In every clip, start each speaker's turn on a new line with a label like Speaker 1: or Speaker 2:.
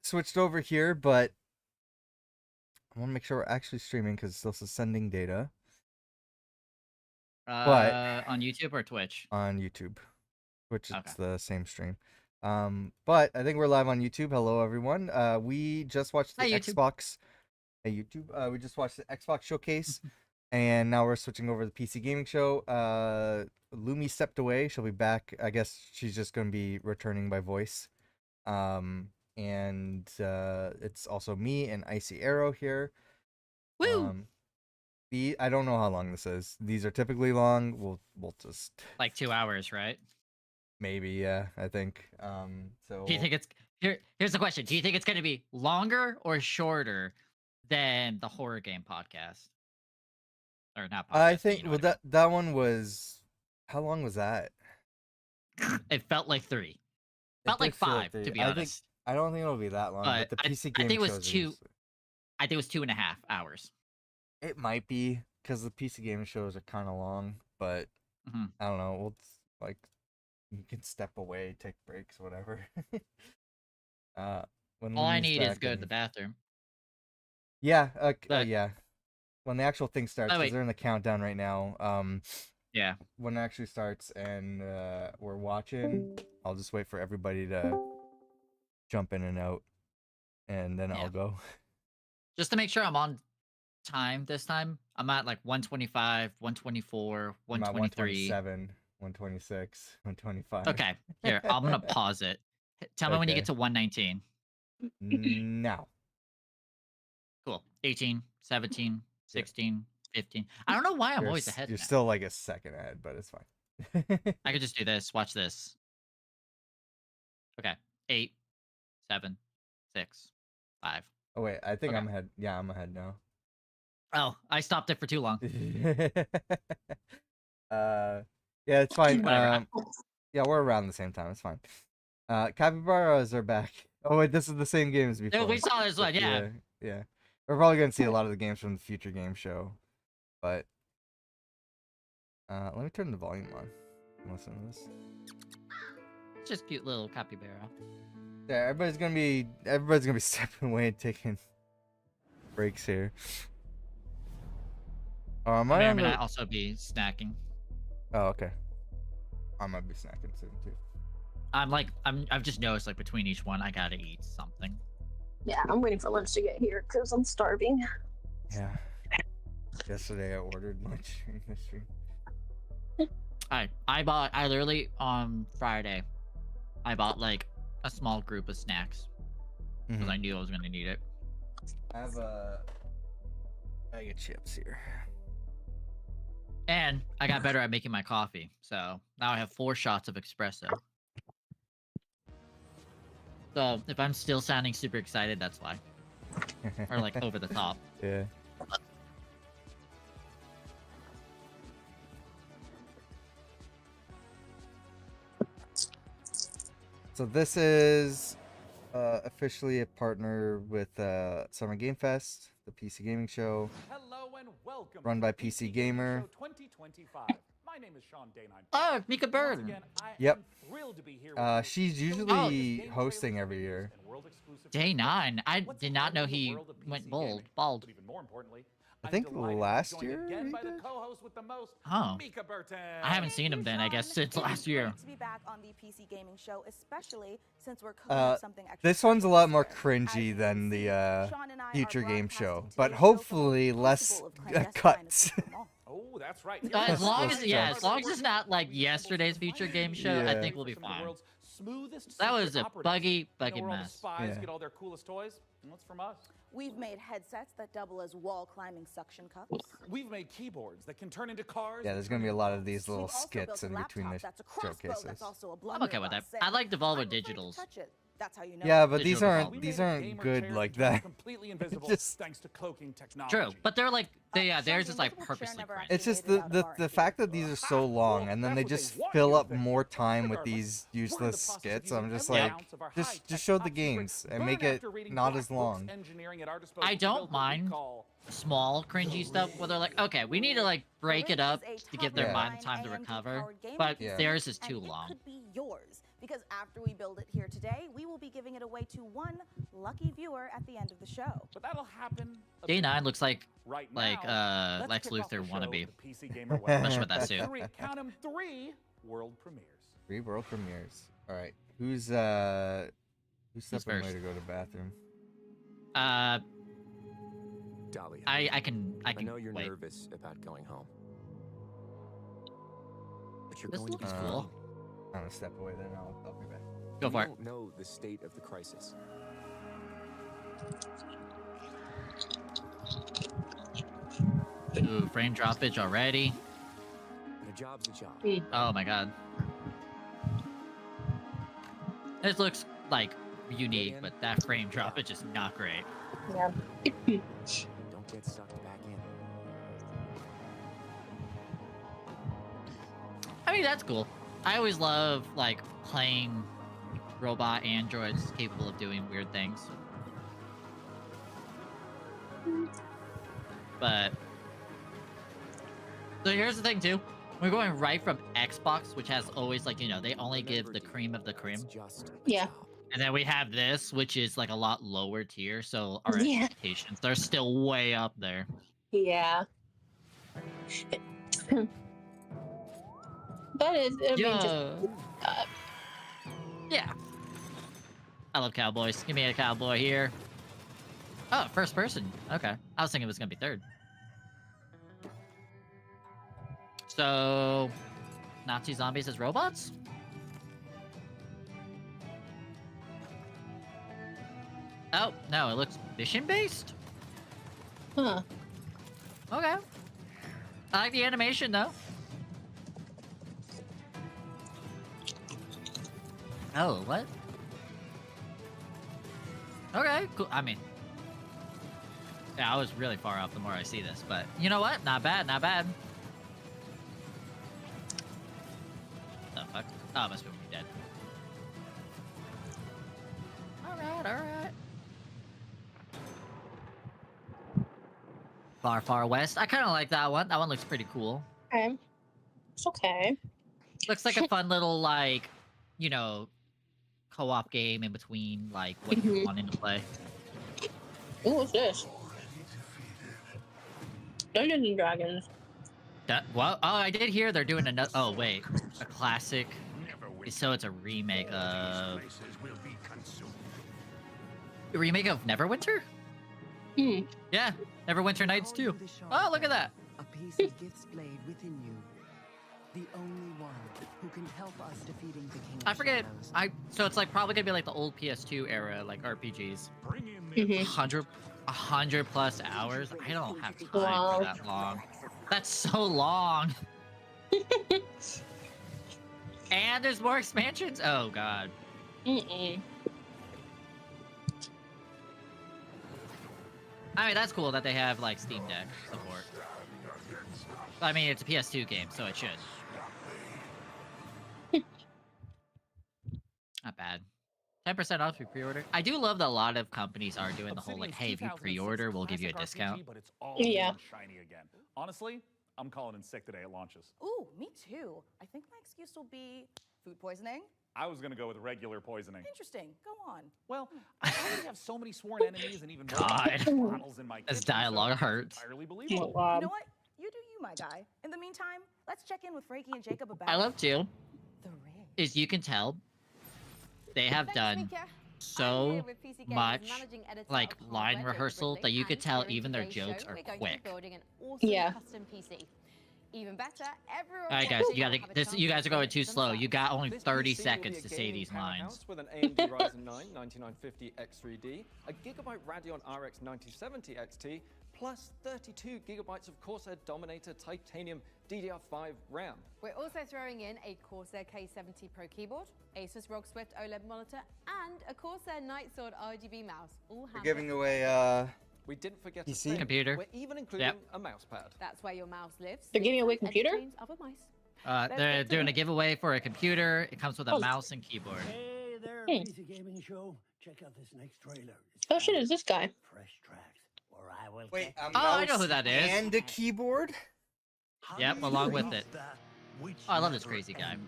Speaker 1: switched over here, but I want to make sure we're actually streaming because it's still sending data. But
Speaker 2: On YouTube or Twitch?
Speaker 1: on YouTube, which
Speaker 2: Okay.
Speaker 1: it's the same stream. But I think we're live on YouTube. Hello, everyone. We just watched the
Speaker 2: Hi, YouTube.
Speaker 1: Xbox. Hey, YouTube. We just watched the Xbox showcase, and now we're switching over to the PC gaming show. Lumi stepped away. She'll be back. I guess she's just going to be returning by voice. And it's also me and Icy Arrow here.
Speaker 2: Woo!
Speaker 1: I don't know how long this is. These are typically long. We'll just
Speaker 2: Like 2 hours, right?
Speaker 1: maybe, yeah, I think. So
Speaker 2: Do you think it's here's the question. Do you think it's gonna be longer or shorter than the horror game podcast? Or not podcast.
Speaker 1: I
Speaker 2: but
Speaker 1: think
Speaker 2: you know
Speaker 1: well
Speaker 2: what
Speaker 1: that one was how long was that?
Speaker 2: I mean. It felt like 3.
Speaker 1: It
Speaker 2: Felt
Speaker 1: did
Speaker 2: like
Speaker 1: feel
Speaker 2: 5,
Speaker 1: three.
Speaker 2: to be
Speaker 1: I
Speaker 2: honest.
Speaker 1: don't think it'll be that long, but the PC
Speaker 2: I
Speaker 1: game
Speaker 2: think it was
Speaker 1: shows
Speaker 2: 2. I think it was 2.5 hours.
Speaker 1: It might be because the PC game shows are kind of long, but
Speaker 2: Mhm.
Speaker 1: I don't know. We'll like you can step away, take breaks, whatever. When
Speaker 2: All I
Speaker 1: Lumi's
Speaker 2: need is
Speaker 1: back
Speaker 2: go to
Speaker 1: and-
Speaker 2: the bathroom.
Speaker 1: Yeah,
Speaker 2: But-
Speaker 1: yeah. When the actual thing starts, because
Speaker 2: wait.
Speaker 1: they're in the countdown right now.
Speaker 2: Yeah.
Speaker 1: When it actually starts and we're watching, I'll just wait for everybody to jump in and out, and then
Speaker 2: Yeah.
Speaker 1: I'll go.
Speaker 2: Just to make sure I'm on time this time, I'm at like 125, 124,
Speaker 1: I'm at
Speaker 2: 123.
Speaker 1: 127, 126, 125.
Speaker 2: Okay, here, I'm gonna pause it. Tell me when you
Speaker 1: Okay.
Speaker 2: get to 119.
Speaker 1: Now.
Speaker 2: Cool. 18, 17, 16, 15. I don't know why I'm always ahead
Speaker 1: You're
Speaker 2: now.
Speaker 1: still like a second ahead, but it's fine.
Speaker 2: I could just do this. Watch this. Okay. 8, 7, 6, 5.
Speaker 1: Oh wait, I think
Speaker 2: Okay.
Speaker 1: I'm ahead. Yeah, I'm ahead now.
Speaker 2: Oh, I stopped it for too long.
Speaker 1: Yeah, it's fine.
Speaker 2: Whatever.
Speaker 1: Yeah, we're around the same time. It's fine. Capybaras are back. Oh wait, this is the same game as before.
Speaker 2: Yeah, we saw this one, yeah.
Speaker 1: Yeah. We're probably gonna see a lot of the games from the future game show, but let me turn the volume on. Listen to this.
Speaker 2: It's just cute little capybara.
Speaker 1: Yeah, everybody's gonna be stepping away and taking breaks here.
Speaker 2: I
Speaker 1: Am
Speaker 2: may
Speaker 1: I
Speaker 2: or
Speaker 1: on
Speaker 2: may
Speaker 1: the...
Speaker 2: not also be snacking.
Speaker 1: Oh, okay. I might be snacking soon too.
Speaker 2: I've just noticed like between each one I gotta eat something.
Speaker 3: Yeah, I'm waiting for lunch to get here because I'm starving.
Speaker 1: Yeah. Yesterday I ordered lunch in the stream.
Speaker 2: I literally on Friday, I bought like a small group of snacks because I knew I was gonna need it.
Speaker 1: I have a bag of chips here.
Speaker 2: And I got better at making my coffee, so now I have 4 shots of espresso. So if I'm still sounding super excited, that's why. Or like over the top.
Speaker 1: Yeah. So this is officially a partner with Summer Game Fest, the PC gaming show.
Speaker 4: Hello and welcome
Speaker 1: Run
Speaker 4: to
Speaker 1: by
Speaker 4: the
Speaker 1: PC Gamer.
Speaker 4: Show 2025. My name is Sean Dane.
Speaker 2: Oh, Mika
Speaker 4: Once
Speaker 2: Bird.
Speaker 4: again, I
Speaker 1: Yep.
Speaker 4: am thrilled to be here with you.
Speaker 1: She's
Speaker 4: So
Speaker 1: usually
Speaker 4: game
Speaker 1: hosting
Speaker 4: trailers,
Speaker 1: every
Speaker 4: reviews,
Speaker 1: year.
Speaker 4: and world-exclusive
Speaker 2: Day
Speaker 4: features.
Speaker 2: 9. I
Speaker 4: What's
Speaker 2: did not know
Speaker 4: happening in the
Speaker 2: he
Speaker 4: world of
Speaker 2: went
Speaker 4: PC
Speaker 2: bald.
Speaker 4: gaming?
Speaker 2: Bald.
Speaker 4: But even more importantly,
Speaker 1: I
Speaker 4: I'm
Speaker 1: think
Speaker 4: delighted to be
Speaker 1: last
Speaker 4: joined
Speaker 1: year
Speaker 4: again
Speaker 1: he
Speaker 4: by the
Speaker 1: did?
Speaker 4: co-host with the most,
Speaker 2: Oh.
Speaker 4: Mika Burton.
Speaker 2: I haven't seen him then, I guess, since last year.
Speaker 5: Great to be back on the PC gaming show, especially since we're cooking up something extra
Speaker 1: This one's a
Speaker 5: special
Speaker 1: lot
Speaker 5: this
Speaker 1: more
Speaker 5: year. As
Speaker 1: cringy
Speaker 5: you
Speaker 1: than
Speaker 5: can
Speaker 1: the
Speaker 5: see, Sean and I are
Speaker 1: future game
Speaker 5: broadcasting
Speaker 1: show,
Speaker 5: today's
Speaker 1: but
Speaker 5: show from
Speaker 1: hopefully
Speaker 5: the
Speaker 1: less
Speaker 5: Crucible of clandestine
Speaker 1: cuts.
Speaker 5: of Pokemon.
Speaker 4: Oh, that's right.
Speaker 2: As long
Speaker 1: Let's
Speaker 2: as yeah,
Speaker 1: jump.
Speaker 2: as long as it's not like yesterday's feature game show, I
Speaker 1: Yeah.
Speaker 2: think we'll be
Speaker 4: Some of the
Speaker 2: fine.
Speaker 4: world's smoothest
Speaker 2: That was
Speaker 4: secret
Speaker 2: a
Speaker 4: operatives.
Speaker 2: buggy
Speaker 4: You know where all the
Speaker 2: mess.
Speaker 4: spies
Speaker 1: Yeah.
Speaker 4: get all their coolest toys? And what's from us?
Speaker 5: We've made headsets that double as wall climbing suction cups.
Speaker 4: We've made keyboards that can turn into cars.
Speaker 1: Yeah,
Speaker 4: that
Speaker 1: there's
Speaker 4: turn
Speaker 1: gonna be a
Speaker 4: into
Speaker 1: lot of
Speaker 4: boats.
Speaker 1: these little
Speaker 5: We've also
Speaker 1: skits
Speaker 5: built
Speaker 1: in
Speaker 5: a
Speaker 1: between
Speaker 5: laptop
Speaker 1: the
Speaker 5: that's a crossbow
Speaker 1: showcases.
Speaker 5: that's also a
Speaker 2: I'm okay with that.
Speaker 5: blunderbuss,
Speaker 2: I like Devolver
Speaker 5: I'm afraid to
Speaker 2: Digitals.
Speaker 5: touch it. That's how you know
Speaker 1: Yeah,
Speaker 5: it's
Speaker 1: but these
Speaker 2: Digital
Speaker 1: aren't
Speaker 4: We
Speaker 1: these
Speaker 4: made a
Speaker 1: aren't
Speaker 4: gamer
Speaker 1: good
Speaker 4: chair
Speaker 1: like
Speaker 4: that turns
Speaker 1: that.
Speaker 4: completely invisible
Speaker 1: Just-
Speaker 4: thanks to cloaking technology.
Speaker 2: True, but they're like
Speaker 5: Sean,
Speaker 2: theirs is like
Speaker 5: multiple chair
Speaker 2: purposely
Speaker 5: never
Speaker 2: cringe.
Speaker 1: It's just
Speaker 5: made it out of
Speaker 1: the
Speaker 5: R&D.
Speaker 1: fact that these are so long and then they
Speaker 4: That's what
Speaker 1: just
Speaker 4: they want
Speaker 1: fill
Speaker 4: you to
Speaker 1: up
Speaker 4: think.
Speaker 1: more time with
Speaker 4: Regardless,
Speaker 1: these
Speaker 4: we're in the
Speaker 1: useless
Speaker 4: process of
Speaker 1: skits.
Speaker 4: using
Speaker 1: I'm just
Speaker 4: every
Speaker 1: like,
Speaker 4: ounce of our
Speaker 1: just
Speaker 4: high-tech
Speaker 1: show the
Speaker 4: top secret
Speaker 1: games and
Speaker 4: learn
Speaker 1: make it
Speaker 4: after reading
Speaker 1: not
Speaker 4: books,
Speaker 1: as long.
Speaker 4: engineering at our disposal
Speaker 2: I
Speaker 4: to
Speaker 2: don't
Speaker 4: build what we
Speaker 2: mind
Speaker 4: call
Speaker 2: small cringy stuff where they're like, okay, we need to like break it up to give their
Speaker 1: Yeah.
Speaker 2: mind time to recover.
Speaker 5: AMD-powered gaming
Speaker 2: But
Speaker 1: Yeah.
Speaker 2: theirs is too
Speaker 5: and
Speaker 2: long.
Speaker 5: It could be yours because after we build it here today, we will be giving it away to one lucky viewer at the end of the show.
Speaker 4: But that'll happen. a bit
Speaker 2: J9 looks like
Speaker 4: right
Speaker 2: like
Speaker 4: now. Let's
Speaker 2: Lex
Speaker 4: kick off the
Speaker 2: Luthor
Speaker 4: show
Speaker 2: wannabe.
Speaker 4: with the PC Gamer West.
Speaker 2: Especially with that
Speaker 4: With
Speaker 2: suit.
Speaker 4: count 'em, 3 world premieres.
Speaker 1: 3 world premieres. All right. Who's stepping away
Speaker 2: first?
Speaker 1: to go to the bathroom?
Speaker 6: Dahlia,
Speaker 2: I can
Speaker 6: I know you're
Speaker 2: wait.
Speaker 6: nervous about going home. But you're
Speaker 2: This
Speaker 6: going to be
Speaker 2: looks
Speaker 6: fine.
Speaker 2: cool.
Speaker 1: I'm gonna step away then. I'll be back.
Speaker 2: Go
Speaker 6: You
Speaker 2: for it.
Speaker 6: don't know the state of the crisis.
Speaker 2: Ooh, frame droppage already.
Speaker 6: And a job's a job.
Speaker 2: Oh my god. This looks like unique, but that frame droppage is not great.
Speaker 3: Yeah.
Speaker 6: Don't get sucked back in.
Speaker 2: I mean, that's cool. I always love like playing robot androids capable of doing weird things. But so here's the thing too. We're going right from Xbox, which has always like, you know, they only give the cream of the cream.
Speaker 6: It's just a
Speaker 3: Yeah.
Speaker 6: job.
Speaker 2: And then we have this, which is like a lot lower tier, so our
Speaker 3: Yeah.
Speaker 2: expectations are still way up there.
Speaker 3: Yeah. But it's, I mean, just,
Speaker 2: Yeah. I love cowboys. Give me a cowboy here. Oh, first person. Okay. I was thinking it was gonna be third. So, Nazi zombies as robots? Oh, no, it looks mission-based?
Speaker 3: huh.
Speaker 2: Okay. I like the animation, though. Oh, what? Okay, cool. I mean, yeah, I was really far off the more I see this, but you know what? Not bad, not bad. The fuck? Oh, must be dead. Alright, alright. Far, far west. I kind of like that one. That one looks pretty cool.
Speaker 3: Okay. It's okay.
Speaker 2: Looks like a fun little, like, you know, co-op game in between, like, what you're
Speaker 3: Mhm.
Speaker 2: wanting to play.
Speaker 3: Ooh, what's this? Dungeons and Dragons.
Speaker 2: Well, oh, I did hear they're doing another. Oh, wait. A classic. So it's a remake of. A remake of Neverwinter?
Speaker 3: Hmm.
Speaker 2: Yeah, Neverwinter Nights 2. Oh, look at that.
Speaker 7: A piece of Gith's blade within you. The only one who can help us defeating the King of
Speaker 2: I forget.
Speaker 7: Shadows.
Speaker 2: So it's like probably gonna be like the old PS2 era, like RPGs.
Speaker 3: Mhm.
Speaker 2: 100 plus hours. I don't have time
Speaker 3: Wow.
Speaker 2: for that long. That's so long. And there's more expansions. Oh god.
Speaker 3: Mm-mm.
Speaker 2: I mean, that's cool that they have like Steam Deck support. I mean, it's a PS2 game, so it should. Not bad. 10% off if you pre-order. I do love that a lot of companies are doing the whole like,
Speaker 4: Obsidian's
Speaker 2: hey, if you
Speaker 4: 2006
Speaker 2: pre-order, we'll give you a
Speaker 4: classic
Speaker 2: discount.
Speaker 4: RPG, but it's all
Speaker 3: Yeah.
Speaker 4: new and shiny again. Honestly, I'm calling in sick today at launches.
Speaker 5: Ooh, me too. I think my excuse will be food poisoning.
Speaker 4: I was gonna go with regular poisoning.
Speaker 5: Interesting. Go on.
Speaker 4: Well, I already have so many sworn enemies and even more
Speaker 2: God.
Speaker 4: bottles in my
Speaker 2: This
Speaker 4: kitchen,
Speaker 2: dialogue
Speaker 4: so it's
Speaker 2: hurts.
Speaker 4: entirely
Speaker 3: Oh,
Speaker 4: believable.
Speaker 3: wow.
Speaker 5: You know what? You do you, my guy. In the meantime, let's check in with Frankie and Jacob about
Speaker 2: I love too
Speaker 5: the rig.
Speaker 2: is you can tell they have done so much like line rehearsal that you could tell even their jokes are quick.
Speaker 3: Yeah.
Speaker 8: Even better, everyone.
Speaker 2: Alright guys, you gotta this you guys are going too slow. You got only
Speaker 9: This
Speaker 2: 30
Speaker 9: PC will be
Speaker 2: seconds
Speaker 9: a
Speaker 2: to say
Speaker 9: gaming
Speaker 2: these lines.
Speaker 9: powerhouse with an AMD Ryzen 9 9950 X3D, a Gigabyte Radeon RX 9070 XT, plus 32 gigabytes of Corsair Dominator Titanium DDR5 RAM.
Speaker 8: We're also throwing in a Corsair K70 Pro keyboard, Asus ROG Swift OLED monitor, and a Corsair Nightsword RGB mouse. All
Speaker 1: We're
Speaker 8: handled
Speaker 1: giving
Speaker 8: with
Speaker 1: away
Speaker 9: We didn't forget
Speaker 1: PC?
Speaker 9: a thing.
Speaker 2: Computer.
Speaker 9: We're even including a mouse pad.
Speaker 8: That's where your mouse lives.
Speaker 3: They're giving away
Speaker 8: and
Speaker 3: computer?
Speaker 8: entertains other mice.
Speaker 2: They're doing a giveaway for a computer. It comes with a
Speaker 3: Oh.
Speaker 2: mouse and keyboard.
Speaker 10: Hey there,
Speaker 3: Hmm.
Speaker 10: PC Gaming Show. Check out this next trailer. It's
Speaker 3: Oh shit, is this guy?
Speaker 10: Fresh Tracks, where I will
Speaker 1: wait.
Speaker 10: catch
Speaker 1: A
Speaker 2: Oh, I know
Speaker 1: mouse
Speaker 2: who that is.
Speaker 1: And a keyboard.
Speaker 2: Yep, along with it. Oh, I love this crazy guy.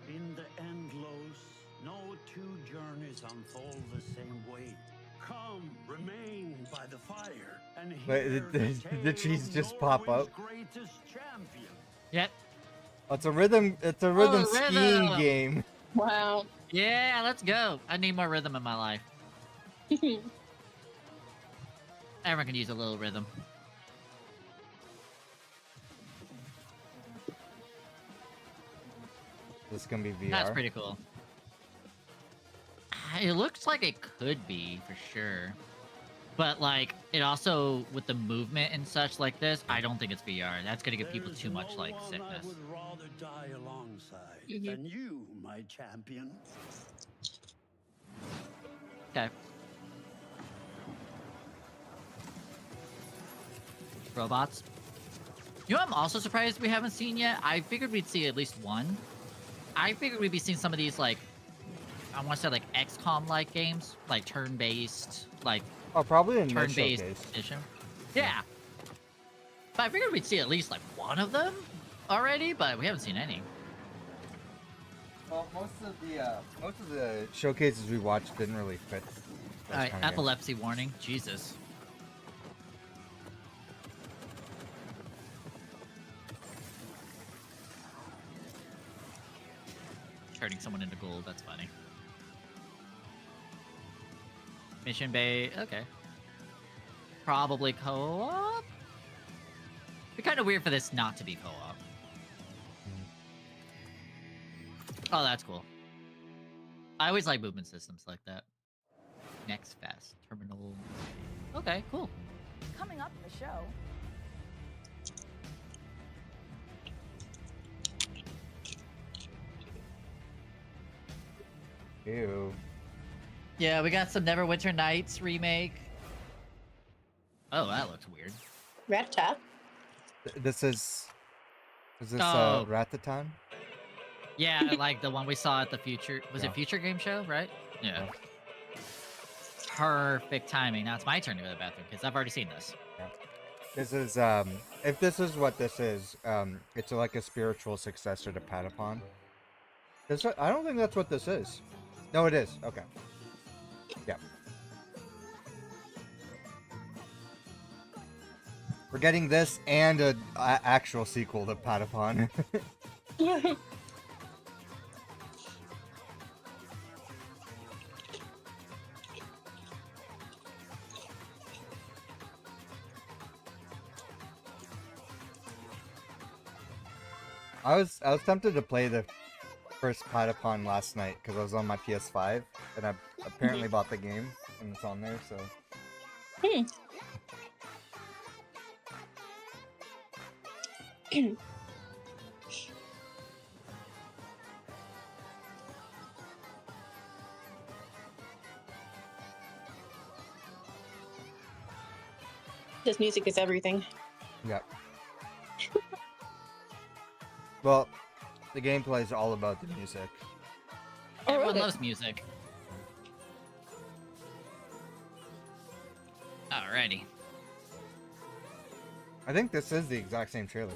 Speaker 10: In the endless, no two journeys unfold the same way. Come, remain by the fire, and
Speaker 1: Wait,
Speaker 10: hear
Speaker 1: did
Speaker 10: the
Speaker 1: trees
Speaker 10: tale
Speaker 1: just
Speaker 10: of
Speaker 1: pop
Speaker 10: Norway's
Speaker 1: up?
Speaker 10: greatest champion.
Speaker 2: Yep.
Speaker 1: Oh, it's a rhythm. It's a rhythm skiing
Speaker 2: rhythm.
Speaker 1: game.
Speaker 3: Wow.
Speaker 2: Yeah, let's go. I need more rhythm in my life. Everyone can use a little rhythm.
Speaker 1: This is gonna be VR.
Speaker 2: That's pretty cool. It looks like it could be, for sure. But, like, it also, with the movement and such like this, I don't think it's VR. That's gonna give people
Speaker 10: There's
Speaker 2: too much,
Speaker 10: no
Speaker 2: like,
Speaker 10: one
Speaker 2: sickness.
Speaker 10: I would rather die alongside
Speaker 3: Mhm.
Speaker 10: than you, my champion.
Speaker 2: Okay. Robots. You know what I'm also surprised we haven't seen yet? I figured we'd see at least one. I figured we'd be seeing some of these, like, I want to say, like, XCOM-like games. Like, turn-based, like,
Speaker 1: Oh, probably in this
Speaker 2: turn-based
Speaker 1: showcase.
Speaker 2: edition. Yeah. But I figured we'd see at least, like, one of them already, but we haven't seen any.
Speaker 1: Well, most of the showcases we watched didn't really fit. those
Speaker 2: Alright,
Speaker 1: kind of games.
Speaker 2: epilepsy warning. Jesus. Turning someone into gold, that's funny. Mission Bay, okay. Probably co-op? It'd be kind of weird for this not to be co-op. Oh, that's cool. I always like movement systems like that. Next Fest Terminal. Okay, cool.
Speaker 5: Coming up in the show,
Speaker 1: Ew.
Speaker 2: Yeah, we got some Neverwinter Nights remake. Oh, that looks weird.
Speaker 3: Rat-tat.
Speaker 1: This is. Is this
Speaker 2: Oh.
Speaker 1: Ratatan?
Speaker 2: Yeah, like the one we saw at the Future. Was
Speaker 1: Yeah.
Speaker 2: it Future Game Show, right? Yeah. Perfect timing. Now it's my turn to go to the bathroom because I've already seen this.
Speaker 1: This is if this is what this is, it's like a spiritual successor to Patapon. I don't think that's what this is. No, it is. Okay. Yeah. We're getting this and a actual sequel to Patapon. I was tempted to play the first Patapon last night because I was on my PS5 and I apparently bought the game and it's on there. So
Speaker 3: This music is everything.
Speaker 1: yeah. Well, the gameplay is all about the music.
Speaker 3: Oh,
Speaker 2: Everyone
Speaker 3: really?
Speaker 2: loves music. Alrighty.
Speaker 1: I think this is the exact same trailer.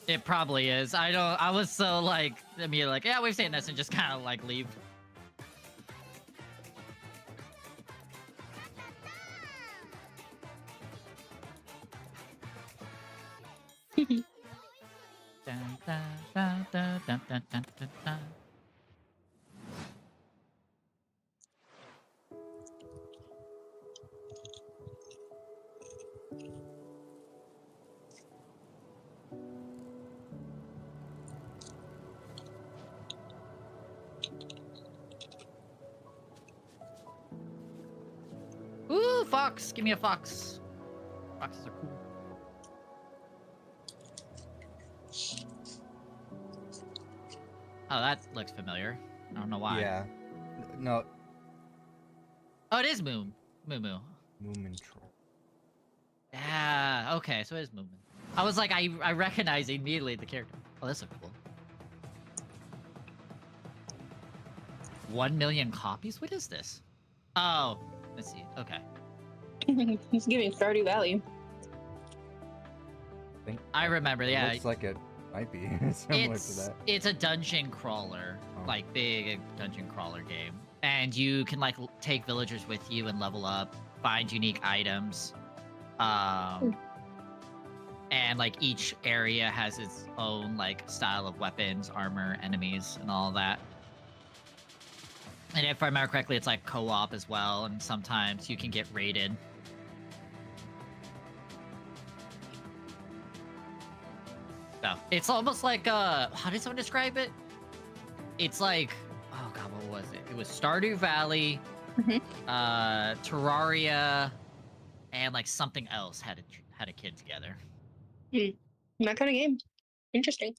Speaker 2: It probably is. I was so like, yeah, we've seen this and just kind of like leave. Dun, dun, dun, dun, dun, dun, dun, dun, dun. Ooh, fox! Give me a fox. Foxes are cool. Oh, that looks familiar. I don't know why.
Speaker 1: Yeah. No,
Speaker 2: Oh, it is Moo. Moo Moo.
Speaker 1: Moomin Troll.
Speaker 2: Yeah, okay, so it is Moo Moo. I was like, I recognize immediately the character. Oh, this looks cool. 1 million copies? What is this? Oh, let's see. Okay.
Speaker 3: He's giving Stardew Valley.
Speaker 1: Think
Speaker 2: I remember,
Speaker 1: it
Speaker 2: yeah.
Speaker 1: looks like it. Might be similar to that.
Speaker 2: It's a dungeon crawler,
Speaker 1: Oh.
Speaker 2: like big dungeon crawler game, and you can like take villagers with you and level up, find unique items, and like each area has its own like style of weapons, armor, enemies, and all that. And if I remember correctly, it's like co-op as well, and sometimes you can get raided. So it's almost like how did someone describe it? It's like, oh god, what was it? It was Stardew Valley, Terraria, and like something else had a kid together.
Speaker 3: That kind of game. Interesting.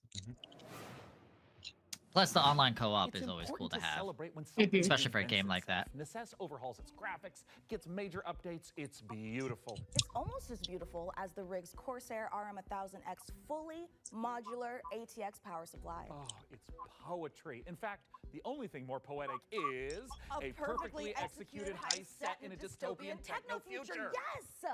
Speaker 2: Plus, the online co-op
Speaker 4: It's
Speaker 2: is always cool
Speaker 4: important
Speaker 2: to have,
Speaker 4: celebrate when something
Speaker 2: especially for a
Speaker 4: invents
Speaker 2: game like that.
Speaker 4: itself. Necess overhauls its graphics, gets major updates. It's beautiful.
Speaker 5: It's almost as beautiful as the rig's Corsair RM1000X fully modular ATX power supply.
Speaker 4: Oh, it's poetry. In fact, the only thing more poetic is a perfectly executed heist set in a dystopian techno future.
Speaker 5: Yes!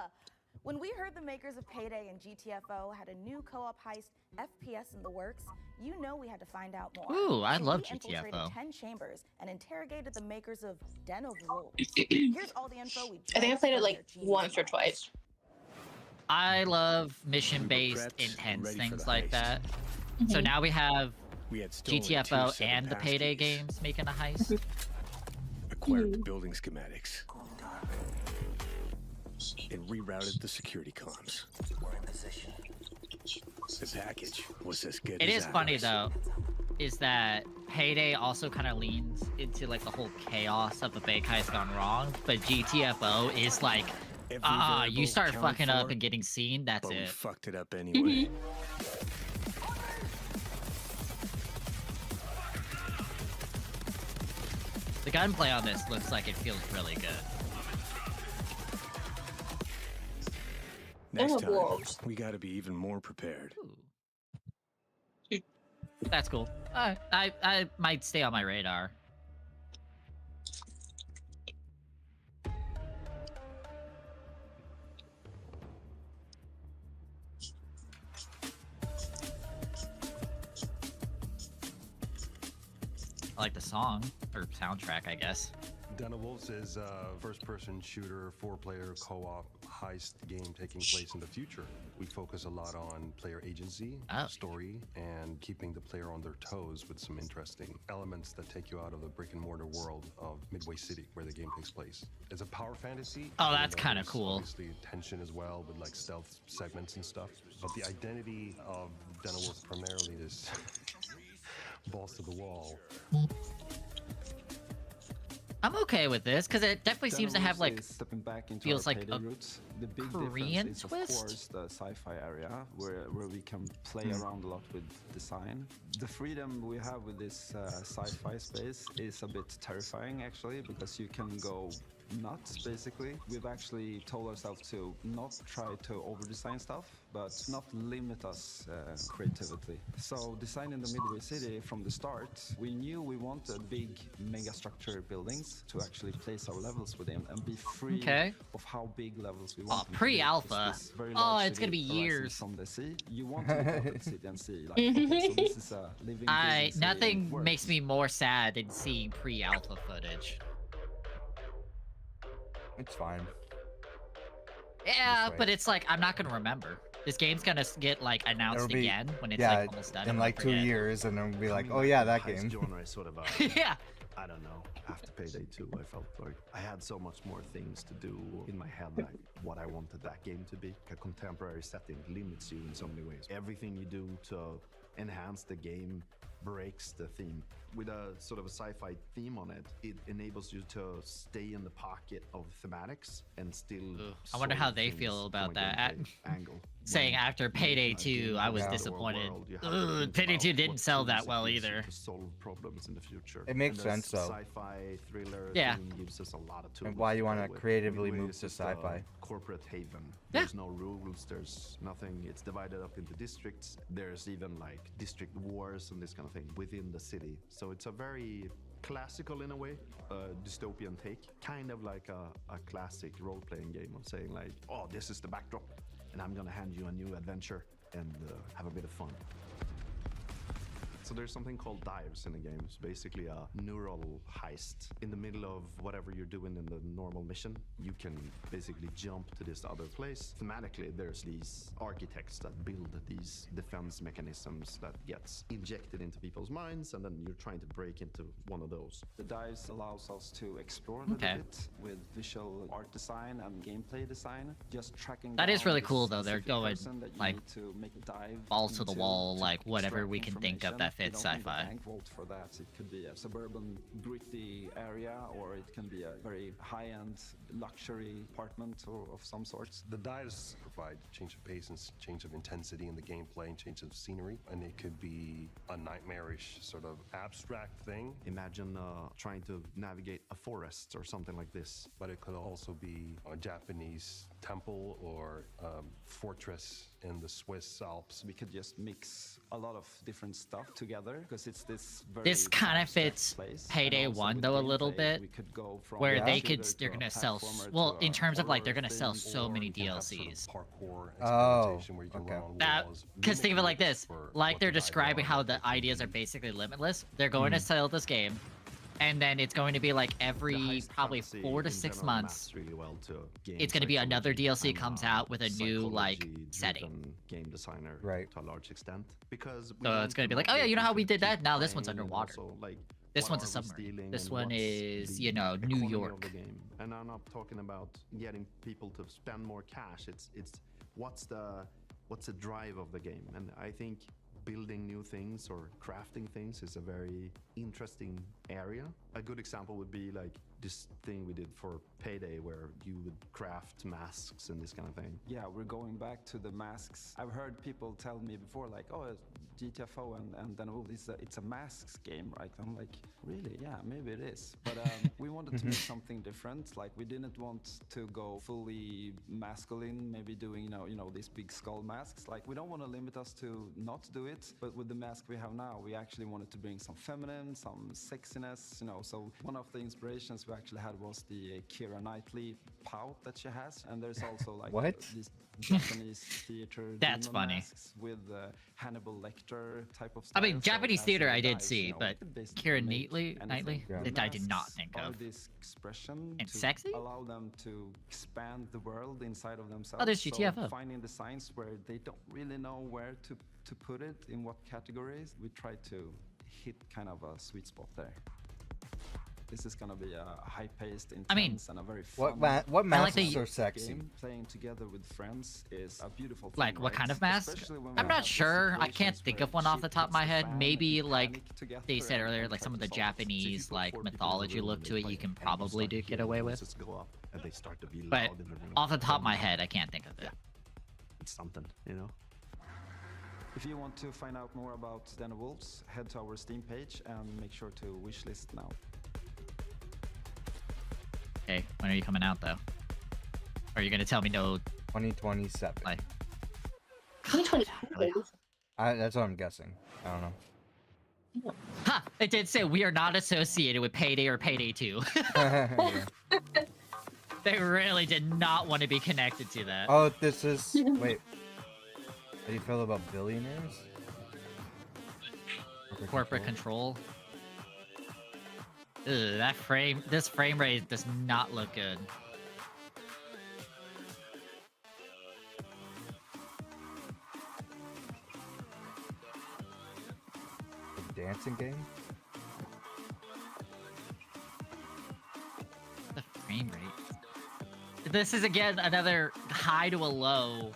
Speaker 5: When we heard the makers of Payday and GTFO had a new co-op heist FPS in the works, you know we had to find out more.
Speaker 2: Ooh, I
Speaker 5: So
Speaker 2: love
Speaker 5: we infiltrated
Speaker 2: GTFO.
Speaker 5: 10 chambers and interrogated the makers of Den of Wolves. Here's all the info we
Speaker 3: I think I
Speaker 5: just
Speaker 3: played it
Speaker 5: from
Speaker 3: like
Speaker 5: their Genius
Speaker 3: once or
Speaker 5: Minds.
Speaker 3: twice.
Speaker 2: I love mission-based,
Speaker 6: prepped and
Speaker 2: intense
Speaker 6: ready for
Speaker 2: things
Speaker 6: the
Speaker 2: like
Speaker 6: heist.
Speaker 2: that. So now we have
Speaker 6: We had stolen
Speaker 2: GTFO
Speaker 6: 2
Speaker 2: and the
Speaker 6: 7
Speaker 2: Payday
Speaker 6: passkeys,
Speaker 2: games making a heist.
Speaker 6: acquired the building schematics, and rerouted the security comms. The package was as good
Speaker 2: It
Speaker 6: as
Speaker 2: is funny
Speaker 6: ours.
Speaker 2: though, is that Payday also kind of leans into like the whole chaos of the fake heist gone wrong, but GTFO is like,
Speaker 6: Every
Speaker 2: you
Speaker 6: variable
Speaker 2: start
Speaker 6: accounted
Speaker 2: fucking up
Speaker 6: for,
Speaker 2: and getting seen, that's
Speaker 6: but we
Speaker 2: it.
Speaker 6: fucked it up anyway.
Speaker 2: The gunplay on this looks like it feels really good.
Speaker 6: Next
Speaker 3: Oh,
Speaker 6: time,
Speaker 3: wolves.
Speaker 6: we gotta be even more prepared.
Speaker 2: Ooh. That's cool. I might stay on my radar. I like the song, or soundtrack, I guess.
Speaker 11: Den of Wolves is a first-person shooter, 4-player co-op heist game taking place in the future. We focus a lot on player agency, story, and keeping the player on their toes with some interesting elements that take you out of the brick-and-mortar world of Midway City, where the game takes place. It's a power fantasy.
Speaker 2: Oh,
Speaker 11: and
Speaker 2: that's kinda
Speaker 11: there's
Speaker 2: cool.
Speaker 11: Obviously, tension as well with like stealth segments and stuff. But the identity of Den of Wolves primarily is balls to the wall.
Speaker 2: I'm okay with this because it definitely seems to have like
Speaker 12: stepping back into
Speaker 2: feels
Speaker 12: our
Speaker 2: like
Speaker 12: Payday
Speaker 2: a
Speaker 12: roots. The big
Speaker 2: Korean
Speaker 12: difference is
Speaker 2: twist?
Speaker 12: of course the sci-fi area where we can play around a lot with design. The freedom we have with this sci-fi space is a bit terrifying actually, because you can go nuts basically. We've actually told ourselves to not try to over-design stuff, but not limit us creativity. So designing the Midway City from the start, we knew we wanted big mega structure buildings to actually place our levels within and be free of how big levels we want. them to be.
Speaker 2: pre-alpha.
Speaker 12: This very
Speaker 2: Oh,
Speaker 12: large
Speaker 2: it's gonna
Speaker 12: city
Speaker 2: be
Speaker 12: horizon
Speaker 2: years.
Speaker 12: from the sea. You want to look out at the city and see like, okay, so this is a living, breathing city and
Speaker 2: nothing
Speaker 12: it works.
Speaker 2: makes me more sad than seeing pre-alpha footage.
Speaker 1: It's fine.
Speaker 2: Yeah,
Speaker 1: way.
Speaker 2: but it's like I'm not gonna remember. This game's gonna get like announced
Speaker 1: It'll be-
Speaker 2: again when it's
Speaker 1: yeah,
Speaker 2: like almost done.
Speaker 1: in
Speaker 2: I'm
Speaker 1: like
Speaker 2: gonna
Speaker 1: 2
Speaker 2: forget.
Speaker 1: years, and then we'll be like,
Speaker 10: Coming
Speaker 1: oh
Speaker 10: back
Speaker 1: yeah,
Speaker 10: to the
Speaker 1: that
Speaker 10: heist
Speaker 1: game.
Speaker 10: genre is sort of a,
Speaker 2: Yeah.
Speaker 10: I don't know. After Payday 2, I felt like I had so much more things to do in my head, like what I wanted that game to be. A contemporary setting limits you in so many ways. Everything you do to enhance the game breaks the theme. With a sort of a sci-fi theme on it, it enables you to stay in the pocket of thematics and still.
Speaker 2: I wonder how
Speaker 10: solve
Speaker 2: they
Speaker 10: things
Speaker 2: feel about
Speaker 10: from a
Speaker 2: that.
Speaker 10: gameplay angle.
Speaker 2: Saying
Speaker 10: When
Speaker 2: after
Speaker 10: you
Speaker 2: Payday
Speaker 10: design a game
Speaker 2: 2, I was
Speaker 10: in the real
Speaker 2: disappointed.
Speaker 10: world, you have to
Speaker 2: Ugh,
Speaker 10: think
Speaker 2: Payday
Speaker 10: about
Speaker 2: 2 didn't
Speaker 10: what
Speaker 2: sell
Speaker 10: tools
Speaker 2: that
Speaker 10: it
Speaker 2: well
Speaker 10: gives you
Speaker 2: either.
Speaker 10: to solve problems in the future.
Speaker 1: It makes
Speaker 10: And the
Speaker 1: sense, though.
Speaker 10: Sci-fi thriller
Speaker 2: Yeah.
Speaker 10: theme gives us a lot of tools.
Speaker 1: And why you want
Speaker 10: play
Speaker 1: to
Speaker 10: with.
Speaker 1: creatively
Speaker 10: Midway
Speaker 1: move
Speaker 10: is
Speaker 1: to
Speaker 10: just a
Speaker 1: sci-fi.
Speaker 10: corporate haven.
Speaker 2: Yeah.
Speaker 10: There's no rules. There's nothing. It's divided up into districts. There's even like district wars and this kind of thing within the city. So it's a very classical in a way, dystopian take, kind of like a classic role-playing game of saying like, oh, this is the backdrop, and I'm gonna hand you a new adventure and have a bit of fun. So there's something called dives in the game. It's basically a neural heist. In the middle of whatever you're doing in the normal mission, you can basically jump to this other place. Thematically, there's these architects that build these defense mechanisms that gets injected into people's minds, and then you're trying to break into one of those.
Speaker 12: The dives allows us to explore a little bit with visual art design and gameplay design. Just tracking
Speaker 2: That is
Speaker 12: down
Speaker 2: really
Speaker 12: this
Speaker 2: cool, though. They're
Speaker 12: specific
Speaker 2: going,
Speaker 12: person that you
Speaker 2: like,
Speaker 12: need to make a dive
Speaker 2: balls to the
Speaker 12: into
Speaker 2: wall,
Speaker 12: to
Speaker 2: like, whatever
Speaker 12: extract
Speaker 2: we can think of that
Speaker 12: information.
Speaker 2: fits
Speaker 12: You don't need a
Speaker 2: sci-fi.
Speaker 12: bank vault for that. It could be a suburban, gritty area, or it can be a very high-end luxury apartment or of some sorts.
Speaker 11: The dives provide change of pace and change of intensity in the gameplay and change of scenery, and it could be a nightmarish sort of abstract thing.
Speaker 10: Imagine trying to navigate a forest or something like this.
Speaker 11: But it could also be a Japanese temple or fortress in the Swiss Alps.
Speaker 12: We could just mix a lot of different stuff together because it's this very
Speaker 2: This kind of
Speaker 12: abstract
Speaker 2: fits
Speaker 12: place.
Speaker 2: Payday
Speaker 12: And also
Speaker 2: 1
Speaker 12: with
Speaker 2: though a little
Speaker 12: gameplay,
Speaker 2: bit,
Speaker 12: we could go from
Speaker 2: where
Speaker 12: a
Speaker 2: they
Speaker 12: shooter
Speaker 2: could
Speaker 12: to
Speaker 2: they're
Speaker 12: a
Speaker 2: gonna sell
Speaker 12: platformer
Speaker 2: well
Speaker 12: to
Speaker 2: in
Speaker 12: a
Speaker 2: terms of like they're
Speaker 12: horror
Speaker 2: gonna sell
Speaker 12: thing,
Speaker 2: so
Speaker 12: or
Speaker 2: many
Speaker 12: you can have sort of
Speaker 2: DLCs.
Speaker 11: Parkour
Speaker 1: Oh,
Speaker 11: experimentation where you can
Speaker 1: okay.
Speaker 11: run on
Speaker 2: That
Speaker 11: walls.
Speaker 2: because think of it like this,
Speaker 11: For
Speaker 2: like
Speaker 11: what
Speaker 2: they're
Speaker 11: the dive
Speaker 2: describing
Speaker 11: are,
Speaker 2: how
Speaker 11: what
Speaker 2: the
Speaker 11: they can
Speaker 2: ideas
Speaker 11: be.
Speaker 2: are basically limitless. They're going to sell this game, and then it's going to be like
Speaker 10: The
Speaker 2: every
Speaker 10: heist
Speaker 2: probably
Speaker 10: fantasy
Speaker 2: 4 to
Speaker 10: in
Speaker 2: 6
Speaker 10: general
Speaker 2: months.
Speaker 10: maps really well to game
Speaker 2: It's going to be another
Speaker 10: psychology.
Speaker 2: DLC
Speaker 10: I'm
Speaker 2: comes
Speaker 10: a
Speaker 2: out with a new like
Speaker 10: psychology-driven
Speaker 2: setting.
Speaker 10: game designer,
Speaker 1: Right.
Speaker 10: to a large extent, because we
Speaker 2: So
Speaker 10: want
Speaker 2: it's going to
Speaker 10: to
Speaker 2: be like, oh yeah,
Speaker 10: motivate
Speaker 2: you know how
Speaker 10: people
Speaker 2: we
Speaker 10: to
Speaker 2: did that?
Speaker 10: keep
Speaker 2: Now this one's
Speaker 10: playing, and
Speaker 2: underwater.
Speaker 10: also, like,
Speaker 2: This
Speaker 10: what
Speaker 2: one's a
Speaker 10: are we
Speaker 2: submarine.
Speaker 10: stealing
Speaker 2: This
Speaker 10: and
Speaker 2: one
Speaker 10: what's
Speaker 2: is,
Speaker 10: the
Speaker 2: you know, New
Speaker 10: economy of
Speaker 2: York.
Speaker 10: the game. And I'm not talking about getting people to spend more cash. It's what's the drive of the game. And I think building new things or crafting things is a very interesting area. A good example would be like this thing we did for Payday where you would craft masks and this kind of thing.
Speaker 12: Yeah, we're going back to the masks. I've heard people tell me before, like, oh, GTFO and then oh, it's a masks game, right? I'm like, really? Yeah, maybe it is. But we wanted to make something different. Like, we didn't want to go fully masculine, maybe doing, you know, these big skull masks. Like, we don't want to limit us to not do it, but with the mask we have now, we actually wanted to bring some feminine, some sexiness, you know. So one of the inspirations we actually had was the Keira Knightley pout that she has, and there's also like
Speaker 1: What?
Speaker 12: these Japanese theater
Speaker 2: That's
Speaker 12: demon
Speaker 2: funny.
Speaker 12: masks with Hannibal Lecter type of
Speaker 2: I
Speaker 12: style.
Speaker 2: mean,
Speaker 12: So
Speaker 2: Japanese
Speaker 12: as
Speaker 2: theater
Speaker 12: the
Speaker 2: I did
Speaker 12: dice,
Speaker 2: see,
Speaker 12: you know,
Speaker 2: but
Speaker 12: we could basically
Speaker 2: Keira
Speaker 12: make
Speaker 2: Knightley,
Speaker 12: anything.
Speaker 1: Yeah.
Speaker 2: that I did not
Speaker 12: Masks
Speaker 2: think
Speaker 12: are
Speaker 2: of.
Speaker 12: this expression
Speaker 2: And
Speaker 12: to
Speaker 2: sexy?
Speaker 12: allow them to expand the world inside of themselves.
Speaker 2: Oh, there's
Speaker 12: So
Speaker 2: GTFO.
Speaker 12: finding designs where they don't really know where to put it, in what categories, we try to hit kind of a sweet spot there. This is gonna be a high-paced, intense,
Speaker 2: I mean,
Speaker 12: and a very fun.
Speaker 1: What
Speaker 2: I like
Speaker 1: masks
Speaker 2: the-
Speaker 1: are sexy?
Speaker 12: Game. Playing together with friends is a beautiful thing.
Speaker 2: Like, what
Speaker 12: right?
Speaker 2: kind of mask?
Speaker 12: Especially when we
Speaker 2: I'm not
Speaker 12: have these
Speaker 2: sure. I can't
Speaker 12: situations
Speaker 2: think
Speaker 12: where
Speaker 2: of one off
Speaker 12: shit
Speaker 2: the top of
Speaker 12: hits
Speaker 2: my
Speaker 12: the
Speaker 2: head.
Speaker 12: fan
Speaker 2: Maybe
Speaker 12: and
Speaker 2: like
Speaker 12: panic together
Speaker 2: they said
Speaker 12: and
Speaker 2: earlier, like
Speaker 12: try
Speaker 2: some of
Speaker 12: to
Speaker 2: the
Speaker 12: solve it.
Speaker 2: Japanese
Speaker 10: put
Speaker 2: like
Speaker 10: 4 people in the
Speaker 2: mythology
Speaker 10: room
Speaker 2: look
Speaker 10: and
Speaker 2: to
Speaker 10: they
Speaker 2: it,
Speaker 10: play,
Speaker 2: you can
Speaker 10: and you
Speaker 2: probably
Speaker 10: start
Speaker 2: do get
Speaker 10: hearing
Speaker 2: away with.
Speaker 10: voices go up and they start to be
Speaker 2: But
Speaker 10: loud in the room.
Speaker 2: off the top of my
Speaker 10: Then
Speaker 2: head, I can't think of it.
Speaker 10: it's something, you know.
Speaker 12: If you want to find out more about Den of Wolves, head to our Steam page and make sure to wishlist now.
Speaker 2: Okay, when are you coming out though? Or are you gonna tell me no?
Speaker 1: 2027.
Speaker 2: Like,
Speaker 3: 2020.
Speaker 1: That's what I'm guessing. I don't know.
Speaker 2: ha! It did say we are not associated with Payday or Payday 2.
Speaker 1: Yeah.
Speaker 2: They really did not want to be connected to that.
Speaker 1: Oh, this is. Wait. How do you feel about billionaires?
Speaker 2: Corporate control. Ugh, this frame rate does not look good.
Speaker 1: A dancing game?
Speaker 2: The frame rate. This is again another high to a low.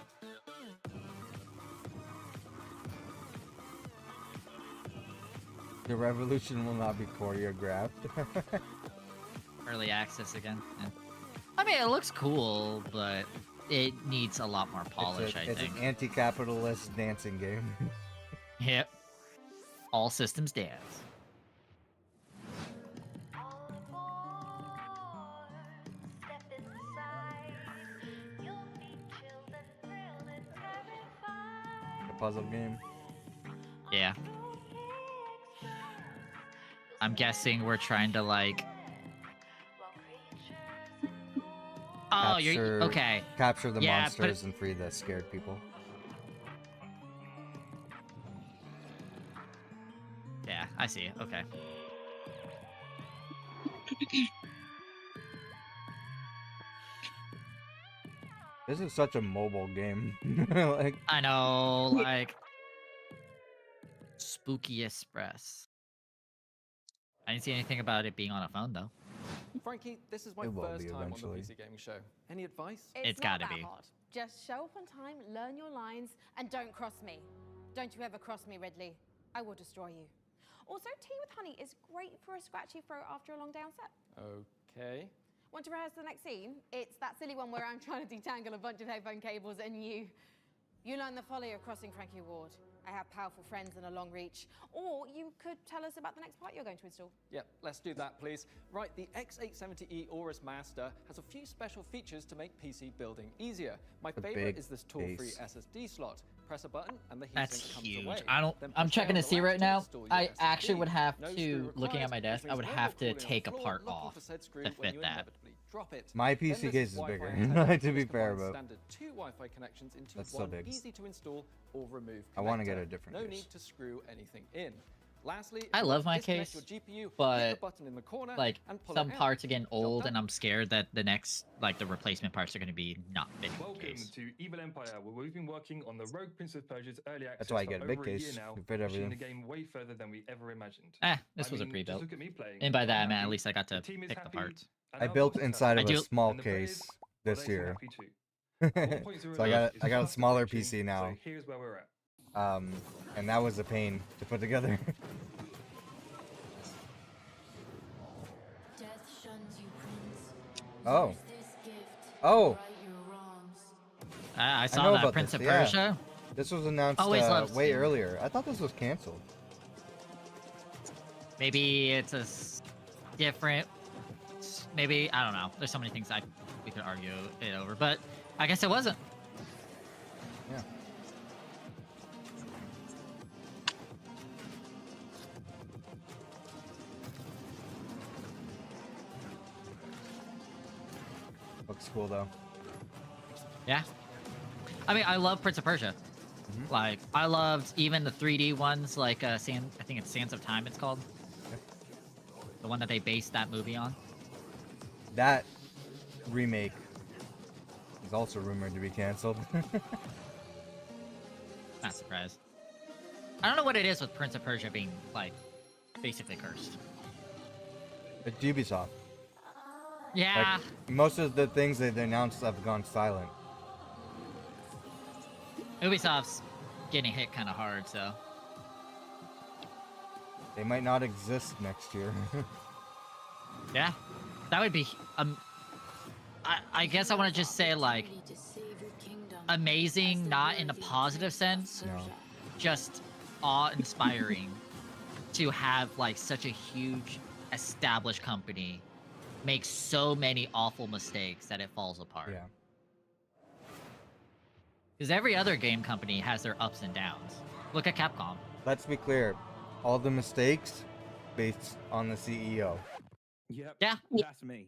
Speaker 1: The revolution will not be choreographed.
Speaker 2: Early access again. Yeah. I mean, it looks cool, but it needs a lot more polish, I
Speaker 1: it's
Speaker 2: think.
Speaker 1: an anti-capitalist dancing game.
Speaker 2: Yep. All systems dance.
Speaker 1: A puzzle game.
Speaker 2: Yeah. I'm guessing we're trying to like. Oh, you're okay.
Speaker 1: Capture the
Speaker 2: Yeah,
Speaker 1: monsters and free the scared people.
Speaker 2: I see. Okay.
Speaker 1: This is such a mobile game. Like,
Speaker 2: I know, like Spooky Express. I didn't see anything about it being on a phone though.
Speaker 9: Frankie, this is my
Speaker 1: It will
Speaker 9: first
Speaker 1: be
Speaker 9: time on the
Speaker 1: eventually.
Speaker 9: PC Gaming Show. Any advice?
Speaker 2: It's
Speaker 8: not
Speaker 2: gotta
Speaker 8: that
Speaker 2: be.
Speaker 8: hard. Just show up on time, learn your lines, and don't cross me. Don't you ever cross me, Ridley. I will destroy you. Also, tea with honey is great for a scratchy throat after a long day on set.
Speaker 9: Okay.
Speaker 8: Want to rehearse the next scene? It's that silly one where I'm trying to detangle a bunch of headphone cables and you learn the folly of crossing Frankie Ward. I have powerful friends and a long reach. Or you could tell us about the next part you're going to install.
Speaker 9: Yep, let's do that, please. Right, the X870E Aorus Master has a few special features to make PC building easier. My
Speaker 1: A
Speaker 9: favorite
Speaker 1: big
Speaker 9: is this tool-free
Speaker 1: base.
Speaker 9: SSD slot. Press a button and the
Speaker 2: That's
Speaker 9: heatsink comes
Speaker 2: huge.
Speaker 9: away.
Speaker 2: I don't.
Speaker 9: Then
Speaker 2: I'm
Speaker 9: push
Speaker 2: checking
Speaker 9: down
Speaker 2: to
Speaker 9: the
Speaker 2: see
Speaker 9: latch
Speaker 2: right
Speaker 9: to
Speaker 2: now.
Speaker 9: install your
Speaker 2: I
Speaker 9: SSD.
Speaker 2: actually would have
Speaker 9: No
Speaker 2: to,
Speaker 9: screw
Speaker 2: looking at
Speaker 9: required,
Speaker 2: my desk,
Speaker 9: which
Speaker 2: I would
Speaker 9: means no
Speaker 2: have to
Speaker 9: more falling on
Speaker 2: take
Speaker 9: the floor
Speaker 2: apart
Speaker 9: looking
Speaker 2: off
Speaker 9: for said screw
Speaker 2: to
Speaker 9: when
Speaker 2: fit
Speaker 9: you
Speaker 2: that.
Speaker 9: inevitably drop it.
Speaker 1: My
Speaker 9: Then
Speaker 1: PC
Speaker 9: there's
Speaker 1: case is
Speaker 9: Wi-Fi
Speaker 1: bigger,
Speaker 9: antenna,
Speaker 1: to be
Speaker 9: which
Speaker 1: fair,
Speaker 9: combines
Speaker 1: but
Speaker 9: standard 2 Wi-Fi connections into
Speaker 1: That's so
Speaker 9: one
Speaker 1: big.
Speaker 9: easy to install or remove
Speaker 1: I want to
Speaker 9: connector.
Speaker 1: get a different
Speaker 9: No
Speaker 1: case.
Speaker 9: need to screw anything in. Lastly, if
Speaker 2: I
Speaker 9: you
Speaker 2: love
Speaker 9: want
Speaker 2: my
Speaker 9: to disconnect
Speaker 2: case,
Speaker 9: your GPU, hit
Speaker 2: but
Speaker 9: the button in the corner
Speaker 2: like
Speaker 9: and pull
Speaker 2: some
Speaker 9: it out.
Speaker 2: parts are getting
Speaker 9: Job
Speaker 2: old,
Speaker 9: done.
Speaker 2: and I'm scared that the next, like the replacement parts are going to be not fitting the
Speaker 13: Welcome
Speaker 2: case.
Speaker 13: to Evil Empire, where we've been working on the Rogue Prince of Persia's early access
Speaker 1: That's why I get
Speaker 13: for
Speaker 1: a big
Speaker 13: over a year
Speaker 1: case
Speaker 13: now,
Speaker 1: to fit
Speaker 13: pushing
Speaker 1: everything.
Speaker 13: the game way further than we ever imagined.
Speaker 2: This
Speaker 13: I
Speaker 2: was a
Speaker 13: mean, just
Speaker 2: pre-built,
Speaker 13: look at me playing.
Speaker 2: and by that I
Speaker 13: I'm
Speaker 2: meant at
Speaker 13: happy,
Speaker 2: least I got
Speaker 13: the
Speaker 2: to
Speaker 13: team is
Speaker 2: pick the
Speaker 13: happy,
Speaker 2: parts.
Speaker 13: and
Speaker 1: I
Speaker 13: our
Speaker 1: built
Speaker 13: boss is
Speaker 1: inside
Speaker 13: happy,
Speaker 1: of a small
Speaker 13: and the players,
Speaker 1: case
Speaker 13: well,
Speaker 1: this
Speaker 13: they seem
Speaker 1: year.
Speaker 13: happy too.
Speaker 1: So I got a
Speaker 13: fast
Speaker 1: smaller
Speaker 13: approaching,
Speaker 1: PC now.
Speaker 13: So here's where we're at.
Speaker 1: And that was a pain to put together. Oh. Oh.
Speaker 2: I
Speaker 1: know
Speaker 2: saw that
Speaker 1: about
Speaker 2: Prince
Speaker 1: this,
Speaker 2: of
Speaker 1: yeah.
Speaker 2: Persia.
Speaker 1: This was announced
Speaker 2: Always loved
Speaker 1: way
Speaker 2: seeing-
Speaker 1: earlier. I thought this was canceled.
Speaker 2: Maybe it's different. Maybe I don't know. There's so many things we could argue it over, but I guess it wasn't.
Speaker 1: Yeah. Looks cool though.
Speaker 2: Yeah. I mean, I love Prince of Persia. Like, I loved even the 3D ones, like I think it's Sands of Time. It's called. The one that they based that movie on.
Speaker 1: That remake is also rumored to be canceled.
Speaker 2: Not surprised. I don't know what it is with Prince of Persia being like basically cursed.
Speaker 1: It's Ubisoft.
Speaker 2: Yeah.
Speaker 1: Like, most of the things that they announced have gone silent.
Speaker 2: Ubisoft's getting hit kind of hard, so.
Speaker 1: They might not exist next year.
Speaker 2: Yeah, that would be. I guess I want to just say like, amazing, not in a positive sense.
Speaker 1: No.
Speaker 2: Just awe-inspiring to have like such a huge, established company make so many awful mistakes that it falls apart.
Speaker 1: Yeah.
Speaker 2: Because every other game company has their ups and downs. Look at Capcom.
Speaker 1: Let's be clear. All the mistakes based on the CEO.
Speaker 14: Yep.
Speaker 2: Yeah.
Speaker 14: That's me.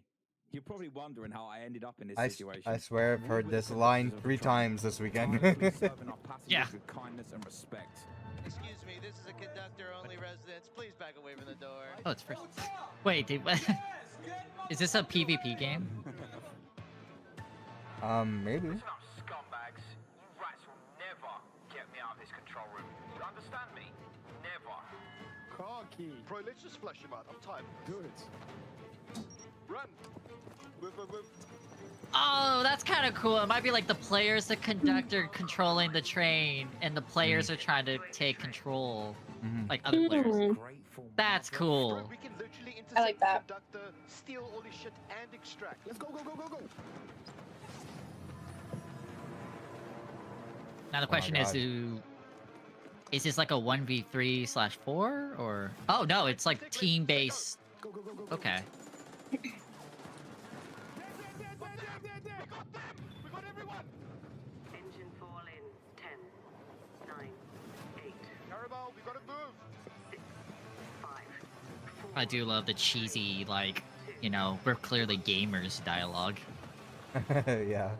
Speaker 14: You're probably wondering how I ended up in this situation.
Speaker 1: I swear I've heard this line 3 times this weekend.
Speaker 2: Yeah.
Speaker 14: With kindness and respect.
Speaker 15: Excuse me, this is a conductor-only residence. Please back away from the door.
Speaker 2: Oh, it's first. Wait, dude, is this a PvP game?
Speaker 1: Maybe.
Speaker 16: Listen up, scumbags. You rats will never get me out of this control room. You understand me? Never.
Speaker 17: Car key. Bro, let's just flush him out. I'm tired.
Speaker 14: Do it.
Speaker 17: Run. Move, move, move.
Speaker 2: Oh, that's kind of cool. It might be like the players, the conductor controlling the train, and the players are trying to take control, like other players. That's cool.
Speaker 17: We can literally intercept
Speaker 3: I like that.
Speaker 17: the conductor, steal all his shit, and extract. Let's go, go, go, go, go.
Speaker 2: Now the question is, is this like a 1v3/4 or? Oh no, it's like team-based. Okay.
Speaker 7: Engine fall in 10, 9, 8.
Speaker 17: Carabao, we gotta move.
Speaker 7: 6, 5.
Speaker 2: I do love the cheesy, like, you know, we're clearly gamers dialogue.
Speaker 1: Yeah.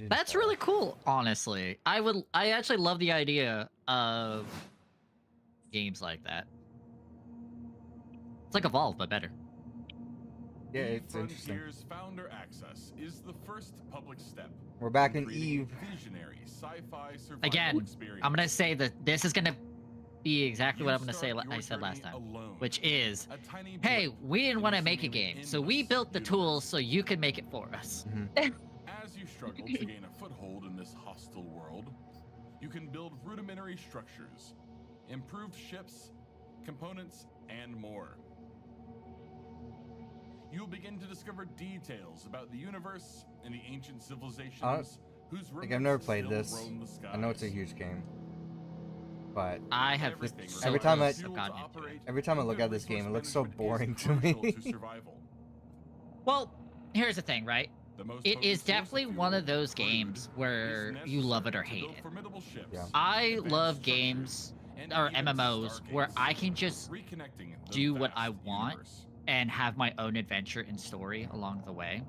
Speaker 2: That's really cool, honestly. I actually love the idea of games like that. It's like Evolve, but better.
Speaker 1: Yeah, it's interesting.
Speaker 18: Frontiers Founder Access is the first public step.
Speaker 1: We're back in
Speaker 18: creating
Speaker 1: Eve.
Speaker 18: Visionary sci-fi survival
Speaker 2: Again,
Speaker 18: experience.
Speaker 2: I'm gonna say that this is gonna be exactly what I'm gonna say. I said last time, which is, hey, we didn't want to make a game, so we built the tools so you can make it for us.
Speaker 18: As you struggle to gain a foothold in this hostile world, you can build rudimentary structures, improved ships, components, and more. You'll begin to discover details about the universe and the ancient civilizations whose
Speaker 1: Like, I've never
Speaker 18: remnants
Speaker 1: played
Speaker 18: still
Speaker 1: this.
Speaker 18: roam the skies.
Speaker 1: I know it's a huge game, but
Speaker 2: I have
Speaker 1: just every time I
Speaker 2: gotten into it.
Speaker 1: every time I look at this game, it looks so boring to me.
Speaker 2: Well, here's the thing, right? It is definitely one of those games where you love it or hate it.
Speaker 1: Yeah.
Speaker 2: I love games or MMOs where I can just do what I want and have my own adventure and story along the way.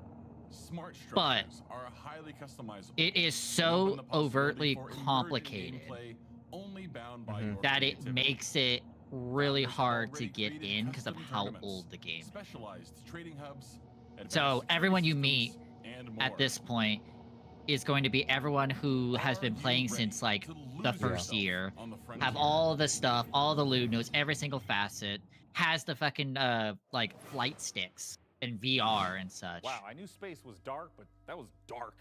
Speaker 18: Smart
Speaker 2: But
Speaker 18: structures are highly customizable.
Speaker 2: it is so overtly complicated
Speaker 18: Only bound by your
Speaker 2: that it
Speaker 18: creativity.
Speaker 2: makes it really hard to get in because of how old the game is.
Speaker 18: Specialized trading hubs,
Speaker 2: So everyone you meet
Speaker 18: and more.
Speaker 2: at this point is going to be everyone who has been playing since like the first year, have all the stuff, all the loot, knows every single facet, has the fucking like flight sticks and VR and such.
Speaker 4: Wow, I knew space was dark, but that was dark.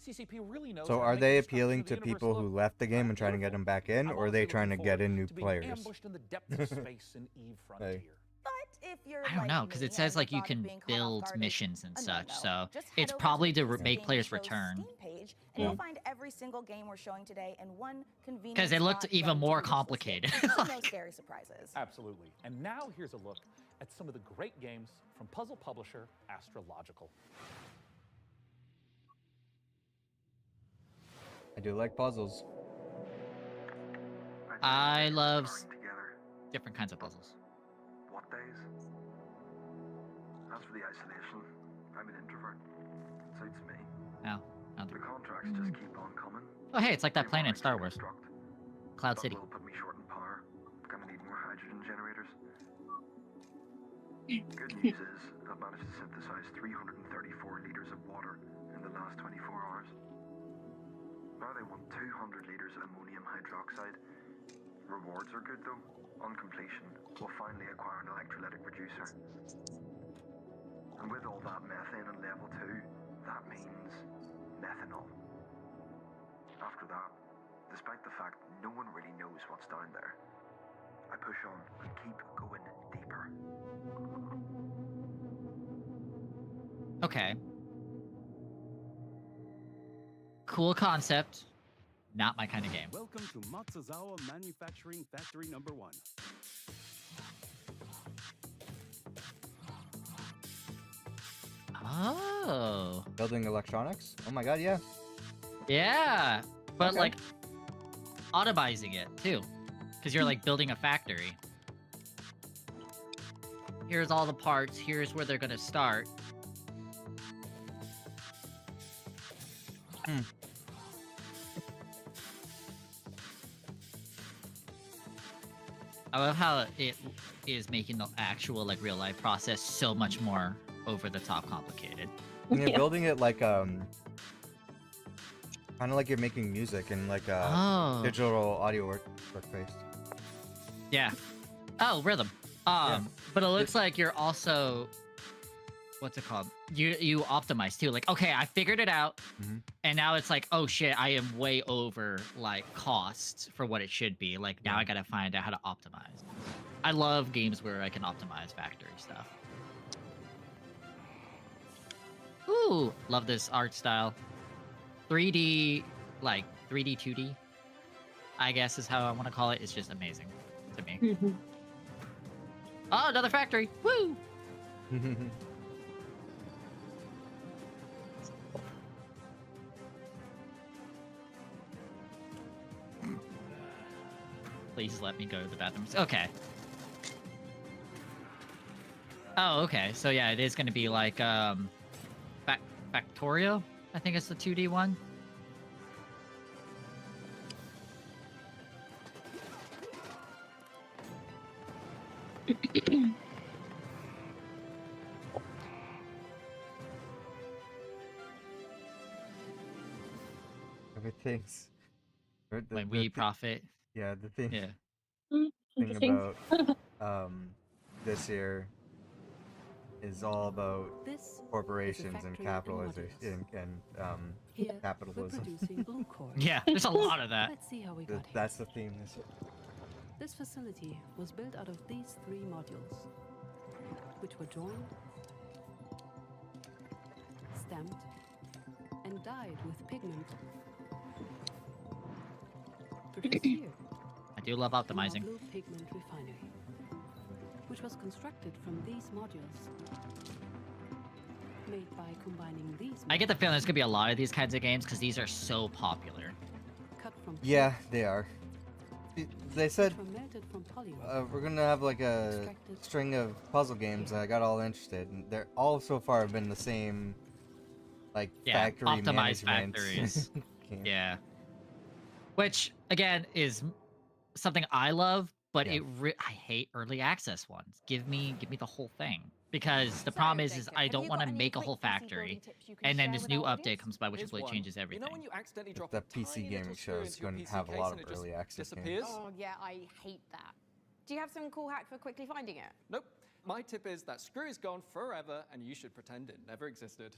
Speaker 4: CCP really knows.
Speaker 1: So
Speaker 4: how to
Speaker 1: are
Speaker 4: make
Speaker 1: they
Speaker 4: the structure
Speaker 1: appealing
Speaker 4: of the
Speaker 1: to
Speaker 4: universe
Speaker 1: people who
Speaker 4: look
Speaker 1: left the game and trying to get them back in, or are they trying to get in new
Speaker 4: to being
Speaker 1: players?
Speaker 4: ambushed in the depths of space in Eve Frontier.
Speaker 5: But if you're
Speaker 2: I don't know, because it says like you can build missions and such, so it's probably to make players return.
Speaker 5: page, and you'll find every single game we're showing today in one convenient.
Speaker 2: Because it looked
Speaker 5: spot
Speaker 2: even
Speaker 5: ready to
Speaker 2: more
Speaker 5: be listed.
Speaker 2: complicated.
Speaker 5: So no scary surprises.
Speaker 4: Absolutely. And now here's a look at some of the great games from puzzle publisher Astrological.
Speaker 1: I do like puzzles.
Speaker 2: I love different kinds of puzzles.
Speaker 19: What days? As for the isolation, I'm an introvert. Suits me.
Speaker 2: Oh,
Speaker 19: The contracts just keep on coming.
Speaker 2: oh hey, it's like that planet in Star Wars. Cloud City.
Speaker 19: Will put me short in power. Gonna need more hydrogen generators. Good news is, I've managed to synthesize 334 liters of water in the last 24 hours. Now they want 200 liters of ammonium hydroxide. Rewards are good though. On completion, we'll finally acquire an electrolytic producer. And with all that methane in level 2, that means methanol. After that, despite the fact no one really knows what's down there, I push on and keep going deeper.
Speaker 2: Okay. Cool concept. Not my kind of game.
Speaker 20: Welcome to Matsuzawa Manufacturing Factory Number 1.
Speaker 2: Oh.
Speaker 1: Building electronics? Oh my god, yeah.
Speaker 2: Yeah. But
Speaker 1: Okay.
Speaker 2: like automizing it too. Because you're like building a factory. Here's all the parts, here's where they're gonna start. I love how it is making the actual like real life process so much more over the top complicated.
Speaker 1: And you're building it like kind of like you're making music in like a
Speaker 2: Oh.
Speaker 1: digital audio workspace.
Speaker 2: Yeah. Oh, rhythm. But it looks like you're also, what's it called? You optimize too. Like, okay, I figured it out, and now it's like, oh shit, I am way over like cost for what it should be. Like now I gotta find out how to optimize. I love games where I can optimize factory stuff. Ooh, love this art style. 3D, like 3D, 2D, I guess is how I want to call it. It's just amazing to me. Oh, another factory! Woo! Please let me go to the bathroom. Okay. Oh, okay. So yeah, it is going to be like Factorio. I think it's the 2D one.
Speaker 1: Everything's.
Speaker 2: When we profit.
Speaker 1: Yeah, the thing.
Speaker 2: Yeah.
Speaker 1: Thing
Speaker 3: Interesting.
Speaker 1: about this year is all about
Speaker 7: This is a
Speaker 1: corporations and
Speaker 7: factory in
Speaker 1: capitalization and
Speaker 7: Here, we're
Speaker 1: capitalism.
Speaker 7: producing blue core.
Speaker 2: Yeah, there's a lot of that.
Speaker 7: Let's see how we got here.
Speaker 1: That's the theme this year.
Speaker 7: This facility was built out of these 3 modules, which were joined, stamped, and dyed with pigment. Produced here,
Speaker 2: I do love
Speaker 7: in our
Speaker 2: optimizing.
Speaker 7: blue pigment refinery, which was constructed from these modules, made by combining these.
Speaker 2: I get the feeling there's gonna be a lot of these kinds of games because these are so popular.
Speaker 7: Cut from
Speaker 1: Yeah, they are. They said
Speaker 7: were melted from polymer.
Speaker 1: we're gonna have like a string of puzzle games. And I got all interested, and they're all so far have been the same, like
Speaker 2: Yeah,
Speaker 1: factory
Speaker 2: optimized
Speaker 1: management
Speaker 2: factories.
Speaker 1: game.
Speaker 2: Yeah. Which again is something I love, but
Speaker 1: Yeah.
Speaker 2: I hate early access ones. Give me the whole thing. Because the problem is I don't want to make a whole factory, and then this new update comes by which
Speaker 9: Here's
Speaker 2: completely
Speaker 9: one.
Speaker 2: changes
Speaker 9: You know
Speaker 2: everything.
Speaker 9: when you accidentally drop
Speaker 1: The
Speaker 9: a
Speaker 1: PC
Speaker 9: tiny
Speaker 1: gaming
Speaker 9: little
Speaker 1: show
Speaker 9: screw
Speaker 1: is
Speaker 9: into your
Speaker 1: going to
Speaker 9: PC
Speaker 1: have a
Speaker 9: case
Speaker 1: lot
Speaker 9: and
Speaker 1: of
Speaker 9: it just
Speaker 1: early access
Speaker 9: disappears?
Speaker 1: games.
Speaker 8: Oh yeah, I hate that. Do you have some cool hack for quickly finding it?
Speaker 9: Nope. My tip is that screw is gone forever, and you should pretend it never existed.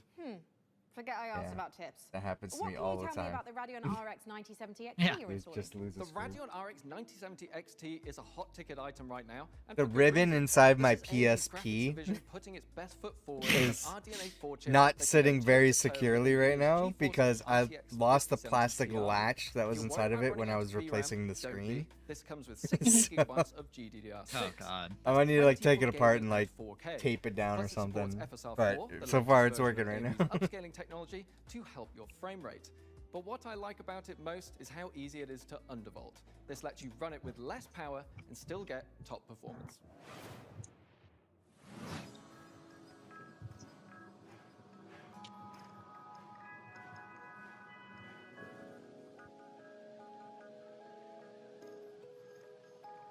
Speaker 8: Forget I asked
Speaker 1: Yeah,
Speaker 8: about tips.
Speaker 1: that happens to
Speaker 8: What
Speaker 1: me
Speaker 8: can
Speaker 1: all
Speaker 8: you
Speaker 1: the
Speaker 8: tell me
Speaker 1: time.
Speaker 8: about the Radeon RX 9070 XT
Speaker 2: Yeah.
Speaker 8: you're
Speaker 1: Lose-
Speaker 8: installing?
Speaker 1: just lose
Speaker 9: The
Speaker 1: a screw.
Speaker 9: Radeon RX 9070 XT is a hot ticket item right now. And
Speaker 1: The
Speaker 9: for good
Speaker 1: ribbon
Speaker 9: reason.
Speaker 1: inside my
Speaker 9: This is AMD's graphics
Speaker 1: PSP
Speaker 9: division putting its best foot forward
Speaker 1: is
Speaker 9: with an RDNA 4 chip
Speaker 1: not
Speaker 9: that
Speaker 1: sitting
Speaker 9: can
Speaker 1: very
Speaker 9: achieve the
Speaker 1: securely
Speaker 9: power
Speaker 1: right
Speaker 9: of
Speaker 1: now
Speaker 9: GeForce
Speaker 1: because I
Speaker 9: RTX
Speaker 1: lost the
Speaker 9: 5070
Speaker 1: plastic
Speaker 9: Ti.
Speaker 1: latch that
Speaker 9: If
Speaker 1: was
Speaker 9: you're
Speaker 1: inside of
Speaker 9: worried
Speaker 1: it
Speaker 9: about
Speaker 1: when I
Speaker 9: running
Speaker 1: was
Speaker 9: out of VRAM,
Speaker 1: replacing the
Speaker 9: don't be.
Speaker 1: screen.
Speaker 9: This comes with 60 gigabytes of GDDR6.
Speaker 2: Oh god.
Speaker 1: I might need to like take it
Speaker 9: 24
Speaker 1: apart
Speaker 9: gig
Speaker 1: and
Speaker 9: in
Speaker 1: like
Speaker 9: 4K.
Speaker 1: tape it down or
Speaker 9: Plus it supports
Speaker 1: something.
Speaker 9: FSR4,
Speaker 1: But
Speaker 9: the
Speaker 1: so
Speaker 9: latest
Speaker 1: far it's
Speaker 9: version
Speaker 1: working
Speaker 9: of
Speaker 1: right
Speaker 9: AMD's
Speaker 1: now.
Speaker 9: upscaling technology to help your frame rate. But what I like about it most is how easy it is to undervolt. This lets you run it with less power and still get top performance.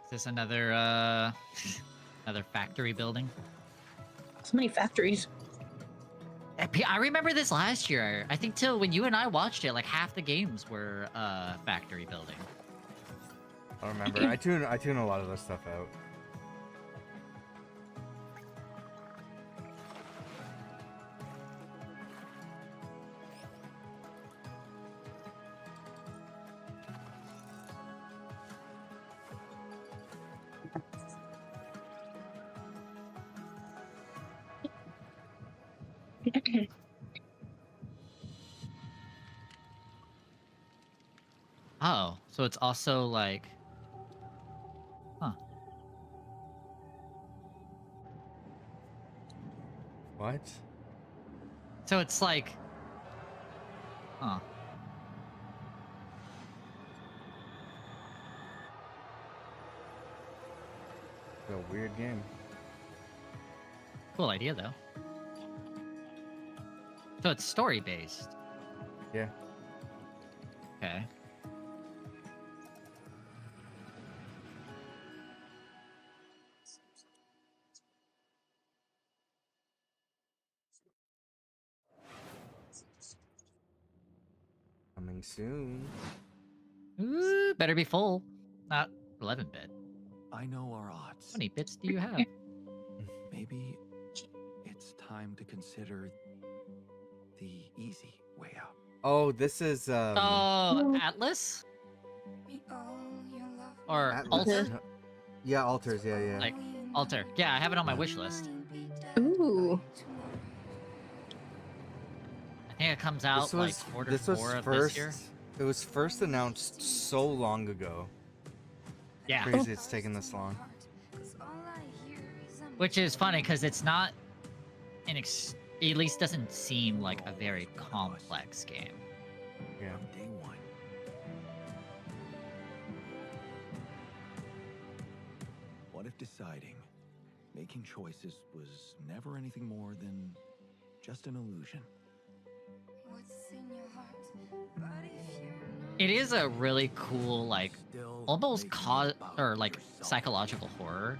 Speaker 2: Is this another another factory building?
Speaker 3: So many factories.
Speaker 2: I remember this last year. I think till when you and I watched it, like half the games were factory building.
Speaker 1: I don't remember. I tune a lot of this stuff out.
Speaker 2: Oh, so it's also like, huh?
Speaker 1: What?
Speaker 2: So it's like, huh?
Speaker 1: It's a weird game.
Speaker 2: Cool idea though. So it's story based.
Speaker 1: Yeah.
Speaker 2: Okay.
Speaker 1: Coming soon.
Speaker 2: Ooh, better be full, not 11-bit.
Speaker 21: I know our odds.
Speaker 2: How many bits do you have?
Speaker 21: Maybe it's time to consider the easy way out.
Speaker 1: Oh, this is
Speaker 2: Oh, Atlas? Or
Speaker 1: Atlas.
Speaker 2: Alter?
Speaker 1: Yeah, Alters. Yeah.
Speaker 2: Like Alter. Yeah, I have it on my wish list.
Speaker 3: Ooh.
Speaker 2: I think it comes out like quarter
Speaker 1: this was
Speaker 2: 4 of
Speaker 1: first.
Speaker 2: this year.
Speaker 1: It was first announced so long ago.
Speaker 2: Yeah.
Speaker 1: Crazy, it's taken this long.
Speaker 2: Which is funny because it's not an at least doesn't seem like a very complex game.
Speaker 1: Yeah.
Speaker 21: Day one. What if deciding, making choices was never anything more than just an illusion?
Speaker 2: It is a really cool, like, almost psychological horror.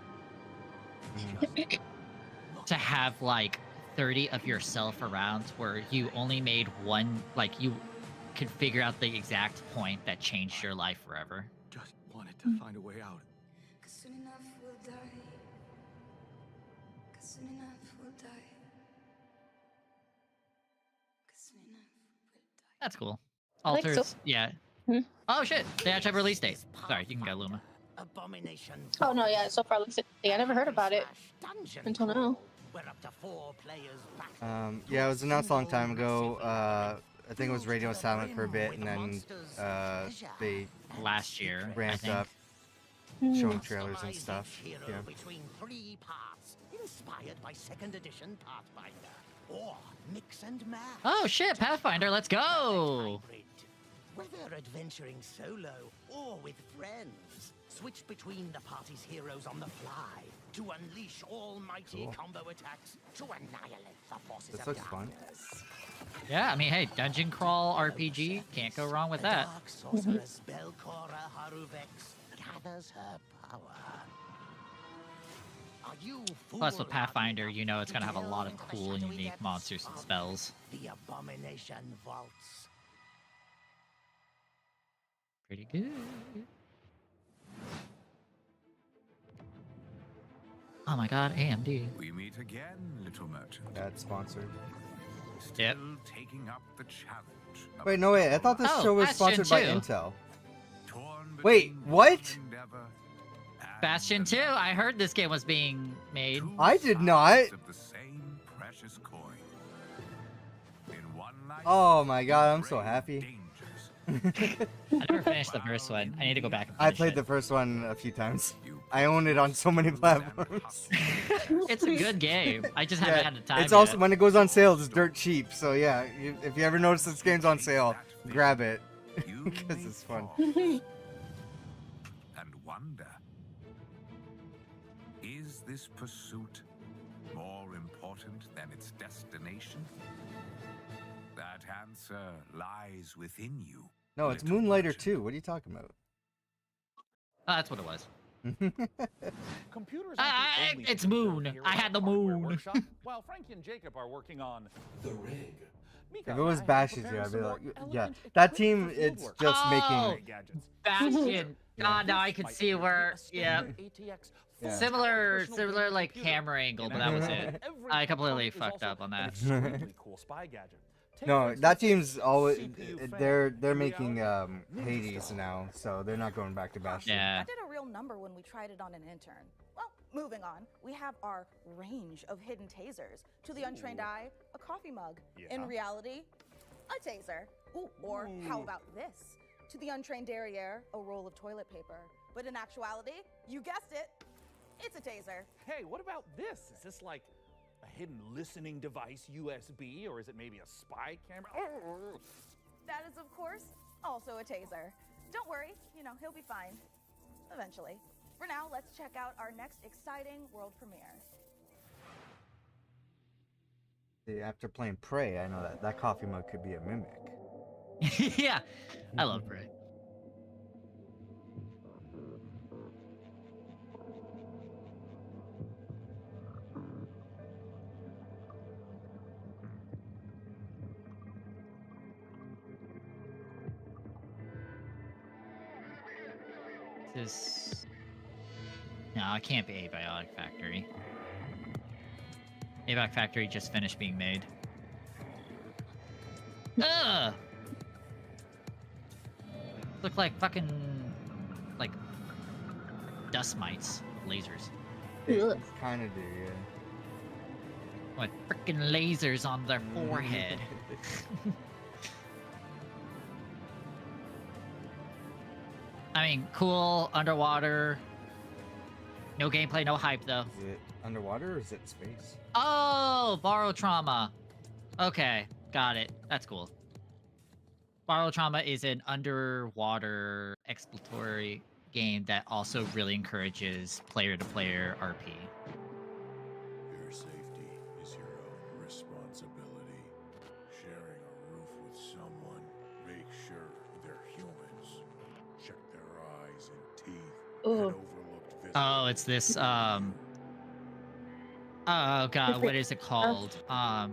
Speaker 2: to have like 30 of yourself around where you only made one, like you could figure out the exact point that changed your life forever.
Speaker 21: Just wanted to find a way out.
Speaker 6: Soon enough we'll die. Soon enough we'll die. Soon enough.
Speaker 2: That's cool.
Speaker 3: I think
Speaker 2: Alters,
Speaker 3: so.
Speaker 2: yeah. Oh shit, they actually have a release date. Sorry, you can go Luma.
Speaker 22: Abomination.
Speaker 3: Oh no, yeah, so far looks. I never heard about it until now.
Speaker 22: We're up to 4 players back.
Speaker 1: Yeah, it was announced a long time ago. I think it was radio silent for a bit, and then they
Speaker 2: last year
Speaker 1: ramped up, showing trailers and stuff. Yeah.
Speaker 22: Between 3 parts, inspired by 2nd edition Pathfinder, or mix and match.
Speaker 2: Oh shit, Pathfinder, let's go!
Speaker 22: Whether adventuring solo or with friends, switch between the party's heroes on the fly to unleash almighty combo attacks to annihilate the forces
Speaker 1: This
Speaker 22: of
Speaker 1: looks fun.
Speaker 22: darkness.
Speaker 2: Yeah, I mean, hey, dungeon crawl RPG, can't go wrong with that.
Speaker 22: Dark sorceress Belcora Haruvex gathers her power. Are you
Speaker 2: Plus with
Speaker 22: foolhardy
Speaker 2: Pathfinder, you know it's gonna have a
Speaker 22: enough
Speaker 2: lot
Speaker 22: to
Speaker 2: of
Speaker 22: delve
Speaker 2: cool
Speaker 22: into
Speaker 2: and
Speaker 22: the
Speaker 2: unique
Speaker 22: shadowy
Speaker 2: monsters and
Speaker 22: depths
Speaker 2: spells.
Speaker 22: of The Abomination Vaults.
Speaker 2: Pretty good. Oh my god, AMD.
Speaker 23: We meet again, little merchant.
Speaker 1: That's sponsored.
Speaker 2: Yep.
Speaker 23: Taking up the challenge. of
Speaker 1: Wait, no, wait. I thought this
Speaker 2: Oh,
Speaker 1: show was
Speaker 2: Bastion
Speaker 1: sponsored by
Speaker 2: 2.
Speaker 1: Intel. Wait, what?
Speaker 2: Bastion 2, I heard this game was being made.
Speaker 1: I did not.
Speaker 23: of the same precious coin. In one life,
Speaker 1: Oh my god, I'm so happy.
Speaker 2: I never finished the first one. I need to go back and
Speaker 1: I
Speaker 2: finish
Speaker 1: played
Speaker 2: it.
Speaker 1: the first one a few times. I own it on so many platforms.
Speaker 2: It's a good game. I just haven't had the time
Speaker 1: It's also
Speaker 2: yet.
Speaker 1: when it goes on sale, it's dirt cheap. So yeah, if you ever notice this game's on sale, grab it because it's fun.
Speaker 23: and wonder. Is this pursuit more important than its destination? That answer lies within you.
Speaker 1: No, it's Moonlighter 2. What are you talking about?
Speaker 2: Oh, that's what it was.
Speaker 4: Computers aren't the only
Speaker 2: It's
Speaker 4: thing that are
Speaker 2: Moon.
Speaker 4: here
Speaker 2: I
Speaker 4: at
Speaker 2: had the
Speaker 4: Hardware
Speaker 2: moon.
Speaker 4: Workshop, while Frankie and Jacob are working on the rig. Mika
Speaker 1: If it was
Speaker 4: and I have
Speaker 1: Bastion,
Speaker 4: prepared
Speaker 1: I'd be
Speaker 4: some
Speaker 1: like,
Speaker 4: more
Speaker 1: yeah,
Speaker 4: elegant
Speaker 1: that
Speaker 4: equipment
Speaker 1: team,
Speaker 4: for
Speaker 1: it's
Speaker 4: fieldwork.
Speaker 1: just
Speaker 2: Oh,
Speaker 1: making.
Speaker 2: Bastion. God, now I can see where. Yeah.
Speaker 1: Yeah.
Speaker 2: Similar like camera angle, but that was it. I completely fucked up on that.
Speaker 4: Extremely cool spy gadget. Take,
Speaker 1: No,
Speaker 4: for
Speaker 1: that
Speaker 4: instance,
Speaker 1: team's always.
Speaker 4: CPU fan,
Speaker 1: They're making
Speaker 4: reality,
Speaker 1: Hades now, so they're not going back to Bastion.
Speaker 2: Yeah.
Speaker 5: That did a real number when we tried it on an intern. Well, moving on, we have our range of hidden tasers. To the untrained eye, a coffee mug. In
Speaker 4: Yeah.
Speaker 5: reality, a taser. Ooh, or how about this? To the untrained derriere, a roll of toilet paper. But in actuality, you guessed it, it's a taser.
Speaker 4: Hey, what about this? Is this like a hidden listening device, USB, or is it maybe a spy camera?
Speaker 5: That is, of course, also a taser. Don't worry, he'll be fine. Eventually. For now, let's check out our next exciting world premiere.
Speaker 1: See, after playing Prey, I know that coffee mug could be a mimic.
Speaker 2: Yeah, I love Prey. This. No, it can't be Abiotic Factory. Abiotic Factory just finished being made. Ugh! Look like fucking like dust mites, lasers.
Speaker 1: Kind of do, yeah.
Speaker 2: What freaking lasers on their forehead? I mean, cool underwater. No gameplay, no hype though.
Speaker 1: Is it underwater or is it space?
Speaker 2: Oh, Borrow Trauma. Okay, got it. That's cool. Borrow Trauma is an underwater exploratory game that also really encourages player-to-player RP.
Speaker 24: Your safety is your own responsibility. Sharing a roof with someone, make sure they're humans. Check their eyes and teeth. And overlooked
Speaker 2: Oh, it's this Oh god, what is it called? I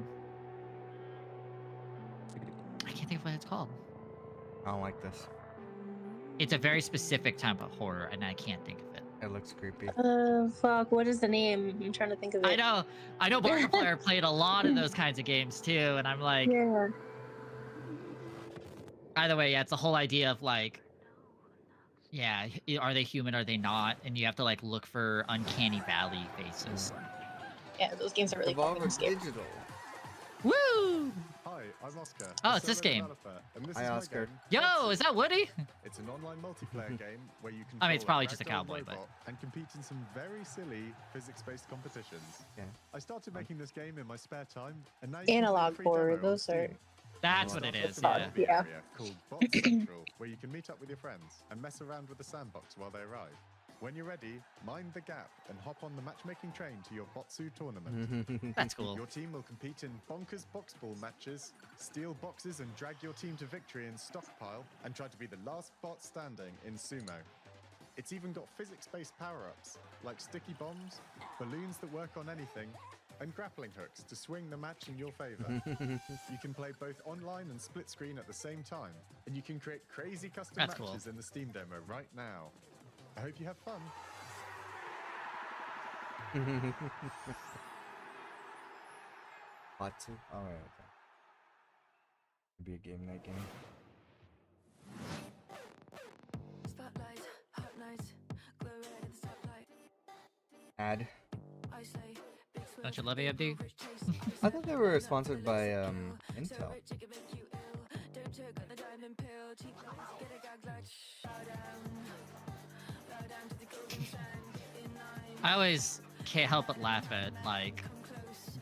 Speaker 2: can't think of what it's called.
Speaker 1: I don't like this.
Speaker 2: It's a very specific type of horror, and I can't think of it.
Speaker 1: It looks creepy.
Speaker 3: Fuck. What is the name? I'm trying to think of it.
Speaker 2: I know Markiplier played a lot of those kinds of games too, and I'm like,
Speaker 3: Yeah.
Speaker 2: either way, yeah, it's the whole idea of like, yeah, are they human? Are they not? And you have to like look for uncanny valley faces.
Speaker 3: Yeah, those games are really fucking scary.
Speaker 1: Digital.
Speaker 2: Woo!
Speaker 10: Hi, I'm Oscar.
Speaker 2: Oh, it's this game.
Speaker 1: Hi, Oscar.
Speaker 2: Yo, is that Woody?
Speaker 10: It's an online multiplayer game where you can.
Speaker 2: I mean, it's probably just a cowboy, but
Speaker 10: and compete in some very silly physics-based competitions.
Speaker 1: Yeah.
Speaker 10: I started making this game in my spare time, and now
Speaker 3: Analog horror. Those are.
Speaker 2: That's what it is.
Speaker 10: Yeah.
Speaker 2: Yeah.
Speaker 10: Area called Bot Central, where you can meet up with your friends and mess around with the sandbox while they arrive. When you're ready, mind the gap and hop on the matchmaking train to your Botsu tournament.
Speaker 2: That's cool.
Speaker 10: Your team will compete in bonkers box ball matches, steal boxes and drag your team to victory in stockpile, and try to be the last bot standing in sumo. It's even got physics-based power-ups, like sticky bombs, balloons that work on anything, and grappling hooks to swing the match in your favor. You can play both online and split screen at the same time, and you can create crazy custom
Speaker 2: That's
Speaker 10: matches
Speaker 2: cool.
Speaker 10: in the Steam demo right now. I hope you have fun.
Speaker 1: Botsu? Alright, okay. Be a game night game.
Speaker 6: Spotlight, hot nights, glow red at the stoplight.
Speaker 1: Ad.
Speaker 6: I say, big swell,
Speaker 2: Don't you love AMD?
Speaker 1: I thought they were sponsored by Intel.
Speaker 6: don't choke on the diamond pill, cheap lies, get a gag like bow down to the golden sand in line.
Speaker 2: I always can't help but laugh at like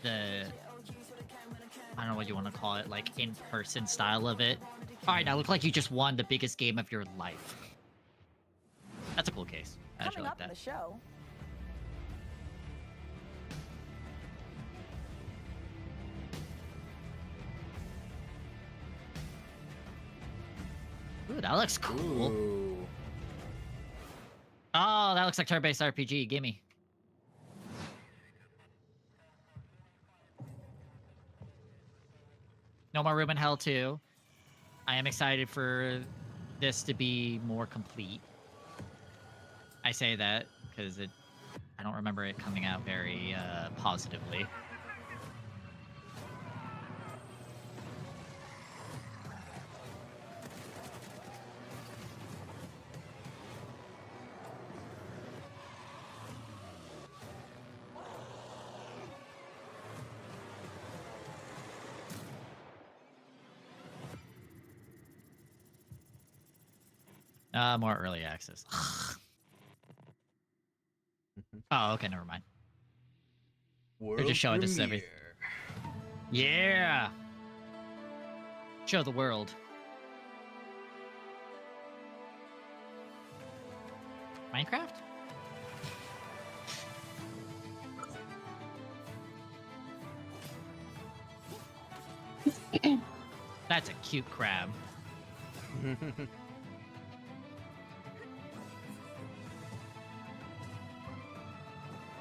Speaker 2: the, I don't know what you want to call it, like in-person style of it. All right, now look like you just won the biggest game of your life. That's a cool case. I actually
Speaker 5: Coming
Speaker 2: like
Speaker 5: up in
Speaker 2: that.
Speaker 5: the show.
Speaker 2: Ooh, that looks cool.
Speaker 1: Ooh.
Speaker 2: Oh, that looks like turn-based RPG. Gimme. No more room in hell 2. I am excited for this to be more complete. I say that because I don't remember it coming out very positively. More early access. Oh, okay, never mind. They're just showing this everything. Yeah! Show the world. Minecraft? That's a cute crab.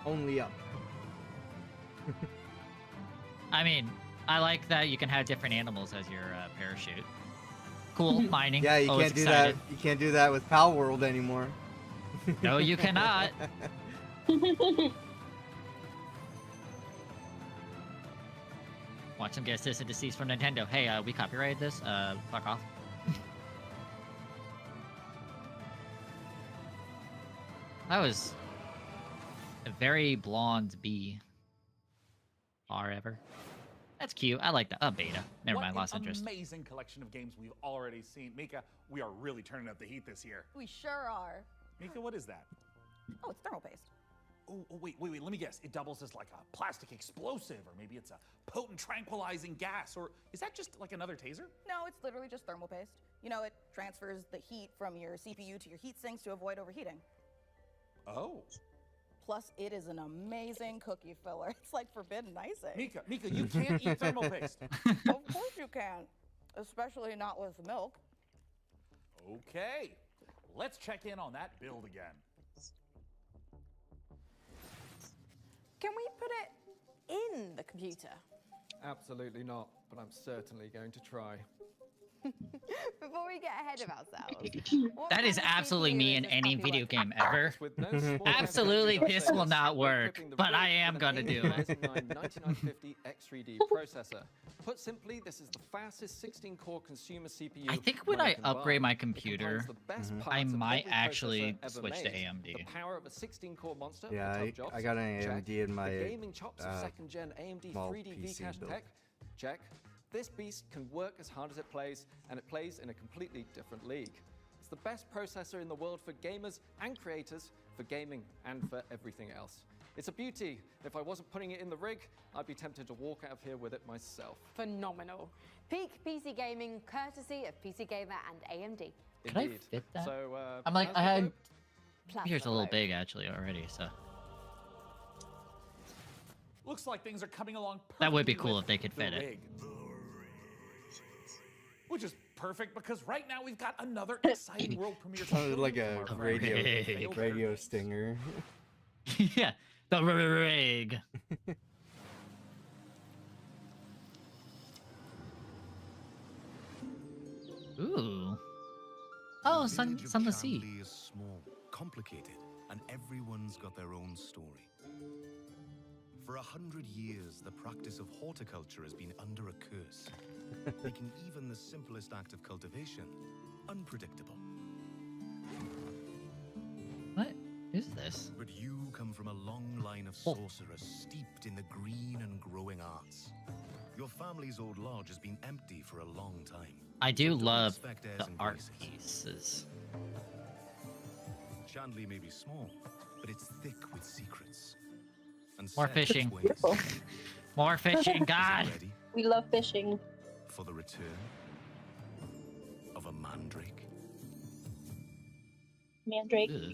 Speaker 1: Only up.
Speaker 2: I mean, I like that you can have different animals as your parachute. Cool, mining.
Speaker 1: Yeah, you
Speaker 2: Always
Speaker 1: can't do
Speaker 2: excited.
Speaker 1: that. You can't do that with Pal World anymore.
Speaker 2: No, you cannot. Watch them get cease and desist from Nintendo. Hey, we copyrighted this. Fuck off. That was a very blonde bee. Forever. That's cute. I like that. Beta. Never mind. Lost interest.
Speaker 4: Amazing collection of games we've already seen. Mika, we are really turning up the heat this year.
Speaker 5: We sure are.
Speaker 4: Mika, what is that?
Speaker 5: Oh, it's thermal paste.
Speaker 4: Oh, wait, let me guess. It doubles as like a plastic explosive, or maybe it's a potent tranquilizing gas, or is that just like another taser?
Speaker 5: No, it's literally just thermal paste. You know, it transfers the heat from your CPU to your heat sinks to avoid overheating.
Speaker 4: Oh.
Speaker 5: Plus, it is an amazing cookie filler. It's like forbidden icing.
Speaker 4: Mika, you can't eat thermal paste.
Speaker 5: Of course you can, especially not with milk.
Speaker 4: Okay, let's check in on that build again.
Speaker 5: Can we put it
Speaker 8: in the computer?
Speaker 9: Absolutely not, but I'm certainly going to try.
Speaker 8: Before we get ahead of ourselves, what
Speaker 2: That is
Speaker 8: kind of
Speaker 2: absolutely
Speaker 8: CPU
Speaker 2: me
Speaker 8: is
Speaker 2: in
Speaker 8: this
Speaker 2: any
Speaker 8: puppy
Speaker 2: video
Speaker 8: working
Speaker 2: game
Speaker 8: on?
Speaker 2: ever.
Speaker 9: With no small
Speaker 2: Absolutely,
Speaker 9: amount of
Speaker 2: this will not
Speaker 9: we're
Speaker 2: work,
Speaker 9: equipping the
Speaker 2: but I
Speaker 9: rig
Speaker 2: am
Speaker 9: with
Speaker 2: gonna
Speaker 9: an
Speaker 2: do it.
Speaker 9: Ryzen 9 9950 X3D processor. Put simply, this is the fastest 16-core consumer CPU.
Speaker 2: I think when
Speaker 9: money
Speaker 2: I
Speaker 9: can buy.
Speaker 2: upgrade my
Speaker 9: It combines
Speaker 2: computer,
Speaker 9: the best
Speaker 2: I
Speaker 9: parts of
Speaker 2: might
Speaker 9: every
Speaker 2: actually
Speaker 9: processor ever
Speaker 2: switch to
Speaker 9: made.
Speaker 2: AMD.
Speaker 9: The power of a 16-core monster for
Speaker 1: Yeah,
Speaker 9: tough jobs.
Speaker 1: I got an
Speaker 9: Check.
Speaker 1: AMD in my
Speaker 9: The gaming chops of second-gen AMD
Speaker 1: small
Speaker 9: 3D
Speaker 1: PC
Speaker 9: V-Cache
Speaker 1: build.
Speaker 9: tech. Check. This beast can work as hard as it plays, and it plays in a completely different league. It's the best processor in the world for gamers and creators, for gaming and for everything else. It's a beauty. If I wasn't putting it in the rig, I'd be tempted to walk out of here with it myself.
Speaker 8: Phenomenal. Peak PC gaming, courtesy of PC Gamer and AMD.
Speaker 2: Can I
Speaker 9: Indeed.
Speaker 2: fit that?
Speaker 9: So,
Speaker 2: I'm like,
Speaker 9: how's
Speaker 2: I
Speaker 9: the
Speaker 2: had.
Speaker 9: globe?
Speaker 2: Here's a little big actually already, so
Speaker 4: Looks like things are coming along perfectly.
Speaker 2: that would be cool
Speaker 4: with
Speaker 2: if they could
Speaker 4: the
Speaker 2: fit it.
Speaker 4: rig. Which is perfect because right now we've got another exciting world premiere. to show
Speaker 1: Sounded like
Speaker 4: you
Speaker 1: a
Speaker 4: from our friends
Speaker 1: radio
Speaker 4: at Failed
Speaker 1: radio stinger.
Speaker 2: Yeah, the rig. Ooh. Oh, Sunless Sea.
Speaker 21: Shanley is small, complicated, and everyone's got their own story. For 100 years, the practice of horticulture has been under a curse, making even the simplest act of cultivation unpredictable.
Speaker 2: What is this?
Speaker 21: But you come from a long line of sorcerers steeped in the green and growing arts. Your family's old lodge has been empty for a long time.
Speaker 2: I do
Speaker 21: Don't
Speaker 2: love
Speaker 21: expect airs
Speaker 2: the
Speaker 21: and
Speaker 2: art
Speaker 21: graces.
Speaker 2: pieces.
Speaker 21: Shanley may be small, but it's thick with secrets. And
Speaker 2: More
Speaker 21: set in its
Speaker 2: fishing.
Speaker 21: ways.
Speaker 2: More fishing, God.
Speaker 21: Ready
Speaker 3: We love fishing.
Speaker 21: for the return of a mandrake?
Speaker 3: Mandrake.
Speaker 2: Ugh.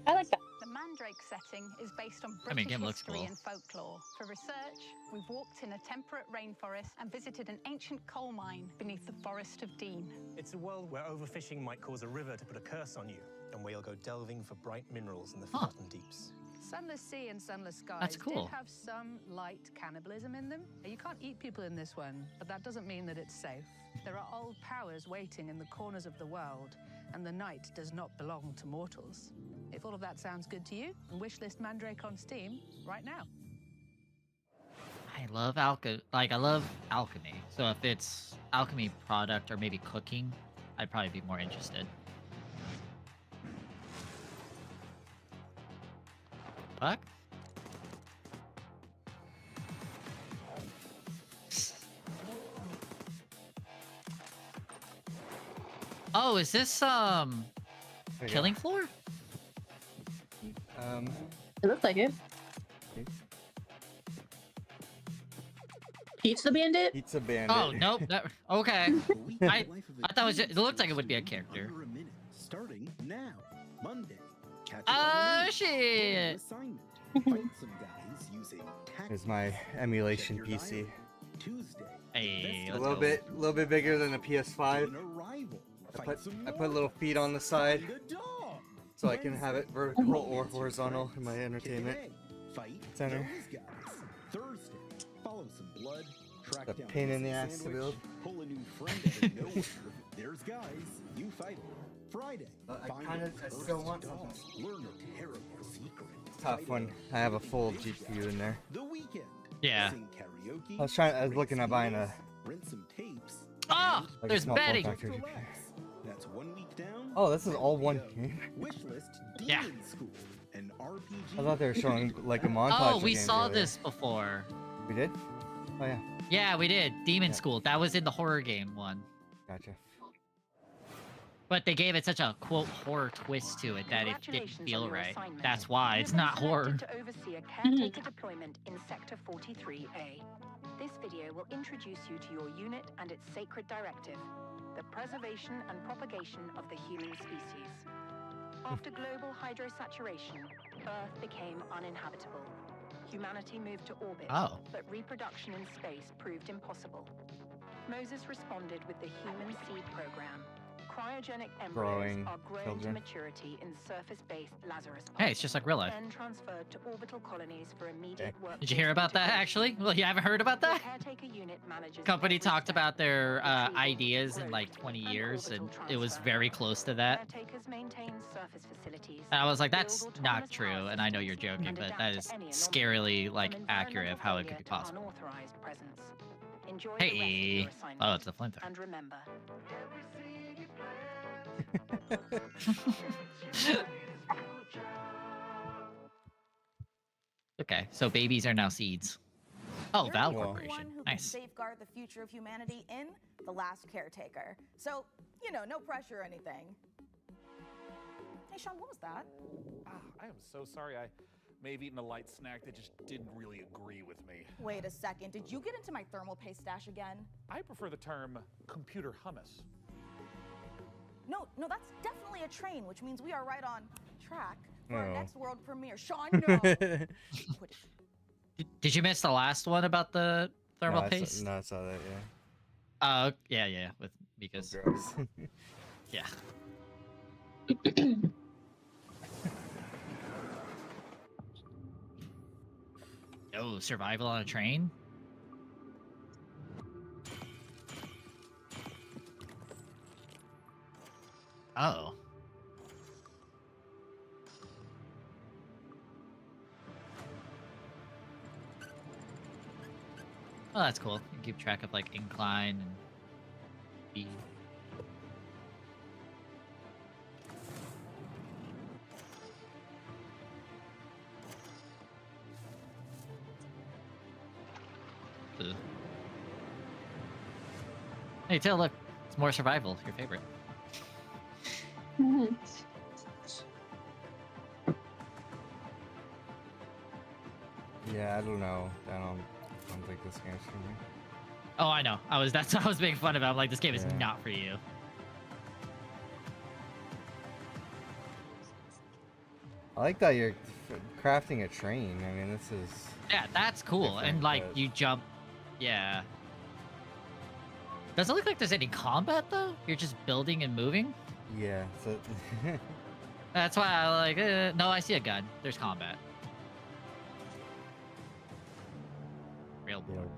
Speaker 3: I like that.
Speaker 11: The Mandrake setting is based on
Speaker 2: I mean,
Speaker 11: British
Speaker 2: game looks
Speaker 11: history
Speaker 2: cool.
Speaker 11: and folklore. For research, we've walked in a temperate rainforest and visited an ancient coal mine beneath the Forest of Dean.
Speaker 12: It's a world where overfishing might cause a river to put a curse on you, and where you'll go delving for bright minerals in the forgotten deeps.
Speaker 13: Sunless Sea and Sunless Skies
Speaker 2: That's cool.
Speaker 13: did have some light cannibalism in them. You can't eat people in this one, but that doesn't mean that it's safe. There are old powers waiting in the corners of the world, and the night does not belong to mortals. If all of that sounds good to you, wishlist Mandrake on Steam right now.
Speaker 2: I love I love alchemy. So if it's alchemy product or maybe cooking, I'd probably be more interested. Fuck. Oh, is this Killing Floor?
Speaker 3: It looks like it. Pizza Bandit?
Speaker 1: Pizza Bandit.
Speaker 2: Oh nope. Okay. I thought it was it looked like it would be a character.
Speaker 20: Under a minute, starting now, Monday. Catch
Speaker 2: Oh shit!
Speaker 20: assignment. Fight some guys using
Speaker 1: Here's my emulation PC.
Speaker 20: Tuesday.
Speaker 2: Hey,
Speaker 1: A little bit bigger than a PS5.
Speaker 20: Arrival.
Speaker 1: I put little feet on the side so I can have it vertical or horizontal in my entertainment center.
Speaker 20: Thursday, follow some blood, track
Speaker 1: The
Speaker 20: down
Speaker 1: pain in the
Speaker 20: pizza
Speaker 1: ass to
Speaker 20: sandwich,
Speaker 1: build.
Speaker 20: pull a new friend out of nowhere. There's guys, you fight it. Friday,
Speaker 1: I
Speaker 20: find
Speaker 1: kinda-
Speaker 20: the
Speaker 1: I
Speaker 20: first
Speaker 1: still want
Speaker 20: dog,
Speaker 1: something.
Speaker 20: learn a terrible secret.
Speaker 1: Tough one. I have a full GPU in there.
Speaker 20: The weekend.
Speaker 2: Yeah.
Speaker 20: Sing karaoke,
Speaker 1: I was looking at buying a
Speaker 20: rent some tapes.
Speaker 2: Oh,
Speaker 20: and
Speaker 1: like a
Speaker 2: there's
Speaker 1: small form
Speaker 2: betting.
Speaker 1: factor GPU.
Speaker 20: relax. That's 1 week down.
Speaker 1: Oh, this is all one game.
Speaker 20: Wishlist
Speaker 2: Yeah.
Speaker 20: Demon School, an RPG.
Speaker 1: I thought they were showing like a montage.
Speaker 2: Oh,
Speaker 1: of
Speaker 2: we
Speaker 1: games
Speaker 2: saw
Speaker 1: earlier.
Speaker 2: this before.
Speaker 1: We did? Oh yeah.
Speaker 2: Yeah, we did. Demon
Speaker 1: Yeah.
Speaker 2: School. That was in the horror game one.
Speaker 1: Gotcha.
Speaker 2: But they gave it such a quote horror twist to it that it didn't
Speaker 15: Congratulations
Speaker 2: feel
Speaker 15: on your
Speaker 2: right.
Speaker 15: assignment.
Speaker 2: That's why
Speaker 15: You've
Speaker 2: it's
Speaker 15: been
Speaker 2: not horror.
Speaker 15: selected to oversee a caretaker deployment in Sector 43A. This video will introduce you to your unit and its sacred directive, the preservation and propagation of the human species. After global hydrosaturation, Earth became uninhabitable. Humanity moved to orbit,
Speaker 2: Oh.
Speaker 15: but reproduction in space proved impossible. Moses responded with the Human Seed Program, Cryogenic
Speaker 1: Growing
Speaker 15: embryos are grown to
Speaker 1: children.
Speaker 15: maturity in surface-based Lazarus
Speaker 2: Hey, it's just like real life.
Speaker 15: then transferred to orbital colonies for immediate work.
Speaker 2: Did you hear about that, actually? Well, you haven't heard about that?
Speaker 15: Caretaker unit manages
Speaker 2: Company
Speaker 15: every
Speaker 2: talked
Speaker 15: step.
Speaker 2: about their ideas in like 20 years, and it was very close to that.
Speaker 15: Caretakers maintain surface facilities.
Speaker 2: And I was like, that's
Speaker 15: build
Speaker 2: not
Speaker 15: autonomous
Speaker 2: true,
Speaker 15: power
Speaker 2: and I know you're
Speaker 15: systems,
Speaker 2: joking,
Speaker 15: and
Speaker 2: but
Speaker 15: adapt
Speaker 2: that
Speaker 15: to
Speaker 2: is
Speaker 15: any anomaly,
Speaker 2: scarily like
Speaker 15: from
Speaker 2: accurate of how it could be
Speaker 15: environmental
Speaker 2: possible.
Speaker 15: failure to unauthorized presence. Enjoy the rest of
Speaker 2: Hey,
Speaker 15: your assignment.
Speaker 2: oh, it's a flinter.
Speaker 15: And remember,
Speaker 2: Okay, so babies are now seeds. Oh,
Speaker 5: You're
Speaker 2: Val
Speaker 5: the only
Speaker 2: Corporation.
Speaker 5: one who can
Speaker 2: Nice.
Speaker 5: safeguard the future of humanity in The Last Caretaker. So, you know, no pressure or anything. Hey, Sean, what was that?
Speaker 4: I am so sorry. I may have eaten a light snack that just didn't really agree with me.
Speaker 5: Wait a second. Did you get into my thermal paste stash again?
Speaker 4: I prefer the term computer hummus.
Speaker 5: No, that's definitely a train, which means we are right on track for our
Speaker 1: Oh.
Speaker 5: next world premiere. Sean, no.
Speaker 2: Did you miss the last one about the thermal
Speaker 1: No,
Speaker 2: paste?
Speaker 1: I saw that, yeah.
Speaker 2: Yeah, with Mika's.
Speaker 1: Gross.
Speaker 2: Yeah. Oh, survival on a train? Oh. Oh, that's cool. You can keep track of like incline and speed. Ugh. Hey, Till, look. It's more survival. Your favorite.
Speaker 1: Yeah, I don't know. I don't think this game's for me.
Speaker 2: Oh, I know. That's what I was making fun of it. I'm like, this game is
Speaker 1: Yeah.
Speaker 2: not for you.
Speaker 1: I like that you're crafting a train. I mean, this is...
Speaker 2: Yeah, that's cool.
Speaker 1: different,
Speaker 2: And like
Speaker 1: but-
Speaker 2: you jump. Yeah. Doesn't look like there's any combat though. You're just building and moving.
Speaker 1: Yeah, so...
Speaker 2: That's why I like. No, I see a gun. There's combat. Real board.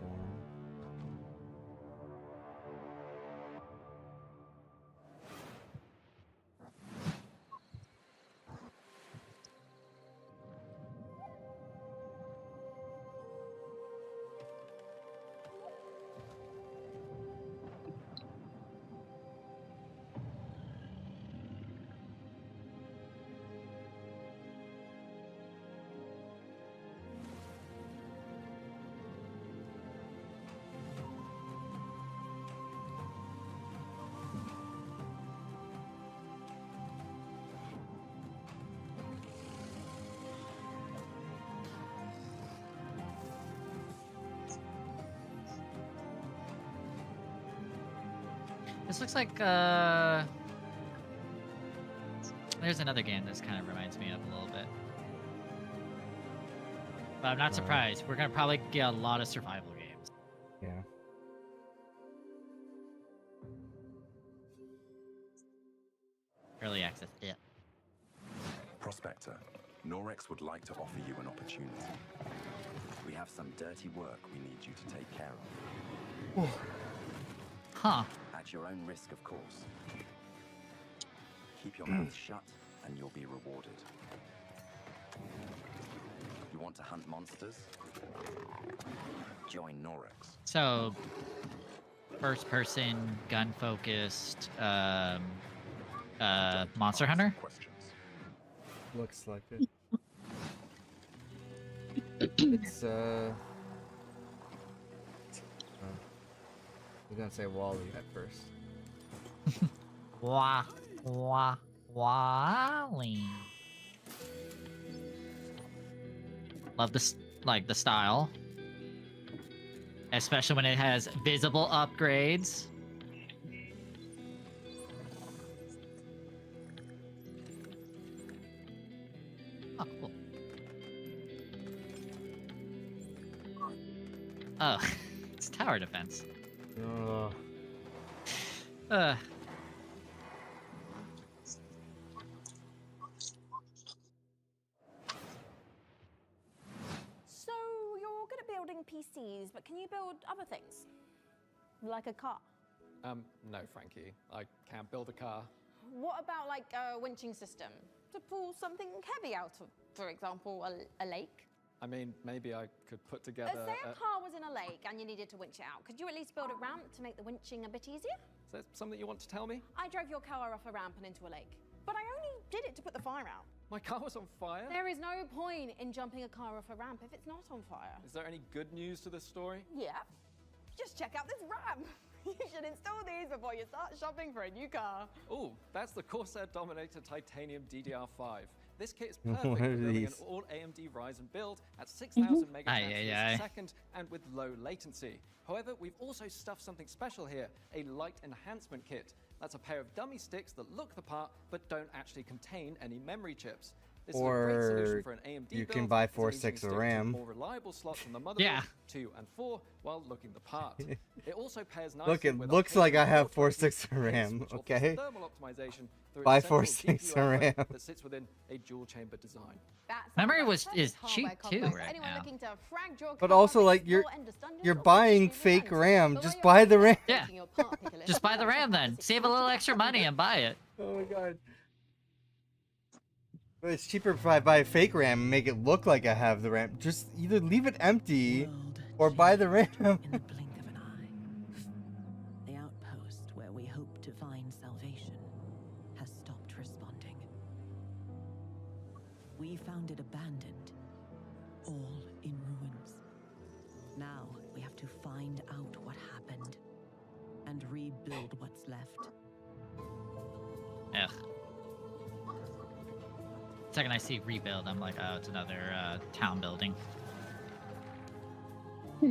Speaker 2: This looks like there's another game this kind of reminds me of a little bit. But I'm not surprised. We're gonna probably get a lot of survival games.
Speaker 1: Yeah.
Speaker 2: Early access. Yeah.
Speaker 20: Prospector, Norex would like to offer you an opportunity. We have some dirty work we need you to take care of.
Speaker 2: Huh.
Speaker 20: At your own risk, of course. Keep your mouth shut and you'll be rewarded. You want to hunt monsters? Join Norex.
Speaker 2: So, first person, gun focused, Monster Hunter?
Speaker 1: Looks like it. It's I was gonna say Wally at first.
Speaker 2: Wally. Love this, like the style, especially when it has visible upgrades. Oh, cool. Oh, it's tower defense.
Speaker 1: Oh.
Speaker 8: PCs, but can you build other things? Like a car?
Speaker 9: No, Frankie. I can't build a car.
Speaker 8: What about like a winching system to pull something heavy out of, for example, a lake?
Speaker 9: I mean, maybe I could put together.
Speaker 8: Say a car was in a lake and you needed to winch it out. Could you at least build a ramp to make the winching a bit easier?
Speaker 9: Is that something you want to tell me?
Speaker 8: I drove your car off a ramp and into a lake, but I only did it to put the fire out.
Speaker 9: My car was on fire?
Speaker 8: There is no point in jumping a car off a ramp if it's not on fire.
Speaker 9: Is there any good news to this story?
Speaker 8: Yeah. Just check out this ramp. You should install these before you start shopping for a new car.
Speaker 9: Oh, that's the Corsair Dominator Titanium DDR5. This kit is perfect for
Speaker 1: What are
Speaker 9: building an
Speaker 1: these?
Speaker 9: all AMD Ryzen build at 6,000 megatransfers
Speaker 2: Aye.
Speaker 9: a second and with low latency. However, we've also stuffed something special here, a light enhancement kit. That's a pair of dummy sticks that look the part but don't actually contain any memory chips. This is a great solution
Speaker 1: Or
Speaker 9: for an AMD
Speaker 1: you
Speaker 9: build,
Speaker 1: can buy
Speaker 9: as it
Speaker 1: 4
Speaker 9: means you
Speaker 1: sticks
Speaker 9: can
Speaker 1: of
Speaker 9: stick to
Speaker 1: RAM.
Speaker 9: more reliable slots from the motherboard,
Speaker 2: Yeah.
Speaker 9: 2 and 4, while looking the part. It also pairs nicely
Speaker 1: Look, it
Speaker 9: with
Speaker 1: looks
Speaker 9: our
Speaker 1: like I have 4
Speaker 9: 4
Speaker 1: sticks of RAM,
Speaker 9: which offers
Speaker 1: okay?
Speaker 9: thermal optimization through
Speaker 1: Buy
Speaker 9: its
Speaker 1: 4
Speaker 9: central
Speaker 1: sticks of
Speaker 9: GPU output
Speaker 1: RAM.
Speaker 9: that sits within a dual chamber design.
Speaker 2: Memory is cheap too right now.
Speaker 1: But also, like, you're buying fake RAM. Just buy the RAM.
Speaker 2: Yeah. Just buy the RAM then. Save a little extra money and buy it.
Speaker 1: Oh my god. But it's cheaper if I buy fake RAM and make it look like I have the RAM. Just either leave it empty or buy the RAM.
Speaker 7: The outpost where we hope to find salvation has stopped responding. We found it abandoned, all in ruins. Now we have to find out what happened and rebuild what's left.
Speaker 2: Ugh. Second I see rebuild, I'm like, oh, it's another town building.
Speaker 7: As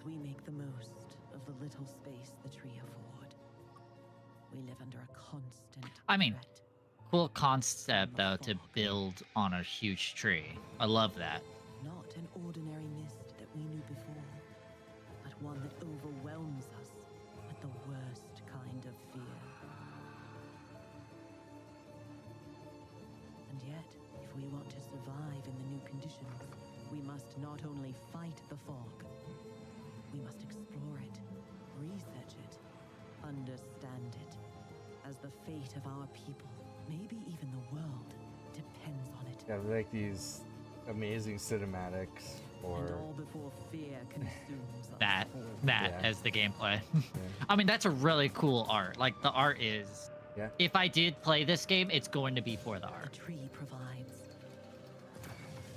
Speaker 7: we make the most of the little space the tree afford, we live under a constant.
Speaker 2: I mean, cool concept though to build on a huge tree. I love that.
Speaker 7: Not an ordinary mist that we knew before, but one that overwhelms us with the worst kind of fear. And yet, if we want to survive in the new conditions, we must not only fight the fog, we must explore it, research it, understand it, as the fate of our people, maybe even the world, depends on it.
Speaker 1: Yeah, like these amazing cinematics or
Speaker 7: And all before fear consumes us.
Speaker 2: That
Speaker 1: Yeah.
Speaker 2: as the gameplay. I mean, that's a really cool art. Like the art is.
Speaker 1: Yeah.
Speaker 2: If I did play this game, it's going to be for the art.
Speaker 7: The tree provides.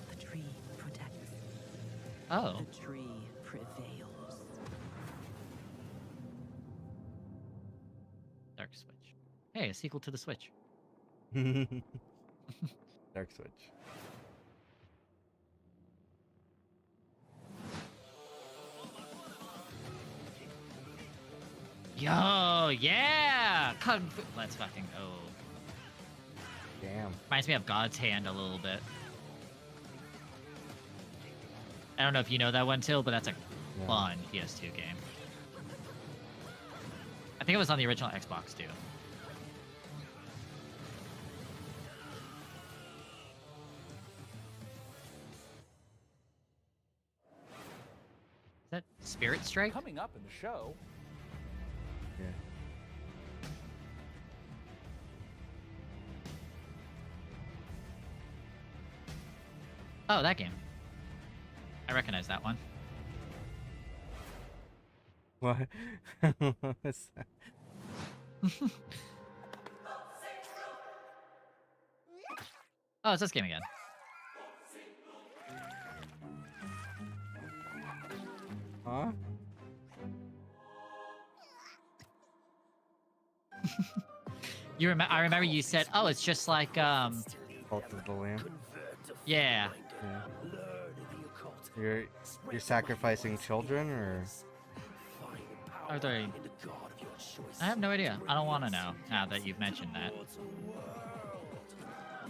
Speaker 7: The tree protects.
Speaker 2: Oh.
Speaker 7: The tree prevails.
Speaker 2: Dark Switch. Hey, a sequel to the Switch.
Speaker 1: Dark Switch.
Speaker 2: Yo, yeah! Kung Fu. Let's fucking go.
Speaker 1: Damn.
Speaker 2: Reminds me of God's Hand a little bit. I don't know if you know that one, Till, but that's a
Speaker 1: No.
Speaker 2: fun PS2 game. I think it was on the original Xbox too. Is that Spirit Strike?
Speaker 4: Coming up in the show.
Speaker 1: Yeah.
Speaker 2: Oh, that game. I recognize that one.
Speaker 1: What? What's that?
Speaker 2: Oh, it's this game again.
Speaker 1: Huh?
Speaker 2: I remember you said, "Oh, it's just like
Speaker 1: Cult of the Lamb.
Speaker 2: yeah."
Speaker 1: Yeah. You're sacrificing children, or
Speaker 2: Are they? I have no idea. I don't want to know now that you've mentioned that.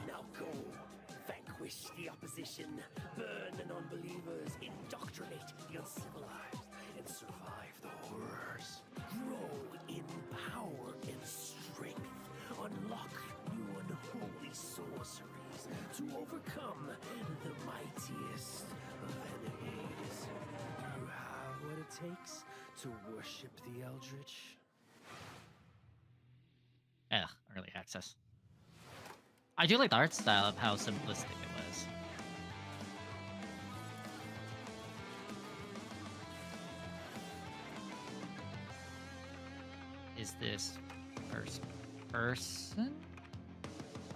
Speaker 22: Now go, vanquish the opposition, burn the non-believers, indoctrinate the uncivilized, and survive the horrors. Grow in power and strength. Unlock new unholy sorceries to overcome the
Speaker 14: takes to worship the Eldritch?
Speaker 2: Ugh, early access. I do like the art style of how simplistic it was. Is this first person?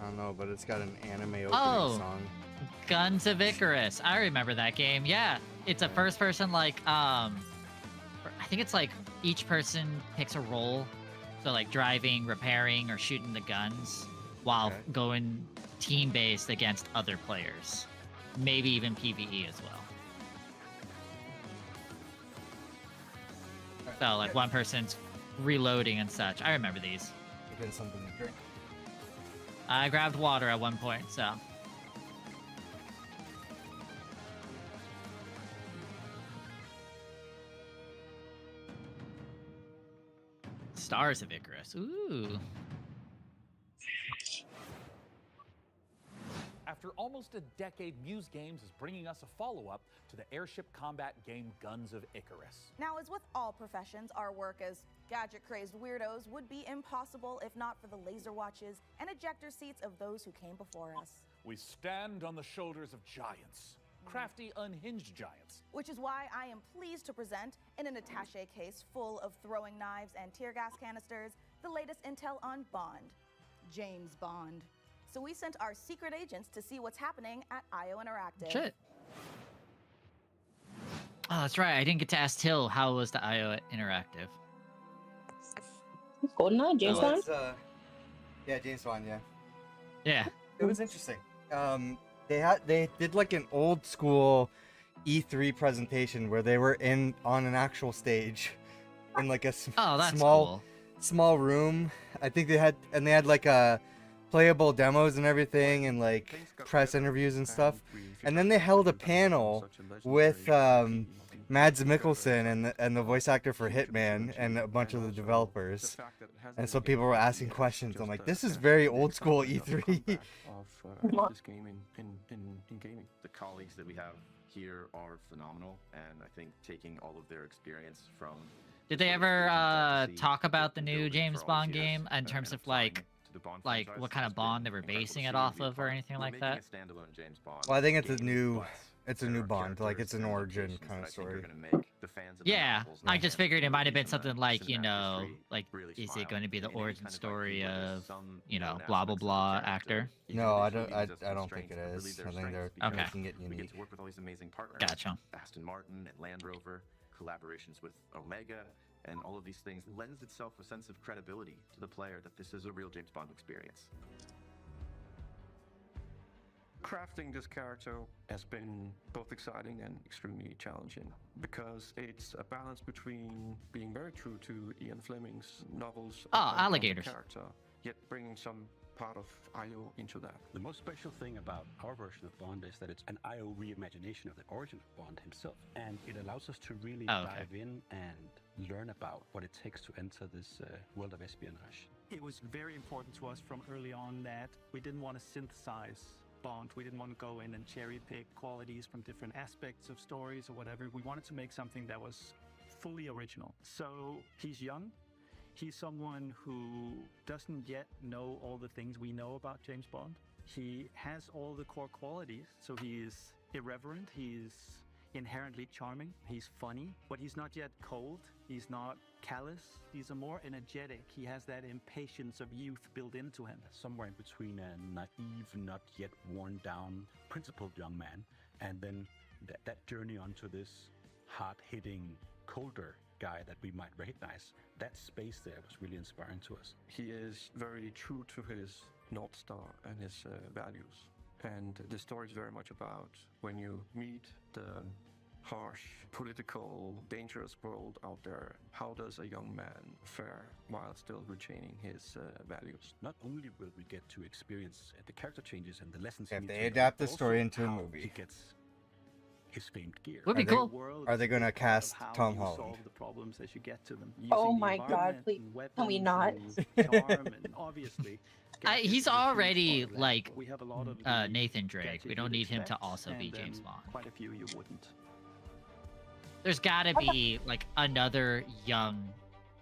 Speaker 1: I don't know, but it's got an anime opening
Speaker 2: Oh,
Speaker 1: song.
Speaker 2: Guns of Icarus. I remember that game. Yeah, it's a first person like I think it's like each person picks a role. So like driving, repairing, or shooting the guns while going team-based against other players. Maybe even PvE as well. So like one person's reloading and such. I remember these.
Speaker 1: Getting something to drink.
Speaker 2: I grabbed water at one point, so. Stars of Icarus. Ooh.
Speaker 4: After almost a decade, Muse Games is bringing us a follow-up to the airship combat game Guns of Icarus.
Speaker 5: Now, as with all professions, our work as gadget-crazed weirdos would be impossible if not for the laser watches and ejector seats of those who came before us.
Speaker 4: We stand on the shoulders of giants, crafty, unhinged giants.
Speaker 5: Which is why I am pleased to present, in an attaché case full of throwing knives and tear gas canisters, the latest intel on Bond, James Bond. So we sent our secret agents to see what's happening at IO Interactive.
Speaker 2: Shit. Oh, that's right. I didn't get to ask Till how was the IO Interactive.
Speaker 3: GoldenEye, James
Speaker 1: Oh,
Speaker 3: Bond?
Speaker 1: it's, yeah, James Bond, yeah.
Speaker 2: Yeah.
Speaker 1: It was interesting. They did like an old school E3 presentation where they were on an actual stage in like a small room. I think they had like a playable demos and everything and like press interviews and stuff. And then they held a panel with Mads Mikkelsen and the voice actor for Hitman and a bunch of the developers. And so people were asking questions. I'm like, this is very old school E3.
Speaker 16: of this game in gaming. The colleagues that we have here are phenomenal, and I think taking all of their experience from...
Speaker 2: Did they ever talk about the new James Bond game in terms of like what kind of Bond they were basing it off of or anything like that?
Speaker 1: Well, I think it's a new Bond, like it's an origin kind of story.
Speaker 2: Yeah, I just figured it might have been something like, you know, like, is it going to be the origin story of, you know, blah blah blah actor?
Speaker 1: No, I don't think it is. I think they're making it unique.
Speaker 16: We get to work with all these amazing partners.
Speaker 2: Gotcha.
Speaker 16: Aston Martin and Land Rover, collaborations with Omega, and all of these things lends itself a sense of credibility to the player that this is a real James Bond experience.
Speaker 17: Crafting this character has been both exciting and extremely challenging because it's a balance between being very true to Ian Fleming's novels
Speaker 2: Oh, alligators.
Speaker 17: character, yet bringing some part of IO into that.
Speaker 18: The most special thing about our version of Bond is that it's an IO reimagination of the origin of Bond himself, and it allows us to really dive in and learn about what it takes to enter this world of espionage.
Speaker 25: It was very important to us from early on that we didn't want to synthesize Bond. We didn't want to go in and cherry pick qualities from different aspects of stories or whatever. We wanted to make something that was fully original. So he's young. He's someone who doesn't yet know all the things we know about James Bond. He has all the core qualities. So he is irreverent. He's inherently charming. He's funny, but he's not yet cold. He's not callous. He's a more energetic. He has that impatience of youth built into him.
Speaker 18: Somewhere in between a naive, not yet worn down, principled young man, and then that journey onto this hard-hitting, colder guy that we might recognize. That space there was really inspiring to us.
Speaker 17: He is very true to his North Star and his values. And the story is very much about when you meet the harsh, political, dangerous world out there, how does a young man fare while still retaining his values?
Speaker 18: Not only will we get to experience the character changes and the lessons
Speaker 1: If they adapt the story into a movie,
Speaker 18: he gets his famed gear.
Speaker 2: Would be cool.
Speaker 1: Are they going to cast Tom
Speaker 25: you
Speaker 1: Holland?
Speaker 25: solve the problems as you get to them.
Speaker 3: Oh
Speaker 25: using the
Speaker 3: my god,
Speaker 25: environment
Speaker 3: please,
Speaker 25: and
Speaker 3: can we
Speaker 25: weapons
Speaker 3: not?
Speaker 25: and charm and obviously
Speaker 2: He's already like
Speaker 25: we have a lot of
Speaker 2: Nathan Drake. We don't need him to also be
Speaker 25: and
Speaker 2: James
Speaker 25: then
Speaker 2: Bond.
Speaker 25: quite a few you wouldn't.
Speaker 2: there's gotta be like another young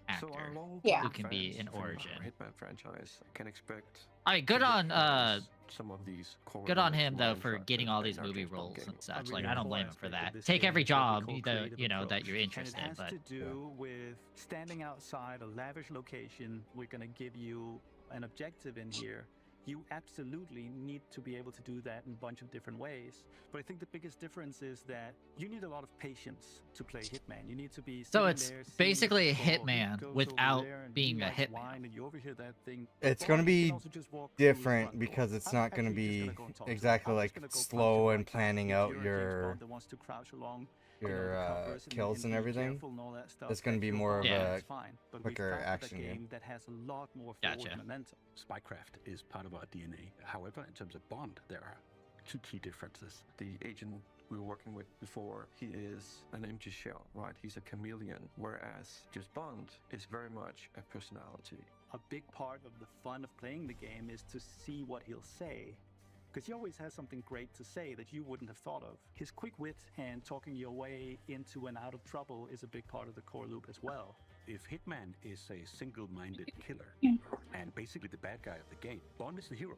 Speaker 2: actor
Speaker 17: So our long
Speaker 2: who can be
Speaker 17: fans
Speaker 2: an
Speaker 17: from our
Speaker 2: origin.
Speaker 17: Hitman franchise can expect.
Speaker 2: I mean, good
Speaker 17: to
Speaker 2: on
Speaker 17: recognize some of these core
Speaker 2: good on
Speaker 17: elements
Speaker 2: him
Speaker 17: you
Speaker 2: though
Speaker 17: might
Speaker 2: for
Speaker 17: interact
Speaker 2: getting
Speaker 17: with
Speaker 2: all
Speaker 17: in
Speaker 2: these
Speaker 17: our
Speaker 2: movie
Speaker 17: James Bond
Speaker 2: roles
Speaker 17: game.
Speaker 2: and such.
Speaker 25: A
Speaker 2: Like,
Speaker 25: really
Speaker 2: I don't
Speaker 25: cool
Speaker 2: blame him for
Speaker 25: aspect of
Speaker 2: that.
Speaker 25: this
Speaker 2: Take
Speaker 25: game
Speaker 2: every
Speaker 25: is what we
Speaker 2: job
Speaker 25: call
Speaker 2: that
Speaker 25: creative
Speaker 2: you know that
Speaker 25: approach.
Speaker 2: you're interested.
Speaker 25: And it has
Speaker 2: But
Speaker 25: to do with standing outside a lavish location. We're going to give you an objective in here. You absolutely need to be able to do that in a bunch of different ways. But I think the biggest difference is that you need a lot of patience to play Hitman. You need to be
Speaker 2: so
Speaker 25: sitting
Speaker 2: it's
Speaker 25: there, seeing
Speaker 2: basically a
Speaker 25: people, he
Speaker 2: Hitman
Speaker 25: goes over
Speaker 2: without
Speaker 25: there and
Speaker 2: being
Speaker 25: he
Speaker 2: a
Speaker 25: likes
Speaker 2: hitman.
Speaker 25: wine and you overhear that thing.
Speaker 1: It's
Speaker 25: Or
Speaker 1: going to
Speaker 25: you can
Speaker 1: be
Speaker 25: also just walk through this front
Speaker 1: different
Speaker 25: door.
Speaker 1: because it's
Speaker 25: I'm
Speaker 1: not going to
Speaker 25: actually just
Speaker 1: be
Speaker 25: gonna go and talk to him.
Speaker 1: exactly
Speaker 25: I'm
Speaker 1: like
Speaker 25: just gonna go punch
Speaker 1: slow
Speaker 25: him
Speaker 1: and
Speaker 25: right now.
Speaker 1: planning
Speaker 25: If
Speaker 1: out
Speaker 25: you're a James
Speaker 1: your
Speaker 25: Bond that wants to crouch along, you know, the covers and
Speaker 1: kills and
Speaker 25: be
Speaker 1: everything.
Speaker 25: careful and all that stuff,
Speaker 1: It's going to
Speaker 25: that's
Speaker 1: be
Speaker 25: your
Speaker 1: more of
Speaker 25: Bond,
Speaker 1: a
Speaker 25: that's fine. But we
Speaker 1: quicker
Speaker 25: found
Speaker 1: action
Speaker 25: a
Speaker 1: game.
Speaker 25: game that has a lot more forward momentum.
Speaker 18: Spycraft is part of our DNA. However, in terms of Bond, there are two key differences.
Speaker 17: The agent we were working with before, he is an empty shell, right? He's a chameleon, whereas just Bond is very much a personality.
Speaker 25: A big part of the fun of playing the game is to see what he'll say. Because he always has something great to say that you wouldn't have thought of. His quick wit and talking your way into and out of trouble is a big part of the core loop as well.
Speaker 18: If Hitman is a single-minded killer and basically the bad guy of the game, Bond is the hero.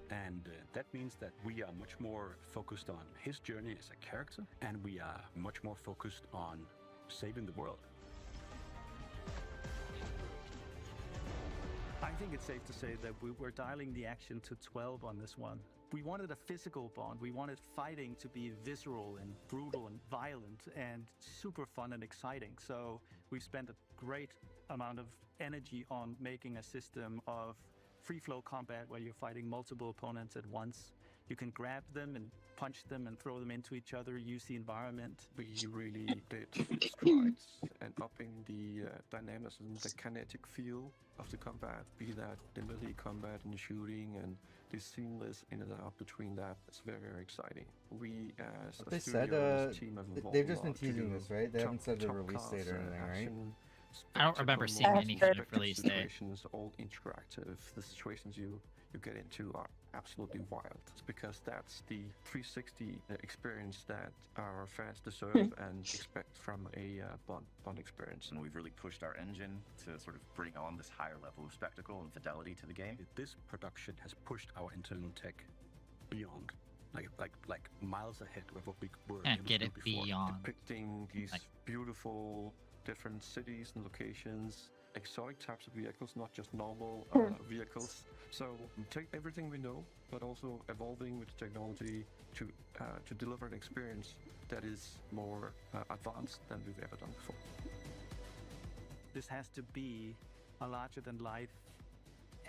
Speaker 18: And that means that we are much more focused on his journey as a character, and we are much more focused on saving the world.
Speaker 25: I think it's safe to say that we're dialing the action to 12 on this one. We wanted a physical Bond. We wanted fighting to be visceral and brutal and violent and super fun and exciting. So we've spent a great amount of energy on making a system of free-flow combat where you're fighting multiple opponents at once. You can grab them and punch them and throw them into each other, use the environment.
Speaker 17: We really did strides and upping the dynamism, the kinetic feel of the combat, be that the melee combat and shooting and the seamless in and out between that. It's very, very exciting. We as a
Speaker 1: They
Speaker 17: studio,
Speaker 1: said
Speaker 17: as a team have evolved
Speaker 1: they've
Speaker 17: a
Speaker 1: just been
Speaker 17: lot to
Speaker 1: teasing
Speaker 17: do
Speaker 1: this, right? They haven't said the
Speaker 17: top
Speaker 1: release date
Speaker 17: class,
Speaker 1: or anything, right?
Speaker 17: action,
Speaker 2: I don't remember seeing
Speaker 17: spectacle
Speaker 2: any kind of
Speaker 17: moments,
Speaker 2: release date.
Speaker 17: situations, all interactive. The situations you get into are absolutely wild. It's because that's the 360 experience that our fans deserve and expect from a Bond experience.
Speaker 16: And we've really pushed our engine to sort of bring on this higher level of spectacle and fidelity to the game.
Speaker 18: This production has pushed our internal tech beyond, like miles ahead of what we were
Speaker 2: Can't
Speaker 18: able
Speaker 2: get
Speaker 18: to
Speaker 2: it
Speaker 18: do before.
Speaker 2: beyond.
Speaker 17: Depicting these
Speaker 2: Like-
Speaker 17: beautiful different cities and locations, exotic types of vehicles, not just normal vehicles. So take everything we know, but also evolving with technology to deliver an experience that is more advanced than we've ever done before.
Speaker 25: This has to be a larger-than-life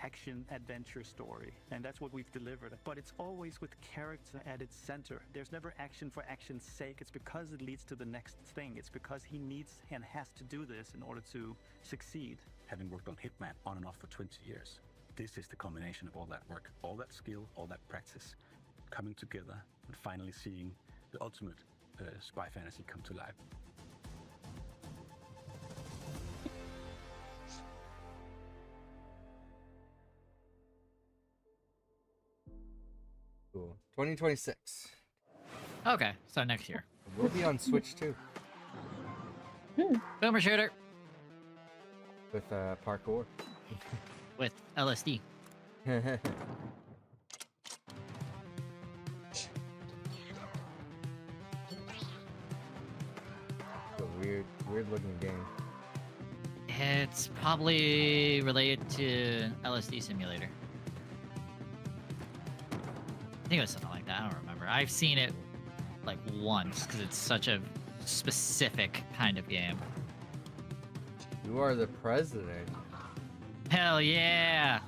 Speaker 25: action adventure story, and that's what we've delivered. But it's always with character at its center. There's never action for action's sake. It's because it leads to the next thing. It's because he needs and has to do this in order to succeed.
Speaker 18: Having worked on Hitman on and off for 20 years, this is the combination of all that work, all that skill, all that practice, coming together and finally seeing the ultimate spy fantasy come to life.
Speaker 1: Cool. 2026.
Speaker 2: Okay, so next year.
Speaker 1: We'll be on Switch too.
Speaker 2: Boomer shooter
Speaker 1: With parkour.
Speaker 2: with LSD.
Speaker 1: It's a weird looking game.
Speaker 2: It's probably related to LSD Simulator. I think it was something like that. I don't remember. I've seen it like once because it's such a specific kind of game.
Speaker 1: You are the president.
Speaker 2: Hell yeah!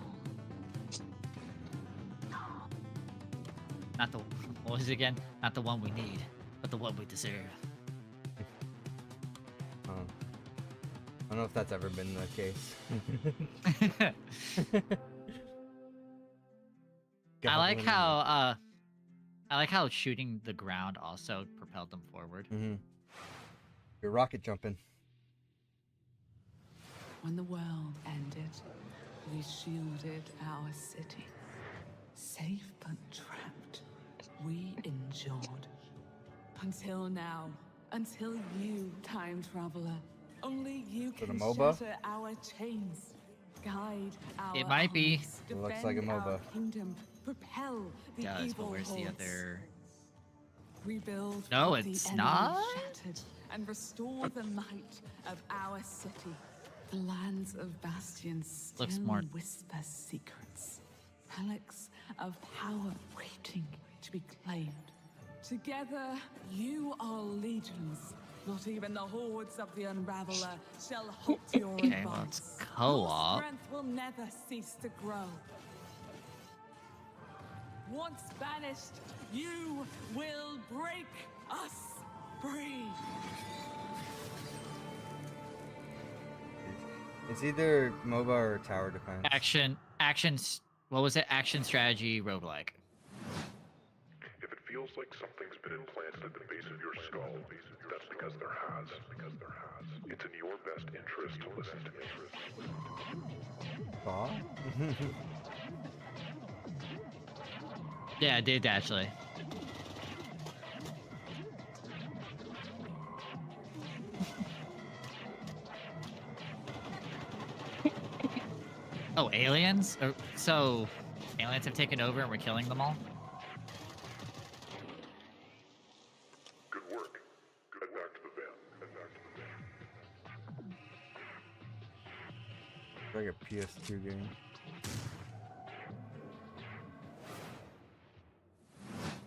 Speaker 2: Not the what was it again? Not the one we need, but the one we deserve.
Speaker 1: I don't know if that's ever been the case.
Speaker 2: I like how shooting the ground also propelled them forward.
Speaker 1: Mm-hmm. You're rocket jumping.
Speaker 6: When the world ended, we shielded our city. Safe but trapped, we endured. Until now, Until you, time traveler. Only you
Speaker 1: For the
Speaker 6: can
Speaker 1: MOBA?
Speaker 6: shatter our chains, guide our
Speaker 2: It might be.
Speaker 6: armies,
Speaker 1: It looks like a
Speaker 6: defend our
Speaker 1: MOBA.
Speaker 6: kingdom, propel the
Speaker 2: Does,
Speaker 6: evil
Speaker 2: but where's the
Speaker 6: hordes.
Speaker 2: other?
Speaker 6: Rebuild
Speaker 2: No,
Speaker 6: what the
Speaker 2: it's
Speaker 6: enemy
Speaker 2: not?
Speaker 6: shattered, and restore the might of our city. The lands of Bastion still
Speaker 2: Looks more-
Speaker 6: whisper secrets. Relics of power waiting to be claimed. Together, you are legions. Not even the hordes of the Unraveler shall halt your
Speaker 2: Okay, well, it's
Speaker 6: advance.
Speaker 2: co-op.
Speaker 6: Your strength will never cease to grow. Once banished, you will break us free.
Speaker 1: It's either MOBA or tower defense.
Speaker 2: What was it? Action strategy roguelike.
Speaker 10: If it feels like something's been implanted at the base of your skull, that's because there has. It's in your best interest to listen to me.
Speaker 1: Aw.
Speaker 2: Yeah, I did actually. Oh, aliens? So, aliens have taken over and we're killing them all?
Speaker 10: Good work. Head back to the van.
Speaker 1: It's like a PS2 game.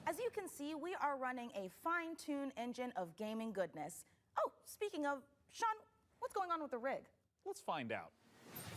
Speaker 5: As you can see, we are running a fine-tuned engine of gaming goodness. Oh, speaking of, Sean, what's going on with the rig?
Speaker 4: Let's find out.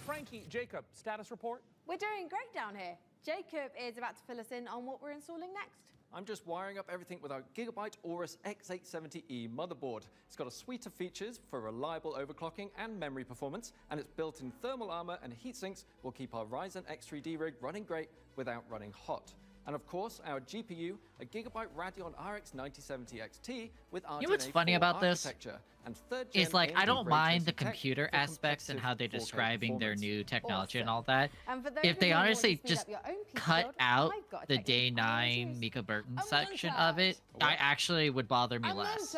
Speaker 4: Frankie, Jacob, status report?
Speaker 8: We're doing great down here. Jacob is about to fill us in on what we're installing next.
Speaker 9: I'm just wiring up everything with our Gigabyte Aorus X870E motherboard. It's got a suite of features for reliable overclocking and memory performance, and its built-in thermal armor and heat sinks will keep our Ryzen X3D rig running great without running hot. And of course, our GPU, a Gigabyte Radeon RX 9070 XT with RDNA4
Speaker 2: You know what's funny about this?
Speaker 9: architecture and third-gen
Speaker 2: Is like, I
Speaker 9: AMD
Speaker 2: don't
Speaker 9: ray
Speaker 2: mind the
Speaker 9: tracing tech
Speaker 2: computer
Speaker 9: for
Speaker 2: aspects and how they're
Speaker 9: competitive 4K
Speaker 2: describing their
Speaker 9: performance.
Speaker 2: new technology and all that.
Speaker 8: And for those
Speaker 2: If
Speaker 8: of
Speaker 2: they
Speaker 8: you who want to
Speaker 2: honestly
Speaker 8: speed
Speaker 2: just
Speaker 8: up your own PC
Speaker 2: cut
Speaker 8: build,
Speaker 2: out
Speaker 8: I've got a
Speaker 2: the
Speaker 8: technique
Speaker 2: day
Speaker 8: for
Speaker 2: 9
Speaker 8: you.
Speaker 2: Mika Burton
Speaker 8: A
Speaker 2: section
Speaker 8: montage.
Speaker 2: of it, I actually would bother me
Speaker 8: A
Speaker 2: less.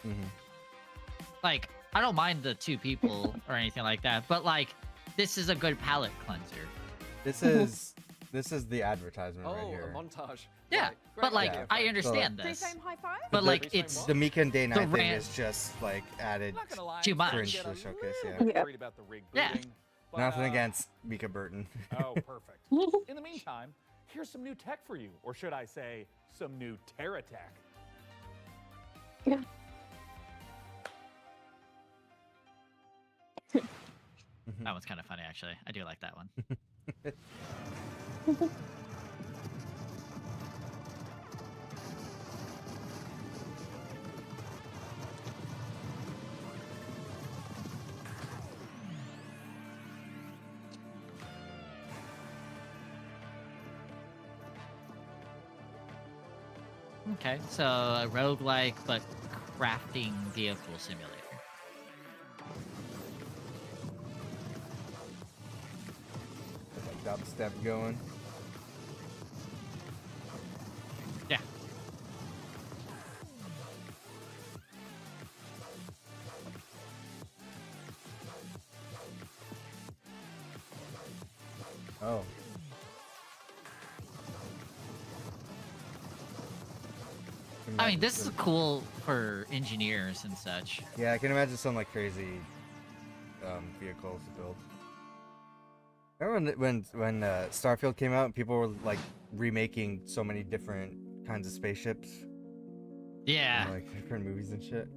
Speaker 8: montage.
Speaker 2: Like, I don't mind the 2 people or anything like that, but like, this is a good palate cleanser.
Speaker 1: This is the advertisement right
Speaker 9: Oh,
Speaker 1: here.
Speaker 9: a montage.
Speaker 2: Yeah,
Speaker 9: Right,
Speaker 2: but
Speaker 9: great
Speaker 2: like,
Speaker 9: idea,
Speaker 2: I
Speaker 9: Frank.
Speaker 2: understand this.
Speaker 8: Pre-frame high five?
Speaker 2: But
Speaker 1: The-
Speaker 2: like, it's
Speaker 1: the Mika and Day 9 thing
Speaker 2: rant-
Speaker 1: is just like added
Speaker 4: Not gonna lie,
Speaker 2: Too
Speaker 4: I'm
Speaker 2: much.
Speaker 4: starting to
Speaker 1: cringe
Speaker 4: get
Speaker 1: to the
Speaker 4: a
Speaker 1: showcase.
Speaker 4: little
Speaker 1: Yeah.
Speaker 4: worried about the rig
Speaker 2: Yeah.
Speaker 4: booting. But,
Speaker 1: Nothing against Mika Burton.
Speaker 4: Oh, perfect. In the meantime, here's some new tech for you, or should I say, some new Terra tech.
Speaker 3: Yeah.
Speaker 2: That one's kind of funny, actually. I do like that one. Okay, so a roguelike, but crafting vehicle simulator.
Speaker 1: Dubstep going.
Speaker 2: Yeah.
Speaker 1: Oh.
Speaker 2: I mean, this is cool for engineers and such.
Speaker 1: Yeah, I can imagine some like crazy vehicles to build. Remember when Starfield came out and people were like remaking so many different kinds of spaceships?
Speaker 2: Yeah.
Speaker 1: And, like different movies and shit.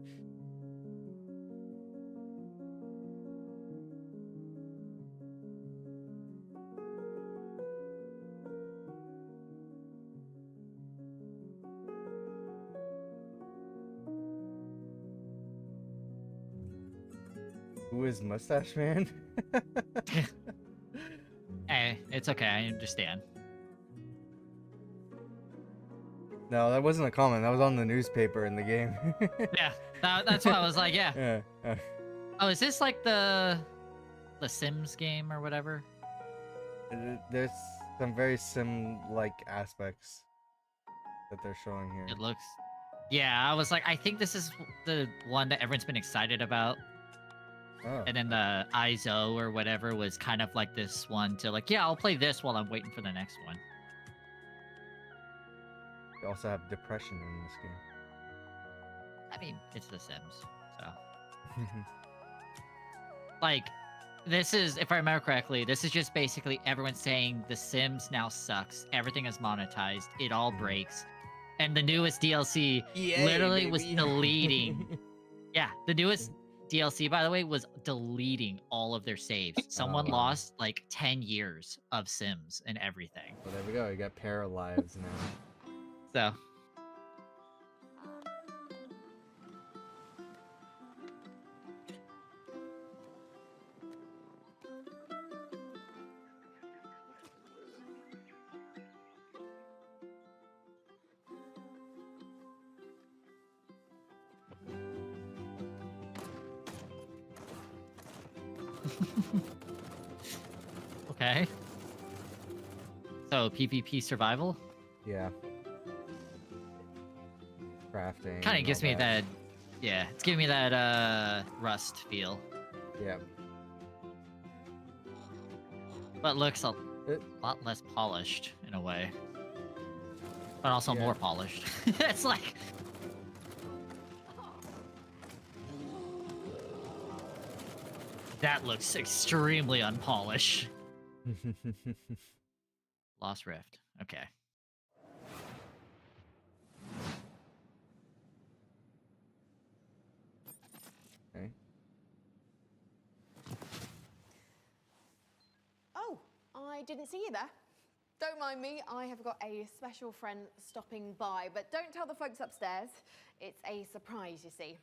Speaker 1: Who is Mustache Man?
Speaker 2: Hey, it's okay. I understand.
Speaker 1: No, that wasn't a comment. That was on the newspaper in the game.
Speaker 2: Yeah, that's why I was like, yeah.
Speaker 1: Yeah.
Speaker 2: Oh, is this like the Sims game or whatever?
Speaker 1: There's some very sim-like aspects that they're showing here.
Speaker 2: It looks, Yeah, I was like, I think this is the one that everyone's been excited about.
Speaker 1: Oh.
Speaker 2: And then the ISO or whatever was kind of like this one to like, yeah, I'll play this while I'm waiting for the next one.
Speaker 1: You also have depression in this game.
Speaker 2: I mean, it's The Sims, so. Like, this is, if I remember correctly, this is just basically everyone saying The Sims now sucks. Everything is monetized. It all breaks. And the newest DLC
Speaker 1: Yay,
Speaker 2: literally was
Speaker 1: baby.
Speaker 2: deleting. Yeah, the newest DLC, by the way, was deleting all of their saves. Someone
Speaker 1: wow.
Speaker 2: lost like 10 years of Sims and everything.
Speaker 1: Well, there we go. You got pair of lives now.
Speaker 2: So. Okay. So PvP survival
Speaker 1: Yeah. Crafting.
Speaker 2: kind of
Speaker 1: and
Speaker 2: gives
Speaker 1: all
Speaker 2: me that. Yeah, it's giving me that Rust feel,
Speaker 1: Yeah.
Speaker 2: but looks a lot less polished in a way, but also
Speaker 1: Yeah.
Speaker 2: more polished. It's like. That looks extremely unpolished. Lost Rift. Okay.
Speaker 1: Okay.
Speaker 8: Oh, I didn't see you there. Don't mind me, I have got a special friend stopping by, but don't tell the folks upstairs. It's a surprise, you see.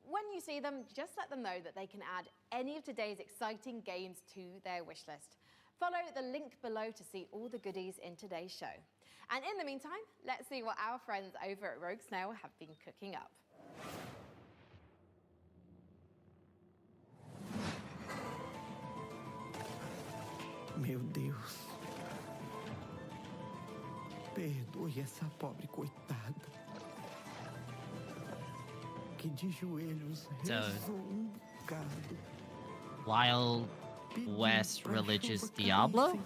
Speaker 8: When you see them, just let them know that they can add any of today's exciting games to their wish list. Follow the link below to see all the goodies in today's show. And in the meantime, let's see what our friends over at Rogue Snail have been cooking up.
Speaker 14: Meu Deus. Perdoe essa pobre coitada. Que de joelhos rezou bocado.
Speaker 2: Wild West Religious Diablo?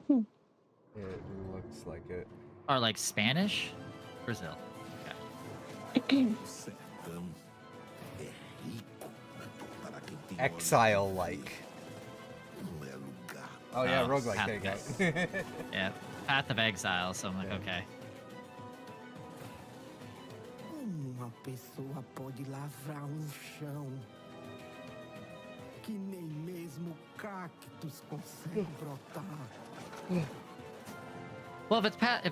Speaker 1: It looks like it.
Speaker 2: Or like Spanish? Brazil.
Speaker 1: Exile-like. Oh yeah, roguelike.
Speaker 2: Path
Speaker 1: There you
Speaker 2: of
Speaker 1: go.
Speaker 2: Yeah, Path of Exile, so I'm like, okay.
Speaker 14: Uma pessoa pode lavrar chão que nem mesmo cactos consegue brotar.
Speaker 2: Well, if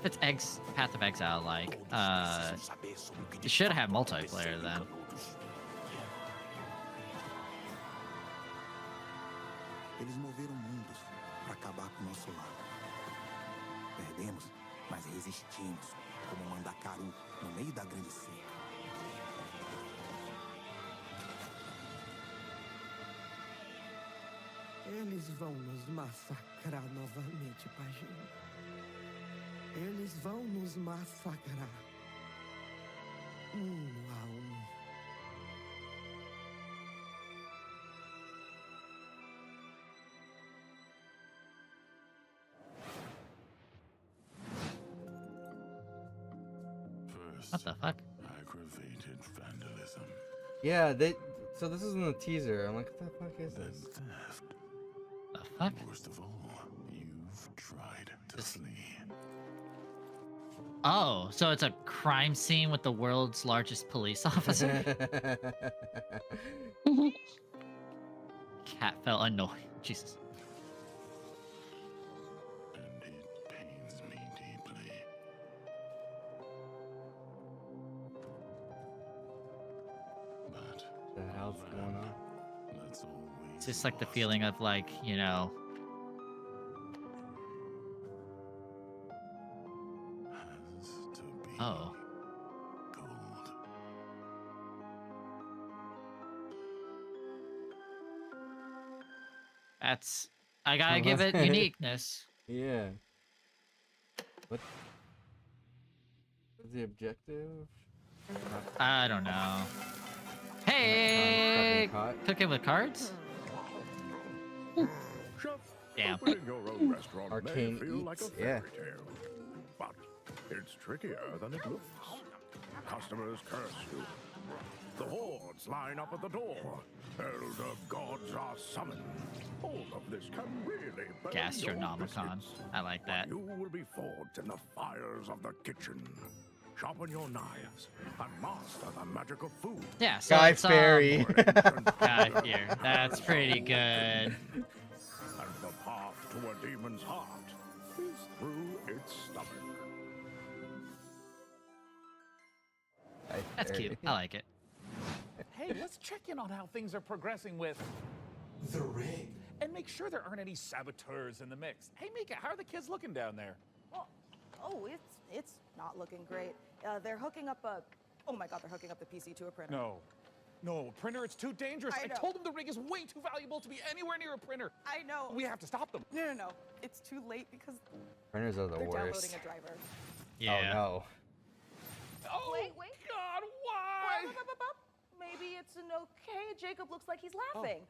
Speaker 2: it's Path of Exile, like, it should have multiplayer then.
Speaker 11: Eles moveram mundos para acabar com o nosso lar. Perdemos, mas resistimos, como Mandacaru no meio da grande seca.
Speaker 14: Eles vão nos massacrar novamente, Pajem. Eles vão nos massacrar. Um a um.
Speaker 2: What the fuck?
Speaker 10: Aggravated vandalism.
Speaker 1: Yeah, so this is in the teaser. I'm like, what the fuck is this?
Speaker 2: The fuck?
Speaker 10: Worst of all, you've tried to flee.
Speaker 2: Oh, so it's a crime scene with the world's largest police officer? Cat felt annoyed. Jesus.
Speaker 10: And it pains me deeply. But
Speaker 1: The hell's going on?
Speaker 10: that's always
Speaker 2: It's just like the feeling of like, you know,
Speaker 10: has to be
Speaker 2: oh.
Speaker 10: gold.
Speaker 2: That's I gotta give it uniqueness.
Speaker 1: Yeah. What Is the objective?
Speaker 2: I don't know. Hey, cooking with cards? Damn.
Speaker 12: Opening your own restaurant
Speaker 1: Arcane
Speaker 12: may feel like a
Speaker 1: Eats,
Speaker 12: fairy
Speaker 1: yeah.
Speaker 12: tale, but it's trickier than it looks. Customers curse you. The hordes line up at the door. Elder gods are summoned. All of this can really burn your
Speaker 2: Gastronomicon.
Speaker 12: biscuits.
Speaker 2: I like that.
Speaker 12: You will be forged in the fires of the kitchen. Sharpen your knives and master the magic of food.
Speaker 2: Yeah, so
Speaker 1: Guy
Speaker 2: it's,
Speaker 1: Fieri.
Speaker 2: Guy Fieri. That's pretty good.
Speaker 12: And the path to a demon's heart is through its stomach.
Speaker 2: That's cute. I like it.
Speaker 4: Hey, let's check in on how things are progressing with the rig. And make sure there aren't any saboteurs in the mix. Hey, Mika, how are the kids looking down there?
Speaker 5: Well, oh, it's not looking great. They're hooking up a. Oh my God, they're hooking up the PC to a printer.
Speaker 4: No, printer, it's too dangerous. I
Speaker 5: know.
Speaker 4: told them the rig is way too valuable to be anywhere near a printer.
Speaker 5: I know.
Speaker 4: We have to stop them.
Speaker 5: No. It's too late because
Speaker 1: Printers are the
Speaker 5: they're
Speaker 1: worst.
Speaker 5: downloading a driver.
Speaker 2: Yeah.
Speaker 1: Oh no.
Speaker 4: Oh,
Speaker 5: Wait.
Speaker 4: God, why?
Speaker 5: Maybe it's an okay. Jacob looks like he's laughing.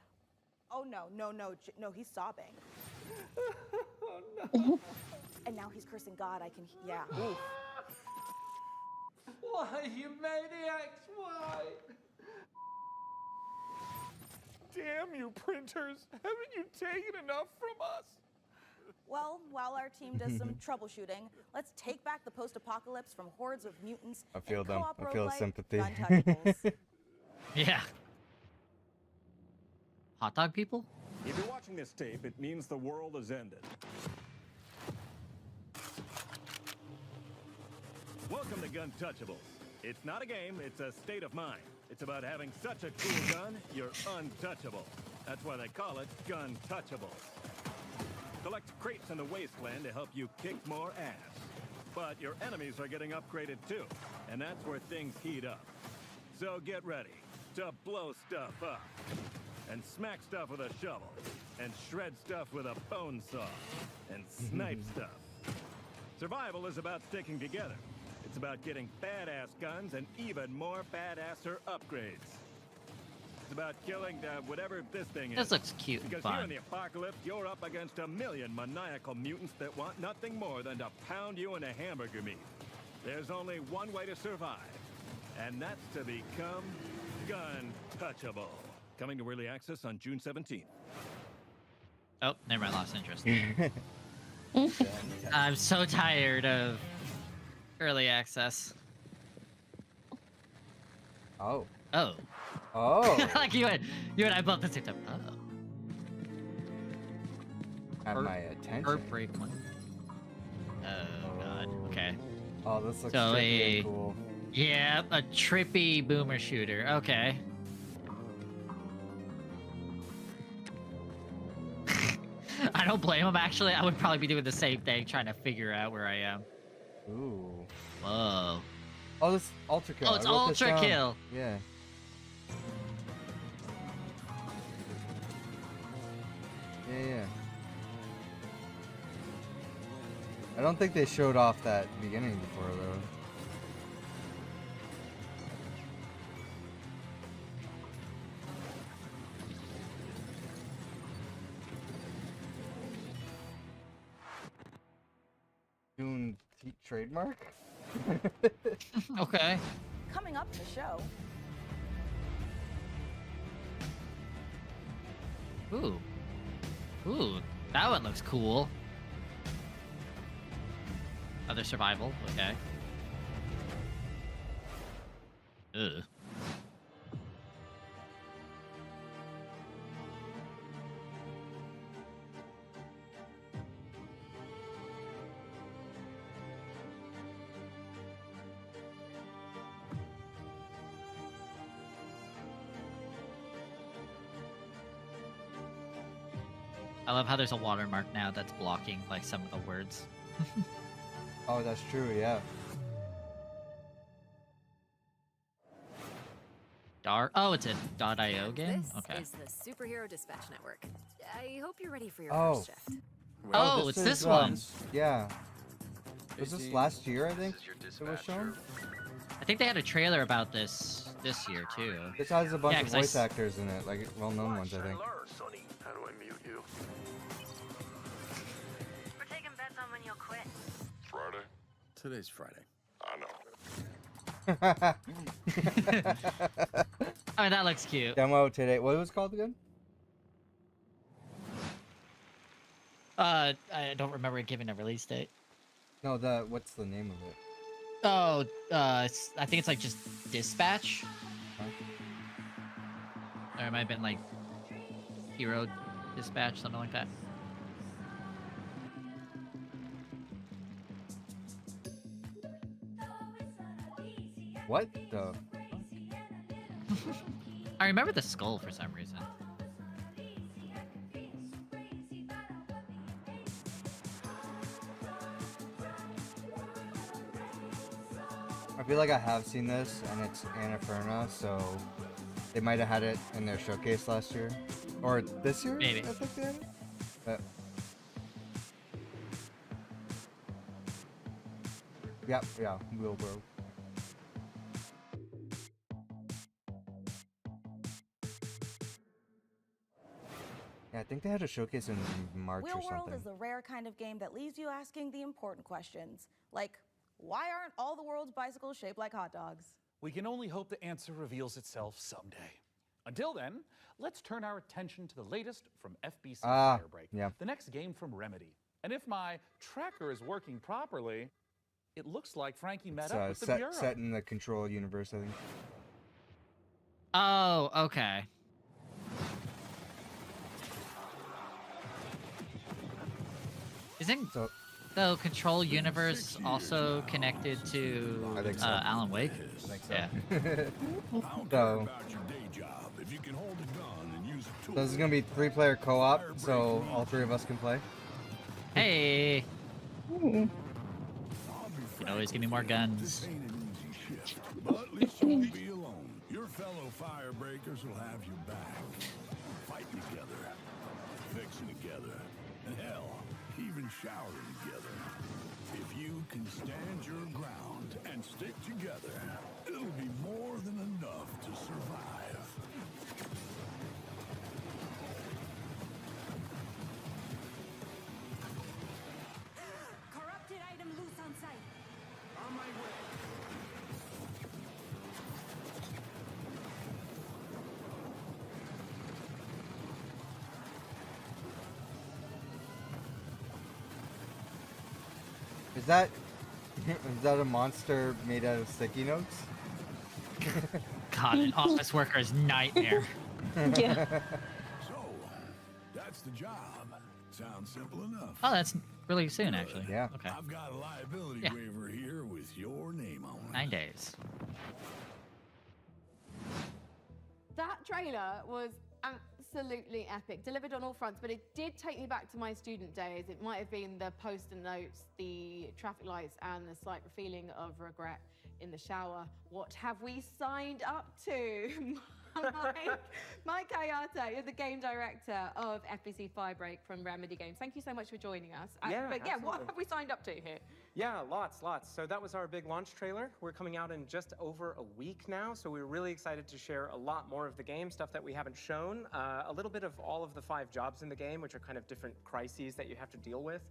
Speaker 5: Oh, no, he's sobbing.
Speaker 4: Oh, no.
Speaker 5: And now he's cursing God. Yeah. Oof.
Speaker 4: Why, you maniacs, why? Damn you, printers. Haven't you taken enough from us?
Speaker 5: Well, while our team does some troubleshooting, let's take back the post-apocalypse from hordes of mutants.
Speaker 1: I feel
Speaker 5: and
Speaker 1: them.
Speaker 5: co-op
Speaker 1: I feel
Speaker 5: roguelike
Speaker 1: sympathy.
Speaker 5: Untouchables.
Speaker 2: Yeah. Hot dog people?
Speaker 19: If you're watching this tape, it means the world has ended. Welcome to Guntouchables. It's not a game, it's a state of mind. It's about having such a cool gun, you're untouchable. That's why they call it Guntouchables. Collect crates in the wasteland to help you kick more ass. But your enemies are getting upgraded too, and that's where things heat up. So get ready to blow stuff up, and smack stuff with a shovel, and shred stuff with a bone saw, and snipe stuff. Survival is about sticking together. It's about getting badass guns and even more badasser upgrades. It's about killing whatever this thing is.
Speaker 2: This looks cute and
Speaker 19: Because
Speaker 2: fun.
Speaker 19: here in the apocalypse, you're up against a million maniacal mutants that want nothing more than to pound you into hamburger meat. There's only one way to survive, and that's to become Guntouchable. Coming to early access on June 17th.
Speaker 2: Oh, never mind. Lost interest. I'm so tired of early access.
Speaker 1: Oh.
Speaker 2: Oh.
Speaker 1: Oh.
Speaker 2: Like you and I both at the same time. Oh.
Speaker 1: Have my attention.
Speaker 2: Heartbreak one. Oh God. Okay.
Speaker 1: Oh, this looks
Speaker 2: So
Speaker 1: trippy
Speaker 2: a
Speaker 1: and cool.
Speaker 2: yeah, a trippy boomer shooter. Okay. I don't blame him. Actually, I would probably be doing the same thing, trying to figure out where I am.
Speaker 1: Ooh.
Speaker 2: Whoa.
Speaker 1: Oh, this Ultra Kill.
Speaker 2: Oh, it's
Speaker 1: I wrote this
Speaker 2: Ultra
Speaker 1: down.
Speaker 2: Kill.
Speaker 1: Yeah. Yeah. I don't think they showed off that beginning before though. Dune trademark?
Speaker 2: Okay.
Speaker 5: Coming up in the show,
Speaker 2: Ooh. Ooh, that one looks cool. Other survival, okay. Ugh. I love how there's a watermark now that's blocking like some of the words.
Speaker 1: Oh, that's true, yeah.
Speaker 2: Oh, it's a .io game?
Speaker 21: This
Speaker 2: Okay.
Speaker 21: is the Superhero Dispatch Network. I hope you're ready for your
Speaker 1: Oh.
Speaker 21: first shift.
Speaker 2: Oh, it's this one.
Speaker 1: Yeah. Was this last year? I think it was shown.
Speaker 2: I think they had a trailer about this year too.
Speaker 1: This has a bunch
Speaker 2: Yeah,
Speaker 1: of
Speaker 2: 'cause I
Speaker 1: voice
Speaker 2: s-
Speaker 1: actors in it, like well-known ones, I think.
Speaker 16: Sonny, how do I mute you?
Speaker 13: We're taking bets on when you'll quit.
Speaker 10: Friday?
Speaker 12: Today's Friday.
Speaker 10: I know.
Speaker 2: Oh, that looks cute.
Speaker 1: Demo today. What was it called again?
Speaker 2: I don't remember it giving a release date.
Speaker 1: No, what's the name of it?
Speaker 2: Oh, I think it's like just Dispatch. Or it might have been like Hero Dispatch, something like that.
Speaker 1: What the?
Speaker 2: I remember the skull for some reason.
Speaker 1: I feel like I have seen this, and it's Anaferna, so they might have had it in their showcase last year, or this year.
Speaker 2: Maybe.
Speaker 1: I think they had it. But yeah, Wheelbro. Yeah, I think they had a showcase in March
Speaker 5: Wheel
Speaker 1: or
Speaker 5: World
Speaker 1: something.
Speaker 5: is the rare kind of game that leaves you asking the important questions, like, why aren't all the world's bicycles shaped like hot dogs?
Speaker 4: We can only hope the answer reveals itself someday. Until then, let's turn our attention to the latest from FBC Firebreak,
Speaker 1: yeah.
Speaker 4: the next game from Remedy. And if my tracker is working properly, it looks like Frankie met
Speaker 1: It's
Speaker 4: up with the Bureau.
Speaker 1: set in the Control universe, I think.
Speaker 2: Oh, okay. Isn't the Control universe also connected to
Speaker 1: I think so.
Speaker 2: Alan Wake?
Speaker 1: I think so.
Speaker 2: Yeah.
Speaker 1: So,
Speaker 12: If you can hold a gun and use a tool.
Speaker 1: this is gonna be 3-player co-op, so all 3 of us can play.
Speaker 2: Hey. You can always give me more guns.
Speaker 12: But at least you won't be alone. Your fellow firebreakers will have your back. Fighting together, fixing together, and hell, even showering together. If you can stand your ground and stick together, it'll be more than enough to survive.
Speaker 13: Corrupted item loose on site.
Speaker 12: On my way.
Speaker 1: Is that a monster made out of sticky notes?
Speaker 2: God, an office worker's nightmare.
Speaker 12: So, that's the job. Sounds simple enough.
Speaker 2: Oh, that's really soon, actually.
Speaker 1: Yeah.
Speaker 2: Okay.
Speaker 12: I've got a liability
Speaker 2: Yeah.
Speaker 12: waiver here with your name on it.
Speaker 2: 9 days.
Speaker 8: That trailer was absolutely epic, delivered on all fronts, but it did take me back to my student days. It might have been the post-it notes, the traffic lights, and the slight feeling of regret in the shower. What have we signed up to? Mike Kayata, you're the game director of FBC Firebreak from Remedy Games. Thank you so much for joining us.
Speaker 15: Yeah,
Speaker 8: but yeah, what
Speaker 15: absolutely.
Speaker 8: have we signed up to here?
Speaker 15: Yeah, lots. So that was our big launch trailer. We're coming out in just over a week now, so we're really excited to share a lot more of the game, stuff that we haven't shown, a little bit of all of the 5 jobs in the game, which are kind of different crises that you have to deal with.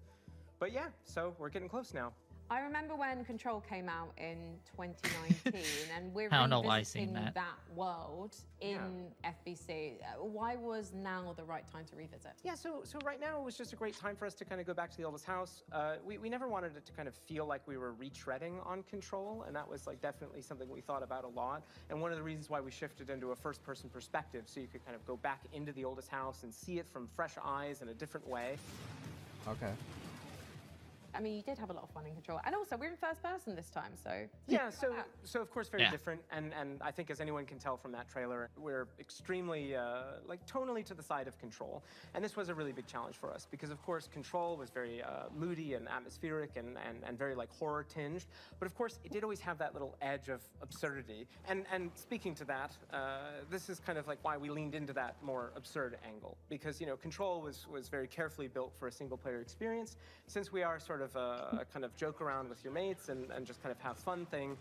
Speaker 15: But yeah, so we're getting close now.
Speaker 8: I remember when Control came out in 2019, and we're
Speaker 2: I don't know why I seen
Speaker 8: revisiting
Speaker 2: that.
Speaker 8: world in FBC. Why was now the right time to revisit?
Speaker 15: Yeah, so right now it was just a great time for us to kind of go back to the oldest house. We never wanted it to kind of feel like we were retreading on Control, and that was like definitely something we thought about a lot. And one of the reasons why we shifted into a first-person perspective, so you could kind of go back into the oldest house and see it from fresh eyes in a different way.
Speaker 1: Okay.
Speaker 8: I mean, you did have a lot of fun in Control, and also we're in first person this time, so
Speaker 15: Yeah, so of course very
Speaker 2: Yeah.
Speaker 15: different, and I think as anyone can tell from that trailer, we're extremely like tonally to the side of Control, and this was a really big challenge for us because of course Control was very moody and atmospheric and very like horror tinged, but of course it did always have that little edge of absurdity, and speaking to that, this is kind of like why we leaned into that more absurd angle because Control was very carefully built for a single player experience. Since we are sort of a kind of joke around with your mates and just kind of have fun thing.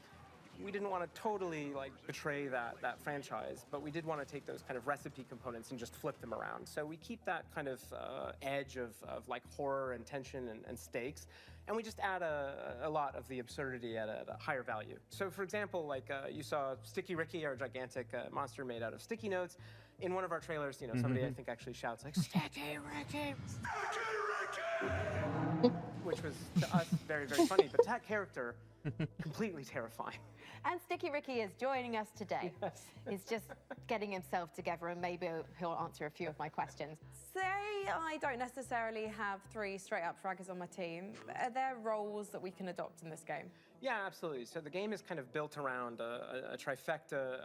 Speaker 15: We didn't want to totally like betray that franchise, but we did want to take those kind of recipe components and just flip them around. So we keep that kind of edge of like horror and tension and stakes, and we just add a lot of the absurdity at a higher value. So for example, like you saw Sticky Ricky, our gigantic monster made out of sticky notes. In one of our trailers, you know, somebody I think actually shouts like, "Sticky Ricky! Sticky Ricky!" Which was to us very, very funny, but to that character, completely terrifying.
Speaker 8: And Sticky Ricky is joining us today.
Speaker 15: Yes.
Speaker 8: He's just getting himself together, and maybe he'll answer a few of my questions.
Speaker 7: Say I don't necessarily have 3 straight-up fraggers on my team. Are there roles that we can adopt in this game?
Speaker 15: Yeah, absolutely. So the game is kind of built around a trifecta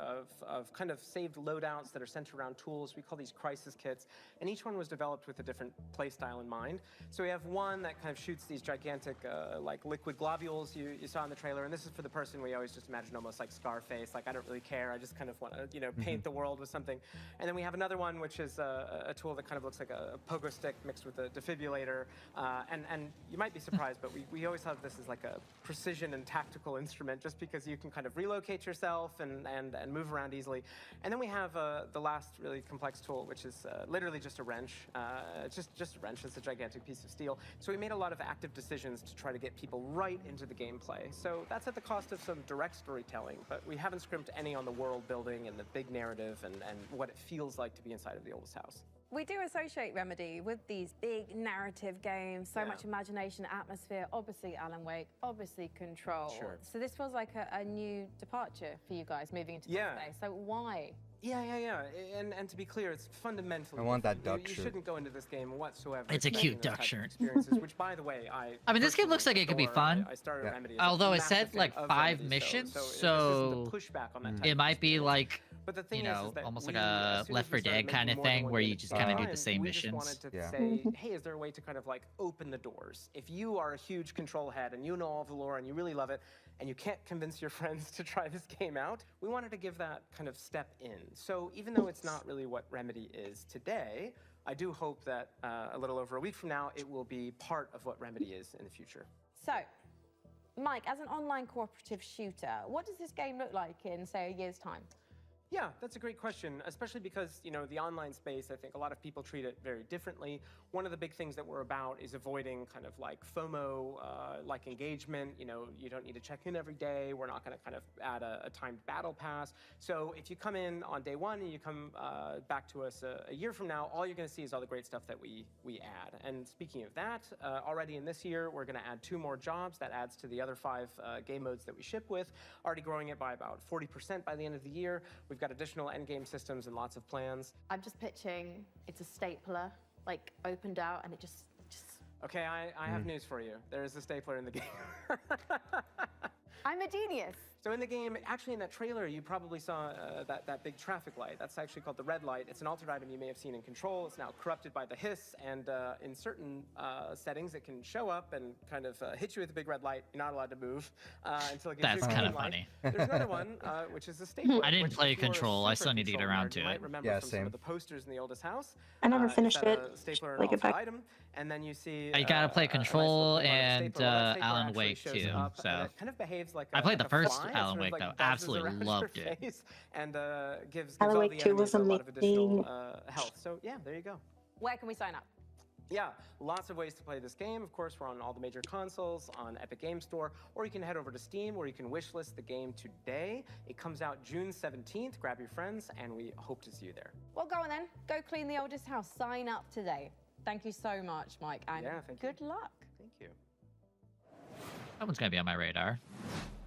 Speaker 15: of kind of saved loadouts that are centered around tools. We call these crisis kits, and each one was developed with a different play style in mind. So we have one that kind of shoots these gigantic like liquid globules you saw in the trailer, and this is for the person we always just imagine almost like Scarface, like I don't really care, I just kind of want to, you know, paint the world with something. And then we have another one which is a tool that kind of looks like a pogo stick mixed with a defibrillator, and you might be surprised, but we always thought of this as like a precision and tactical instrument, just because you can kind of relocate yourself and move around easily. And then we have the last really complex tool, which is literally just a wrench. Just a wrench. It's a gigantic piece of steel. So we made a lot of active decisions to try to get people right into the gameplay. So that's at the cost of some direct storytelling, but we haven't scrimped any on the world building and the big narrative and what it feels like to be inside of the oldest house.
Speaker 7: We do associate Remedy with these big narrative games, so much imagination, atmosphere, obviously Alan Wake, obviously Control.
Speaker 15: Sure.
Speaker 7: So this feels like a new departure for you guys moving into this space. So why?
Speaker 15: Yeah. And to be clear, it's fundamentally.
Speaker 1: I want that duck
Speaker 15: You
Speaker 1: shirt.
Speaker 15: shouldn't go into this game whatsoever.
Speaker 2: It's a cute
Speaker 15: expecting those
Speaker 2: duck
Speaker 15: types of
Speaker 2: shirt.
Speaker 15: Experiences, which, by the way,
Speaker 2: I mean, this game looks like it could be fun.
Speaker 15: I started Remedy as a
Speaker 2: Although it
Speaker 15: massive
Speaker 2: said
Speaker 15: fan
Speaker 2: like
Speaker 15: of
Speaker 2: 5
Speaker 15: Remedy,
Speaker 2: missions,
Speaker 15: this isn't
Speaker 2: so
Speaker 15: a pushback on that type
Speaker 2: it
Speaker 15: of
Speaker 2: might be like,
Speaker 15: But the thing
Speaker 2: you
Speaker 15: is
Speaker 2: know,
Speaker 15: that
Speaker 2: almost
Speaker 15: we,
Speaker 2: like
Speaker 15: as
Speaker 2: a
Speaker 15: soon
Speaker 2: Left
Speaker 15: as we
Speaker 2: 4
Speaker 15: started
Speaker 2: Dead kind
Speaker 15: making
Speaker 2: of
Speaker 15: more than
Speaker 2: thing
Speaker 15: one
Speaker 2: where
Speaker 15: game
Speaker 2: you
Speaker 15: at
Speaker 2: just
Speaker 15: a
Speaker 2: kind of do
Speaker 15: time,
Speaker 2: the same
Speaker 15: we just
Speaker 2: missions.
Speaker 15: wanted to say, hey, is there a way to kind of like open the doors? If you are a huge Control head and you know all the lore and you really love it, and you can't convince your friends to try this game out, we wanted to give that kind of step in. So even though it's not really what Remedy is today, I do hope that a little over a week from now, it will be part of what Remedy is in the future.
Speaker 7: So, Mike, as an online cooperative shooter, what does this game look like in, say, a year's time?
Speaker 15: Yeah, that's a great question, especially because, you know, the online space, I think a lot of people treat it very differently. One of the big things that we're about is avoiding kind of like FOMO, like engagement. You know, you don't need to check in every day. We're not going to kind of add a timed battle pass. So if you come in on day 1 and you come back to us a year from now, all you're going to see is all the great stuff that we add. And speaking of that, already in this year, we're going to add 2 more jobs. That adds to the other 5 game modes that we ship with, already growing it by about 40% by the end of the year. We've got additional endgame systems and lots of plans.
Speaker 7: I'm just pitching it's a stapler, like opened out, and it just.
Speaker 15: Okay, I have news for you. There is a stapler in the game.
Speaker 7: I'm a genius.
Speaker 15: So in the game, actually in that trailer, you probably saw that big traffic light. That's actually called the red light. It's an altered item you may have seen in Control. It's now corrupted by the hiss, and in certain settings, it can show up and kind of hit you with a big red light. You're not allowed to move until it gives you
Speaker 2: That's
Speaker 15: a
Speaker 2: kind of
Speaker 15: green light.
Speaker 2: funny.
Speaker 15: There's another one, which is a stapler.
Speaker 2: I didn't
Speaker 15: which
Speaker 2: play
Speaker 15: if you're a
Speaker 2: Control. I
Speaker 15: super
Speaker 2: still need to get
Speaker 15: Control
Speaker 2: around
Speaker 15: nerd,
Speaker 2: to
Speaker 15: you
Speaker 2: it.
Speaker 15: might remember
Speaker 1: Yeah,
Speaker 15: from some
Speaker 1: same.
Speaker 15: of the posters in the oldest house.
Speaker 3: I never
Speaker 15: It's
Speaker 3: finished
Speaker 15: got
Speaker 3: it.
Speaker 15: a stapler and
Speaker 3: Like, if
Speaker 15: altered
Speaker 3: I-
Speaker 15: item, and then you see
Speaker 2: You gotta play
Speaker 15: a nice little
Speaker 2: Control
Speaker 15: clip art of a
Speaker 2: and
Speaker 15: stapler. Well, that stapler
Speaker 2: Alan
Speaker 15: actually
Speaker 2: Wake
Speaker 15: shows
Speaker 2: too.
Speaker 15: up, and
Speaker 2: So
Speaker 15: it kind of behaves like
Speaker 2: I played
Speaker 15: like
Speaker 2: the
Speaker 15: a
Speaker 2: first
Speaker 15: fly. It
Speaker 2: Alan
Speaker 15: sort of,
Speaker 2: Wake
Speaker 15: like,
Speaker 2: though.
Speaker 15: buzzes
Speaker 2: Absolutely
Speaker 15: around your
Speaker 2: loved it.
Speaker 15: face and gives
Speaker 3: Alan
Speaker 15: all
Speaker 3: Wake
Speaker 15: the
Speaker 3: 2
Speaker 15: enemies
Speaker 3: was
Speaker 15: a lot of additional
Speaker 3: amazing.
Speaker 15: health. So yeah, there you go.
Speaker 7: Where can we sign up?
Speaker 15: Yeah, lots of ways to play this game. Of course, we're on all the major consoles, on Epic Game Store, or you can head over to Steam where you can wishlist the game today. It comes out June 17th. Grab your friends, and we hope to see you there.
Speaker 7: Well, go on then. Go clean the oldest house. Sign up today. Thank you so much, Mike, and
Speaker 15: Yeah, thank you.
Speaker 7: good luck.
Speaker 15: Thank you.
Speaker 2: That one's gonna be on my radar.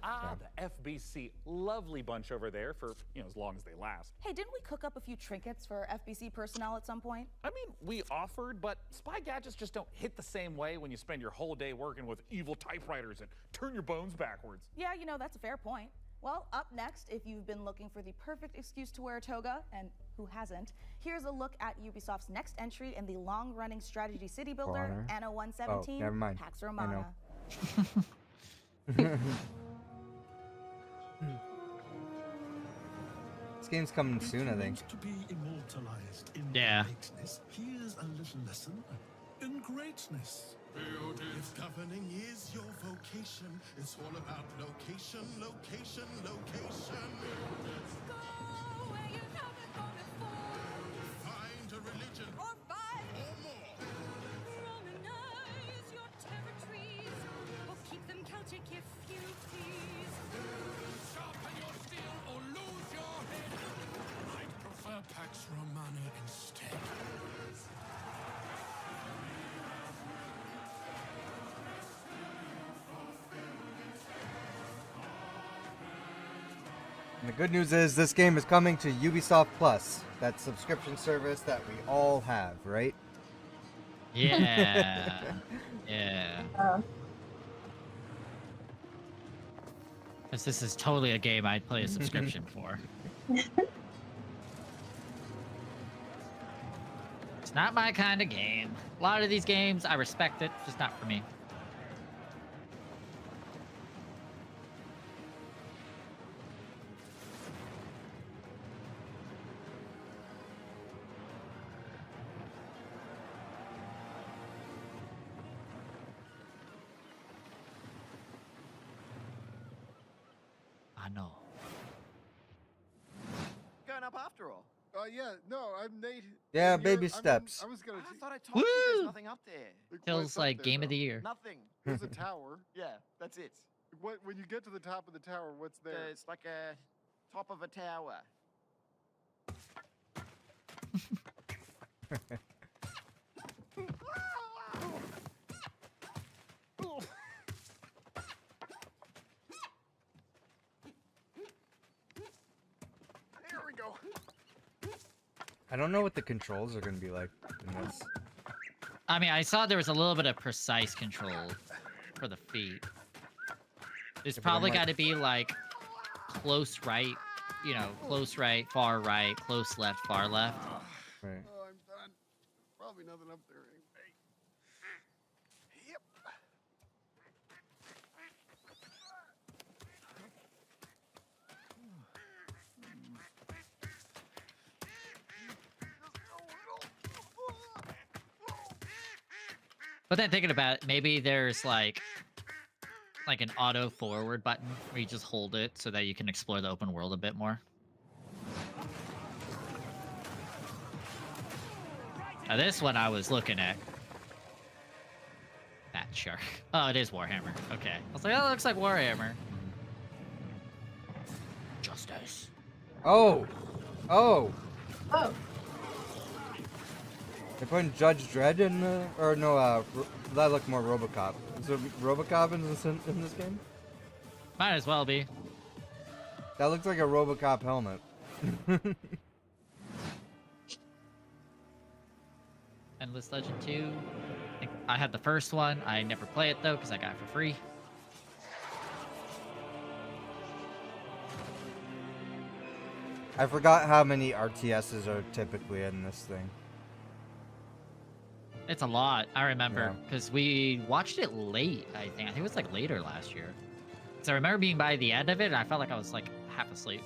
Speaker 4: Ah, the FBC. Lovely bunch over there for, you know, as long as they last.
Speaker 5: Hey, didn't we cook up a few trinkets for FBC personnel at some point?
Speaker 4: I mean, we offered, but spy gadgets just don't hit the same way when you spend your whole day working with evil typewriters and turn your bones backwards.
Speaker 5: Yeah, you know, that's a fair point. Well, up next, if you've been looking for the perfect excuse to wear a toga, and who hasn't, here's a look at Ubisoft's next entry in the long-running strategy city builder,
Speaker 1: Honor.
Speaker 5: Anno 117,
Speaker 1: Oh, never mind.
Speaker 5: Pax
Speaker 1: I know.
Speaker 5: Romana.
Speaker 1: This game's coming soon, I think.
Speaker 12: To be immortalized in
Speaker 2: Yeah.
Speaker 12: greatness, here's a little lesson in greatness.
Speaker 17: If governing is your vocation, it's all about location, location, location.
Speaker 13: Go where you haven't gone before.
Speaker 17: Find a religion
Speaker 13: Or five.
Speaker 17: or more.
Speaker 13: Romanize your territories. Or keep them Celtic if you please.
Speaker 17: Sharpen your steel or lose your head. I'd prefer Pax Romana instead.
Speaker 1: And the good news is this game is coming to Ubisoft Plus, that subscription service that we all have, right?
Speaker 2: Yeah. Yeah. Because this is totally a game I'd play a subscription for. It's not my kind of game. A lot of these games, I respect it, just not for me. I know.
Speaker 20: Going up after all.
Speaker 22: Yeah, no, I'm Nate.
Speaker 1: Yeah,
Speaker 22: and
Speaker 1: baby
Speaker 22: I'm-
Speaker 1: steps.
Speaker 22: I was gonna.
Speaker 20: I thought I told you
Speaker 2: Woo!
Speaker 20: there's nothing up there.
Speaker 2: Feels like game of the year.
Speaker 20: Nothing.
Speaker 22: There's a tower.
Speaker 20: Yeah, that's it.
Speaker 22: What? When you get to the top of the tower, what's there?
Speaker 20: It's like a top of a tower.
Speaker 22: There we go.
Speaker 1: I don't know what the controls are going to be like in this.
Speaker 2: I mean, I saw there was a little bit of precise control for the feet. There's
Speaker 1: Yeah, but I'm
Speaker 2: probably
Speaker 1: like-
Speaker 2: got to be like close right, you know, close right, far right, close left, far left.
Speaker 1: Right.
Speaker 22: Oh, I'm done. Probably nothing up there. Yep.
Speaker 2: But then thinking about it, maybe there's like an auto forward button where you just hold it so that you can explore the open world a bit more. Now this one I was looking at. That shark. Oh, it is Warhammer. Okay. I was like, oh, it looks like Warhammer. Justice.
Speaker 1: Oh! Oh!
Speaker 3: Oh.
Speaker 1: They're putting Judge Dredd in the... Or no, that looked more Robocop. Is there Robocop in this game?
Speaker 2: Might as well be.
Speaker 1: That looks like a Robocop helmet.
Speaker 2: Endless Legend 2. I think I had the first one. I never play it though because I got it for free.
Speaker 1: I forgot how many RTSs are typically in this thing.
Speaker 2: It's a lot. I remember because we watched it late. I think it was like later last year. So I remember being by the end of it, and I felt like I was like half asleep.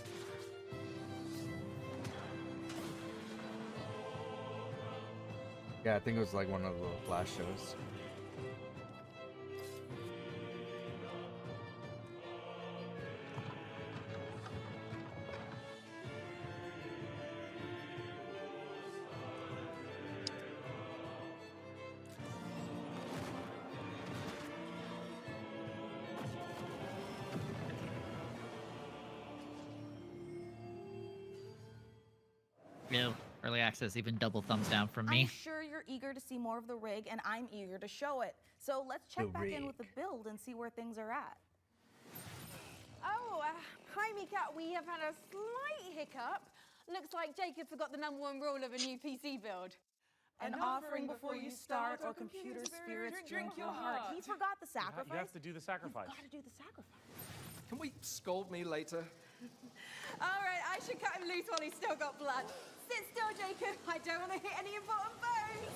Speaker 1: Yeah, I think it was like one of the last shows.
Speaker 2: Yeah, early access, even double thumbs down from me.
Speaker 5: I'm sure you're eager to see more of the rig, and I'm eager to show it. So let's check
Speaker 2: The
Speaker 5: back in
Speaker 2: rig.
Speaker 5: with the build and see where things are at.
Speaker 8: Oh, hi, Mika. We have had a slight hiccup. Looks like Jacob forgot the #1 rule of a new PC build.
Speaker 5: An offering before you start, or computer spirits drink your heart. He forgot the sacrifice.
Speaker 4: You have to do the sacrifice.
Speaker 5: Gotta do the sacrifice.
Speaker 9: Can we scold me later?
Speaker 8: All right, I should cut him loose while he's still got blood. Sit still, Jacob. I don't want to hit any important bones.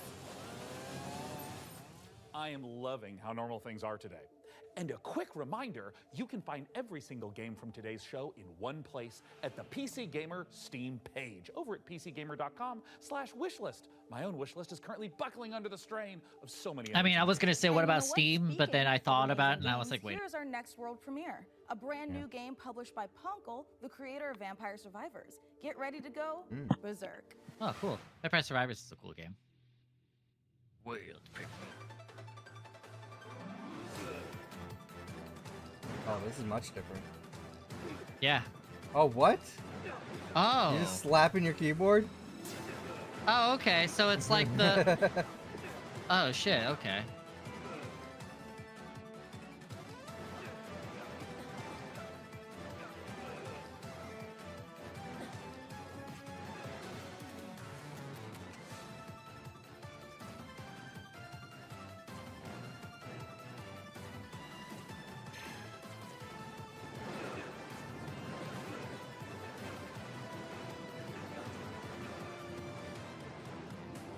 Speaker 4: I am loving how normal things are today. And a quick reminder, you can find every single game from today's show in one place at the PC Gamer Steam page over at pcgamer.com/wishlist. My own wishlist is currently buckling under the strain of so many.
Speaker 2: I mean, I was gonna say, what
Speaker 5: And you know
Speaker 2: about Steam? But then I
Speaker 5: Speaking
Speaker 2: thought
Speaker 5: of
Speaker 2: about it,
Speaker 5: amazing
Speaker 2: and I was
Speaker 5: games,
Speaker 2: like, wait.
Speaker 5: Here's our next world premiere. A brand new game published by Punkle, the creator of Vampire Survivors. Get ready to go berserk.
Speaker 2: Oh, cool. Vampire Survivors is a cool game. World
Speaker 1: Oh, this is much different.
Speaker 2: Yeah.
Speaker 1: Oh, what?
Speaker 2: Oh.
Speaker 1: You just slapping your keyboard?
Speaker 2: Oh, okay. So it's like the. Oh shit. Okay.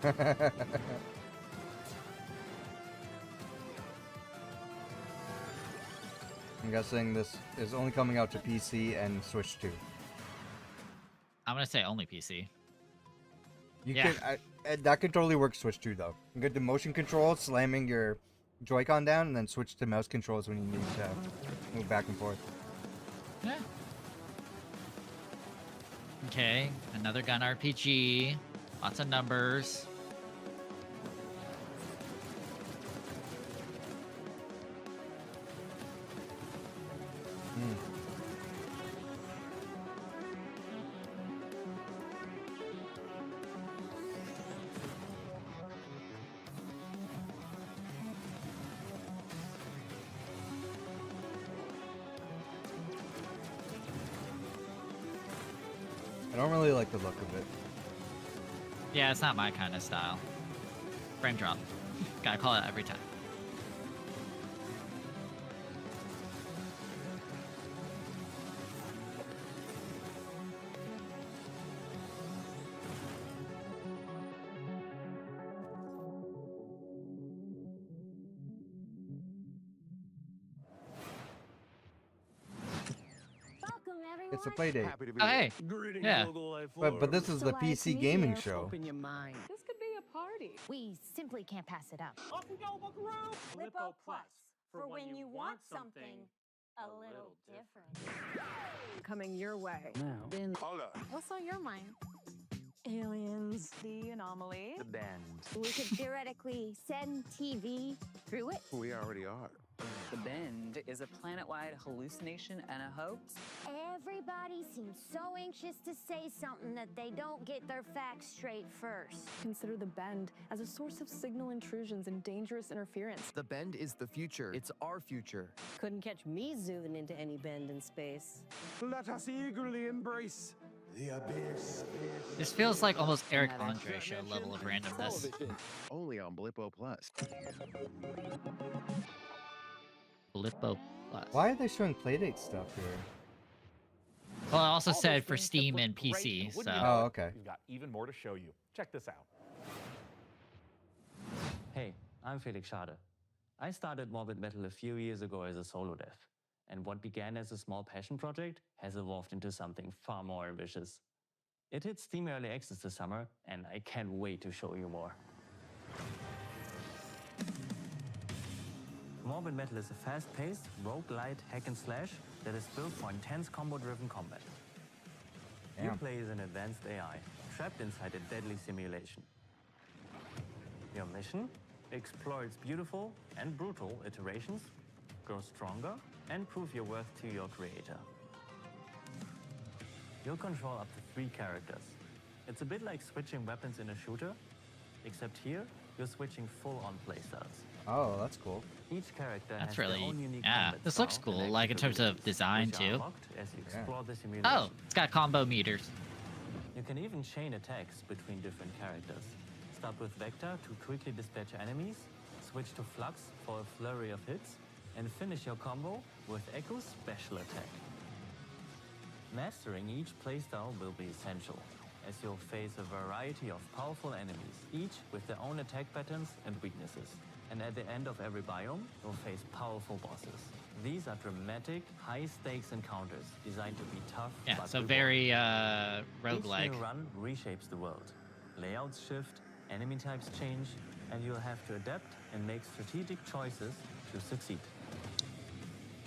Speaker 1: I'm guessing this is only coming out to PC and Switch 2.
Speaker 2: I'm gonna say only PC.
Speaker 1: You
Speaker 2: Yeah.
Speaker 1: that can totally work Switch 2 though. You get the motion control, slamming your Joy-Con down, and then switch to mouse controls when you need to move back and forth.
Speaker 2: Yeah. Okay, another gun RPG. Lots of numbers.
Speaker 1: I don't really like the look of it.
Speaker 2: Yeah, it's not my kind of style. Frame drop. Gotta call it every time.
Speaker 1: It's a play date.
Speaker 2: Oh, hey. Yeah.
Speaker 1: But this is the PC gaming show.
Speaker 14: Open your mind.
Speaker 13: This could be a party.
Speaker 6: We simply can't pass it up.
Speaker 13: Off we go, Buckaroo!
Speaker 6: Lippo Plus, for when you want something a little different.
Speaker 13: Coming your way.
Speaker 14: Now.
Speaker 22: Hold up.
Speaker 13: What's on your mind? Aliens, the anomaly.
Speaker 11: The bend.
Speaker 6: We could theoretically send TV through it.
Speaker 11: We already are.
Speaker 18: The Bend is a planet-wide hallucination and a hoax.
Speaker 6: Everybody seems so anxious to say something that they don't get their facts straight first.
Speaker 13: Consider the Bend as a source of signal intrusions and dangerous interference.
Speaker 23: The Bend is the future. It's our future.
Speaker 24: Couldn't catch me zooming into any bend in space.
Speaker 25: Let us eagerly embrace the abyss.
Speaker 2: This feels like almost Eric Andre show level of randomness.
Speaker 11: Only on Blippo Plus.
Speaker 2: Blippo Plus.
Speaker 1: Why are they showing Playdate stuff here?
Speaker 2: Well, I also
Speaker 4: All those
Speaker 2: said for
Speaker 4: things that
Speaker 2: Steam
Speaker 4: look
Speaker 2: and
Speaker 4: great,
Speaker 2: PC,
Speaker 4: but wouldn't
Speaker 2: so.
Speaker 4: you know
Speaker 1: Oh,
Speaker 4: it,
Speaker 1: okay.
Speaker 4: We've got even more to show you. Check this out.
Speaker 26: Hey, I'm Felix Schade. I started Morbid Metal a few years ago as a solo dev, and what began as a small passion project has evolved into something far more ambitious. It hit Steam Early Access this summer, and I can't wait to show you more. Morbid Metal is a fast-paced, roguelite hack and slash that is built for intense combo-driven combat. You
Speaker 1: Damn.
Speaker 26: play as an advanced AI, trapped inside a deadly simulation. Your mission? Explore its beautiful and brutal iterations, grow stronger, and prove your worth to your creator. You'll control up to 3 characters. It's a bit like switching weapons in a shooter, except here, you're switching full-on playstyles.
Speaker 1: Oh, that's cool.
Speaker 26: Each character
Speaker 2: That's
Speaker 26: has their
Speaker 2: really,
Speaker 26: own unique
Speaker 2: yeah.
Speaker 26: combat
Speaker 2: This looks
Speaker 26: style
Speaker 2: cool,
Speaker 26: and
Speaker 2: like in terms of
Speaker 26: abilities,
Speaker 2: design
Speaker 26: which are
Speaker 2: too.
Speaker 26: unlocked as you explore the simulation.
Speaker 2: Oh, it's got combo meters.
Speaker 26: You can even chain attacks between different characters. Start with Vector to quickly dispatch enemies, switch to Flux for a flurry of hits, and finish your combo with Echo's special attack. Mastering each playstyle will be essential, as you'll face a variety of powerful enemies, each with their own attack patterns and weaknesses. And at the end of every biome, you'll face powerful bosses. These are dramatic, high-stakes encounters designed to be tough.
Speaker 2: Yeah,
Speaker 26: but
Speaker 2: so
Speaker 26: rewarding.
Speaker 2: very
Speaker 26: Each
Speaker 2: roguelike.
Speaker 26: new run reshapes the world. Layouts shift, enemy types change, and you'll have to adapt and make strategic choices to succeed.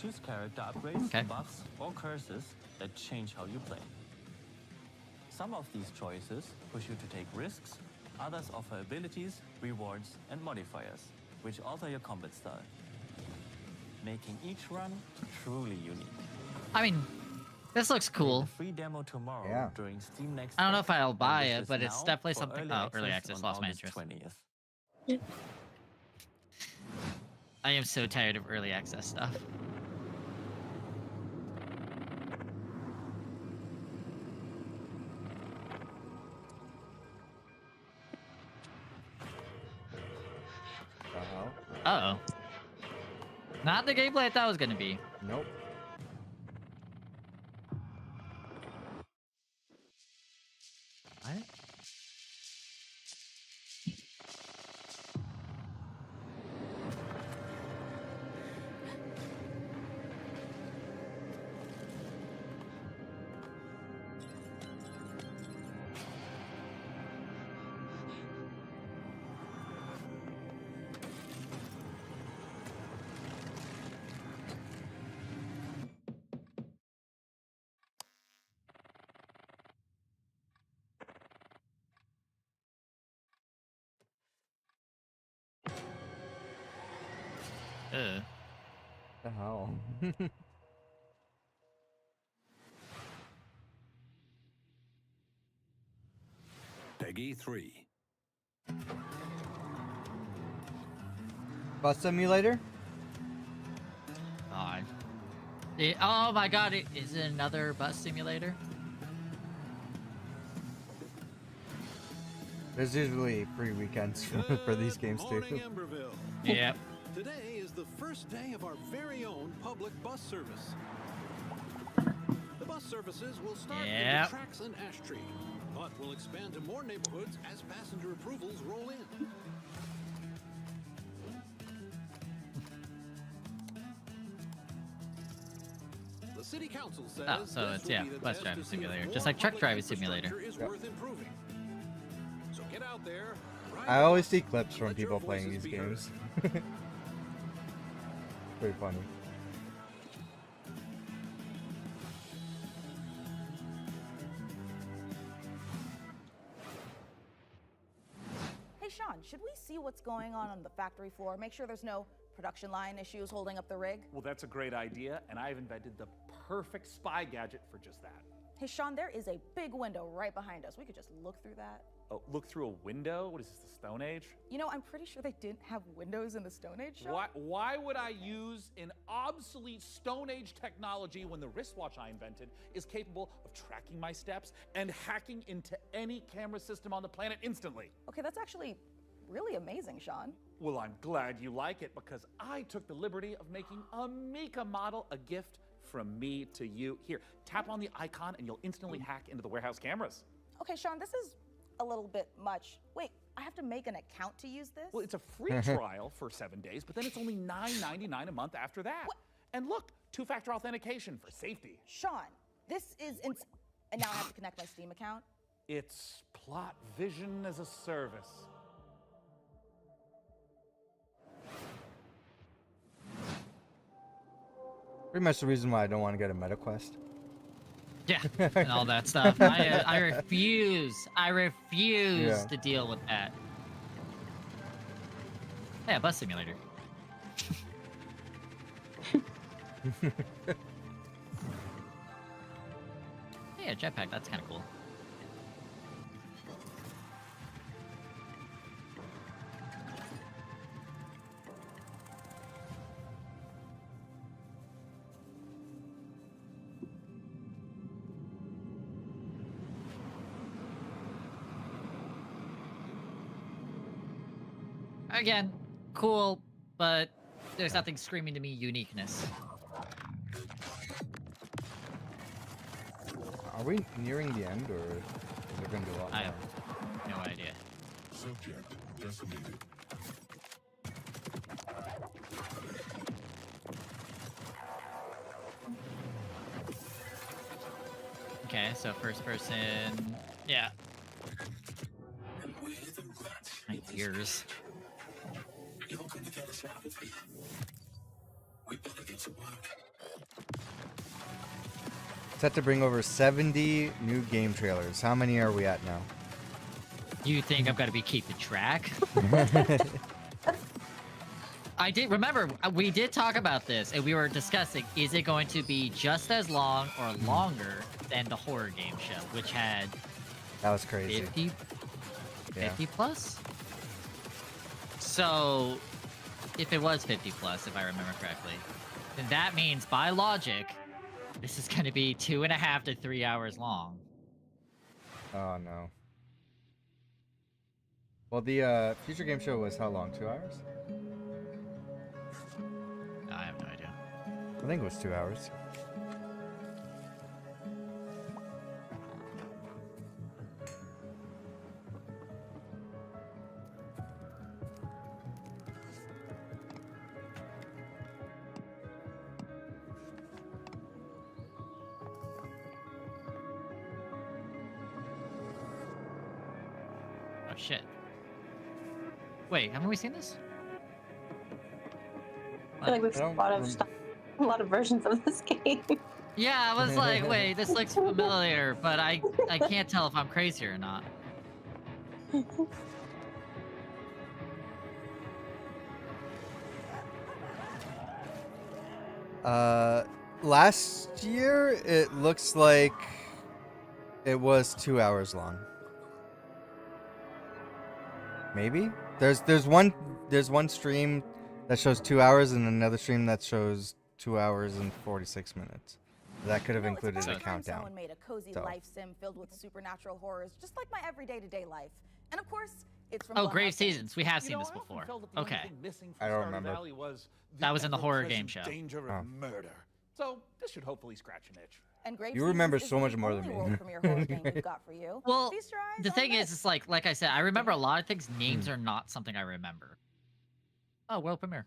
Speaker 26: Choose character upgrades,
Speaker 2: Okay.
Speaker 26: buffs, or curses that change how you play. Some of these choices push you to take risks, others offer abilities, rewards, and modifiers, which alter your combat style, making each run truly unique.
Speaker 2: I mean, this looks cool.
Speaker 26: The free demo tomorrow
Speaker 1: Yeah.
Speaker 26: during Steam Next.
Speaker 2: I don't know if
Speaker 26: Fest,
Speaker 2: I'll
Speaker 26: and
Speaker 2: buy
Speaker 26: wish
Speaker 2: it,
Speaker 26: list
Speaker 2: but it's
Speaker 26: now
Speaker 2: definitely
Speaker 26: for
Speaker 2: something. Oh, early access,
Speaker 26: on
Speaker 2: lost my
Speaker 26: August
Speaker 2: interest.
Speaker 26: 20th.
Speaker 2: I am so tired of early access stuff. Uh-oh. Not the gameplay I thought it was gonna be.
Speaker 1: Nope.
Speaker 2: What?
Speaker 1: The hell?
Speaker 12: Peggy 3.
Speaker 1: Bus simulator?
Speaker 2: God. Oh my god, is it another bus simulator?
Speaker 1: There's usually free weekends for these games too.
Speaker 7: Morning, Emberville.
Speaker 2: Yep.
Speaker 7: Today is the first day of our very own public bus service. The bus services will start
Speaker 2: Yep.
Speaker 7: with the tracks and Ash Tree, but will expand to more neighborhoods as passenger approvals roll in. The city council says
Speaker 2: Oh, so
Speaker 7: this
Speaker 2: it's,
Speaker 7: will
Speaker 2: yeah,
Speaker 7: be the
Speaker 2: bus
Speaker 7: test
Speaker 2: driving
Speaker 7: to see if
Speaker 2: simulator,
Speaker 7: more
Speaker 2: just like truck
Speaker 7: public
Speaker 2: driving simulator.
Speaker 7: infrastructure is
Speaker 1: Yep.
Speaker 7: worth improving. So get out there. ride
Speaker 1: I
Speaker 7: the
Speaker 1: always
Speaker 7: bus,
Speaker 1: see clips from
Speaker 7: let your
Speaker 1: people playing
Speaker 7: voices
Speaker 1: these
Speaker 7: be heard.
Speaker 1: games. Pretty funny.
Speaker 5: Hey, Sean, should we see what's going on the factory floor? Make sure there's no production line issues holding up the rig?
Speaker 4: Well, that's a great idea, and I've invented the perfect spy gadget for just that.
Speaker 5: Hey, Sean, there is a big window right behind us. We could just look through that.
Speaker 4: Oh, look through a window? What is this, the Stone Age?
Speaker 5: You know, I'm pretty sure they didn't have windows in the Stone Age, Sean.
Speaker 4: Why would I use an obsolete Stone Age technology when the wristwatch I invented is capable of tracking my steps and hacking into any camera system on the planet instantly?
Speaker 5: Okay, that's actually really amazing, Sean.
Speaker 4: Well, I'm glad you like it because I took the liberty of making a Mika model a gift from me to you. Here, tap on the icon and you'll instantly hack into the warehouse cameras.
Speaker 5: Okay, Sean, this is a little bit much. Wait, I have to make an account to use this?
Speaker 4: Well, it's a free trial for 7 days, but then it's only $9.99 a month after that.
Speaker 5: What?
Speaker 4: And look, two-factor authentication for safety.
Speaker 5: Sean, this is and now I have to connect my Steam account?
Speaker 4: It's Plot Vision as a service.
Speaker 1: Pretty much the reason why I don't want to get a MetaQuest.
Speaker 2: Yeah, and all that stuff. I refuse. I refuse
Speaker 1: Yeah.
Speaker 2: to deal with that. Yeah, bus simulator. Yeah, jetpack. That's kind of cool. Again, cool, but there's nothing screaming to me uniqueness.
Speaker 1: Are we nearing the end, or is it going to be a lot
Speaker 2: I
Speaker 1: more?
Speaker 2: have no idea.
Speaker 12: Subject decimated.
Speaker 2: so first person. Yeah. My ears.
Speaker 1: Set to bring over 70 new game trailers. How many are we at now?
Speaker 2: You think I'm gonna be keeping track? I did remember we did talk about this, and we were discussing: is it going to be just as long or longer than the horror game show, which had
Speaker 1: That was crazy.
Speaker 2: 50
Speaker 1: Yeah.
Speaker 2: plus? So, if it was 50 plus, if I remember correctly, then that means by logic, this is going to be 2.5 to 3 hours long.
Speaker 1: Oh no. Well, the future game show was how long? 2 hours?
Speaker 2: I have no idea.
Speaker 1: I think it was 2 hours.
Speaker 2: Oh shit. Wait, haven't we seen this?
Speaker 3: I feel like we've seen a lot of stuff, a lot of versions of this game.
Speaker 2: Yeah, I was like, wait, this looks familiar, but I can't tell if I'm crazy or not.
Speaker 1: Last year it looks like it was 2 hours long. Maybe there's one stream that shows 2 hours and another stream that shows 2 hours and 46 minutes. That could have
Speaker 5: You know, it's
Speaker 1: included
Speaker 5: about
Speaker 1: a
Speaker 5: time
Speaker 1: countdown.
Speaker 5: Someone made a cozy
Speaker 1: So.
Speaker 5: life sim filled with supernatural horrors, just like my everyday to day life. And of course, it's from
Speaker 2: Oh,
Speaker 5: Blumhouse
Speaker 2: Grave
Speaker 5: Games.
Speaker 2: Seasons. We have
Speaker 4: You
Speaker 2: seen
Speaker 4: know,
Speaker 2: this
Speaker 4: I often
Speaker 2: before.
Speaker 4: felt that the only
Speaker 2: Okay.
Speaker 4: thing missing
Speaker 1: I
Speaker 4: from
Speaker 1: don't
Speaker 4: Stardew
Speaker 1: remember.
Speaker 4: Valley was
Speaker 2: That was in the horror game
Speaker 4: ever-present
Speaker 2: show.
Speaker 4: Danger
Speaker 1: Oh.
Speaker 4: of murder. So this should hopefully scratch an itch.
Speaker 5: And Grave
Speaker 1: You
Speaker 5: Seasons
Speaker 1: remember
Speaker 5: is
Speaker 1: so much
Speaker 5: the
Speaker 1: more than
Speaker 5: only
Speaker 1: me.
Speaker 5: world premiere horror game we've got for you.
Speaker 2: Well,
Speaker 5: Feast your eyes
Speaker 2: the
Speaker 5: on
Speaker 2: thing
Speaker 5: this.
Speaker 2: is, like I said, I remember a lot of things. Names are not something I remember. Oh, world premiere.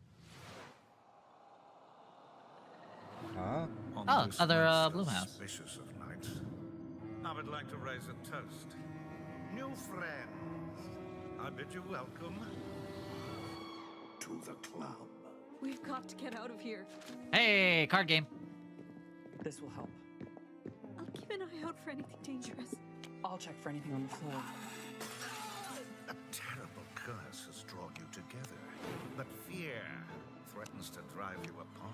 Speaker 1: Huh?
Speaker 2: Oh, other Blumhouse.
Speaker 12: Suspicious of night. I would like to raise a toast. New friends, I bid you welcome to the club.
Speaker 13: We've got to get out of here.
Speaker 2: Hey, card game.
Speaker 18: This will help.
Speaker 13: I'll keep an eye out for anything dangerous.
Speaker 18: I'll check for anything on the floor.
Speaker 12: A terrible curse has drawn you together, but fear threatens to drive you apart.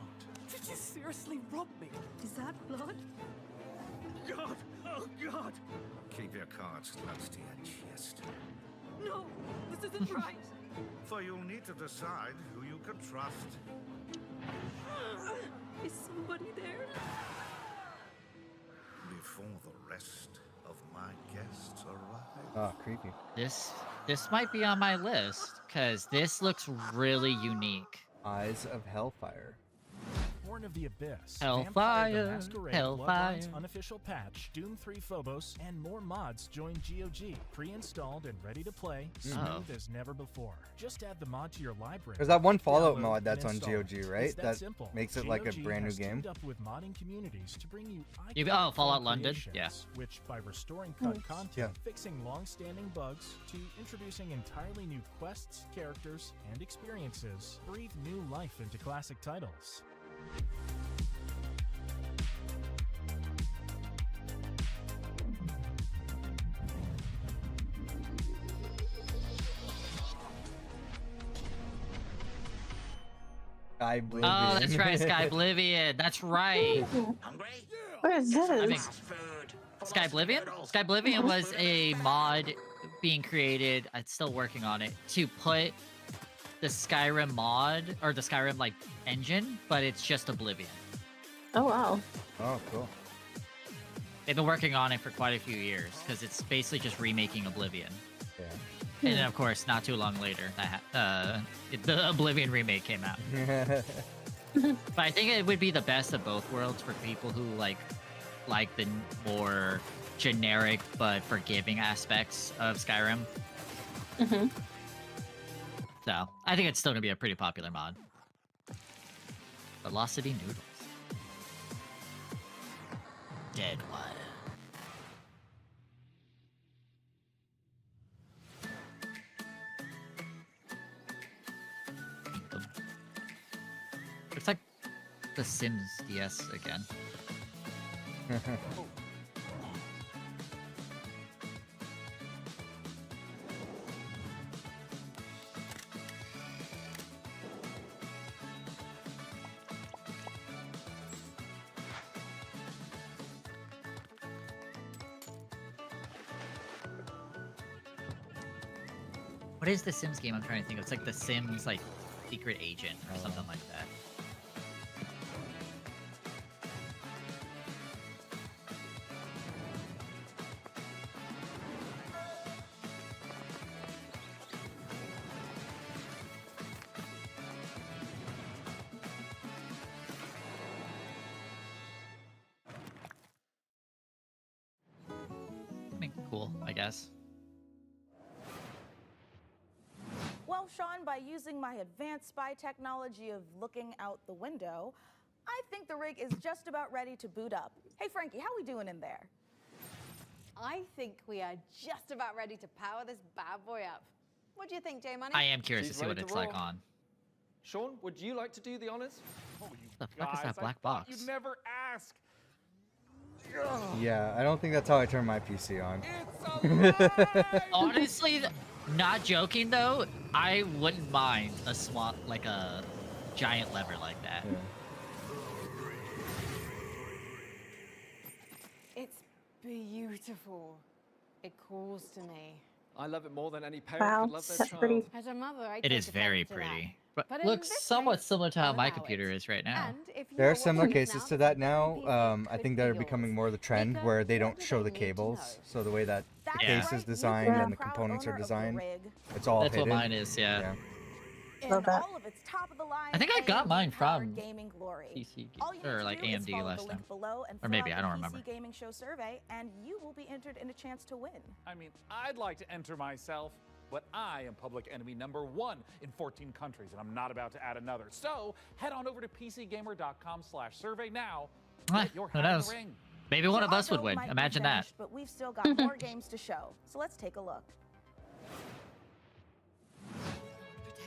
Speaker 13: Did you seriously rob me? Is that blood?
Speaker 12: God! Oh, God! Keep your cards close to your chest.
Speaker 13: No, this isn't right.
Speaker 12: For you'll need to decide who you can trust.
Speaker 13: Is somebody there?
Speaker 12: Before the rest of my guests arrive.
Speaker 1: Oh, creepy.
Speaker 2: This might be on my list because this looks really unique.
Speaker 1: Eyes of Hellfire.
Speaker 10: Born of the Abyss,
Speaker 2: Hellfire,
Speaker 10: Vampire the Masquerade,
Speaker 2: Hellfire.
Speaker 10: Bloodlines unofficial patch, Doom 3 Phobos, and more mods join GOG, pre-installed and ready to play, smooth as never before. Just add the mod to your library.
Speaker 1: There's that one Fallout
Speaker 10: download,
Speaker 1: mod
Speaker 10: and
Speaker 1: that's on
Speaker 10: install.
Speaker 1: GOG, right?
Speaker 10: It's that simple.
Speaker 1: makes it like a
Speaker 10: GOG
Speaker 1: brand new
Speaker 10: has
Speaker 1: game.
Speaker 10: teamed up with modding communities to bring you
Speaker 2: Oh, Fallout
Speaker 10: iconic
Speaker 2: London?
Speaker 10: creations,
Speaker 2: Yeah.
Speaker 10: which by restoring cut content,
Speaker 1: Yeah.
Speaker 10: fixing long-standing bugs, to introducing entirely new quests, characters, and experiences, breathe new life into classic titles.
Speaker 1: Sky Oblivion.
Speaker 2: Oh, that's right, Sky Oblivion. That's right.
Speaker 3: Where is this?
Speaker 2: I mean, Sky Oblivion? Sky Oblivion was a mod being created, I'm still working on it, to put the Skyrim mod, or the Skyrim, like, engine, but it's just Oblivion.
Speaker 3: Oh, wow.
Speaker 1: Oh, cool.
Speaker 2: They've been working on it for quite a few years, because it's basically just remaking Oblivion.
Speaker 1: Yeah.
Speaker 2: And then, of course, not too long later, the Oblivion remake came out. But I think it would be the best of both worlds for people who like the more generic but forgiving aspects of Skyrim.
Speaker 3: Mm-hmm.
Speaker 2: So I think it's still gonna be a pretty popular mod. Velocity Noodles. Dead one. the Sims DS again. What is the Sims game I'm trying to think of? It's like the Sims like Secret Agent or something like that. I mean, cool, I guess.
Speaker 5: Well, Sean, by using my advanced spy technology of looking out the window, I think the rig is just about ready to boot up. Hey, Frankie, how we doing in there?
Speaker 8: I think we are just about ready to power this bad boy up. What do you think, J Money?
Speaker 2: I am curious to
Speaker 9: She's
Speaker 2: see what
Speaker 9: ready
Speaker 2: it's
Speaker 9: to
Speaker 2: like
Speaker 9: roll.
Speaker 2: on.
Speaker 9: Sean, would you like to do the honors?
Speaker 4: Oh, you
Speaker 2: The fuck is that black
Speaker 4: I thought
Speaker 2: box?
Speaker 4: you'd never ask.
Speaker 1: Yeah, I don't think that's how I turn my PC on.
Speaker 2: Honestly, not joking though, I wouldn't mind a swap like a giant lever like that.
Speaker 8: It's beautiful. It calls to me.
Speaker 9: I love it more than any parent
Speaker 3: Wow,
Speaker 9: could love their
Speaker 3: that's
Speaker 9: child.
Speaker 3: pretty.
Speaker 8: As a mother, I
Speaker 2: It
Speaker 8: take
Speaker 2: is very
Speaker 8: offense to that.
Speaker 2: pretty.
Speaker 8: But
Speaker 2: But
Speaker 8: in
Speaker 2: looks
Speaker 8: this
Speaker 2: somewhat
Speaker 8: case,
Speaker 2: similar to how
Speaker 8: I'll
Speaker 2: my
Speaker 8: allow
Speaker 2: computer
Speaker 8: it.
Speaker 2: is right now.
Speaker 8: And if
Speaker 1: There are
Speaker 8: you're
Speaker 1: similar
Speaker 8: watching this
Speaker 1: cases
Speaker 8: now,
Speaker 1: to that
Speaker 8: the
Speaker 1: now.
Speaker 8: PC
Speaker 1: I
Speaker 8: could
Speaker 1: think
Speaker 8: be
Speaker 1: they're
Speaker 8: yours.
Speaker 1: becoming more the trend
Speaker 8: Mika,
Speaker 1: where they
Speaker 8: what
Speaker 1: don't
Speaker 8: do
Speaker 1: show
Speaker 8: they
Speaker 1: the
Speaker 8: need to
Speaker 1: cables.
Speaker 8: know?
Speaker 1: So the way that
Speaker 5: That's
Speaker 1: the
Speaker 2: Yeah.
Speaker 1: case
Speaker 5: right,
Speaker 1: is
Speaker 5: you
Speaker 1: designed
Speaker 5: are
Speaker 1: and the
Speaker 5: proud
Speaker 1: components are
Speaker 5: owner of the
Speaker 1: designed,
Speaker 5: rig.
Speaker 1: it's all
Speaker 2: That's what
Speaker 1: hidden.
Speaker 2: mine is, yeah.
Speaker 5: In
Speaker 3: Love that.
Speaker 5: all of its top-of-the-line
Speaker 2: I think I got mine
Speaker 5: AMD-powered
Speaker 2: from
Speaker 5: gaming glory.
Speaker 2: PC
Speaker 5: All you need
Speaker 2: or
Speaker 5: to
Speaker 2: like
Speaker 5: do is
Speaker 2: AMD
Speaker 5: follow
Speaker 2: last
Speaker 5: the
Speaker 2: time.
Speaker 5: link below and
Speaker 2: Or
Speaker 5: fill
Speaker 2: maybe,
Speaker 5: out
Speaker 2: I
Speaker 5: the
Speaker 2: don't
Speaker 5: PC
Speaker 2: remember.
Speaker 5: Gaming Show survey, and you will be entered in a chance to win.
Speaker 4: I mean, I'd like to enter myself, but I am public enemy #1 in 14 countries, and I'm not about to add another. So head on over to PCGamer.com/survey now. Get your
Speaker 2: Who
Speaker 4: hat in
Speaker 2: knows?
Speaker 4: the ring.
Speaker 2: Maybe one
Speaker 5: So
Speaker 2: of us
Speaker 5: our
Speaker 2: would
Speaker 5: build
Speaker 2: win.
Speaker 5: might be
Speaker 2: Imagine that.
Speaker 5: finished, but we've still got more games to show. So let's take a look.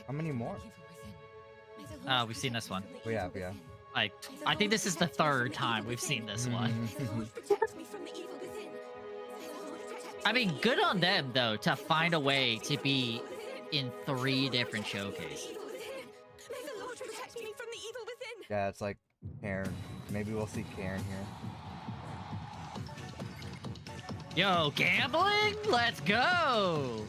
Speaker 1: How many more?
Speaker 2: We've seen this one.
Speaker 1: We have, yeah.
Speaker 2: Like, I think this is the third time we've seen this one. I mean, good on them though to find a way to be in 3 different showcases.
Speaker 1: Yeah, it's like Karen. Maybe we'll see Karen here.
Speaker 2: Yo, gambling? Let's go!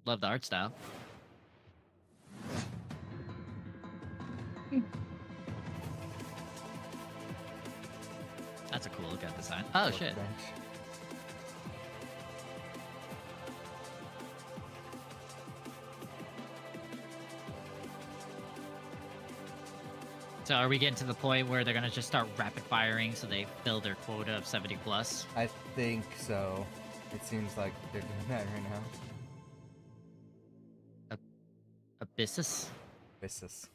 Speaker 2: Love the art style. That's a cool looking design. Oh shit.
Speaker 1: Bench.
Speaker 2: So are we getting to the point where they're gonna just start rapid firing so they fill their quota of 70 plus?
Speaker 1: I think so. It seems like they're doing that right now.
Speaker 2: Abyssus?
Speaker 1: Abyssus.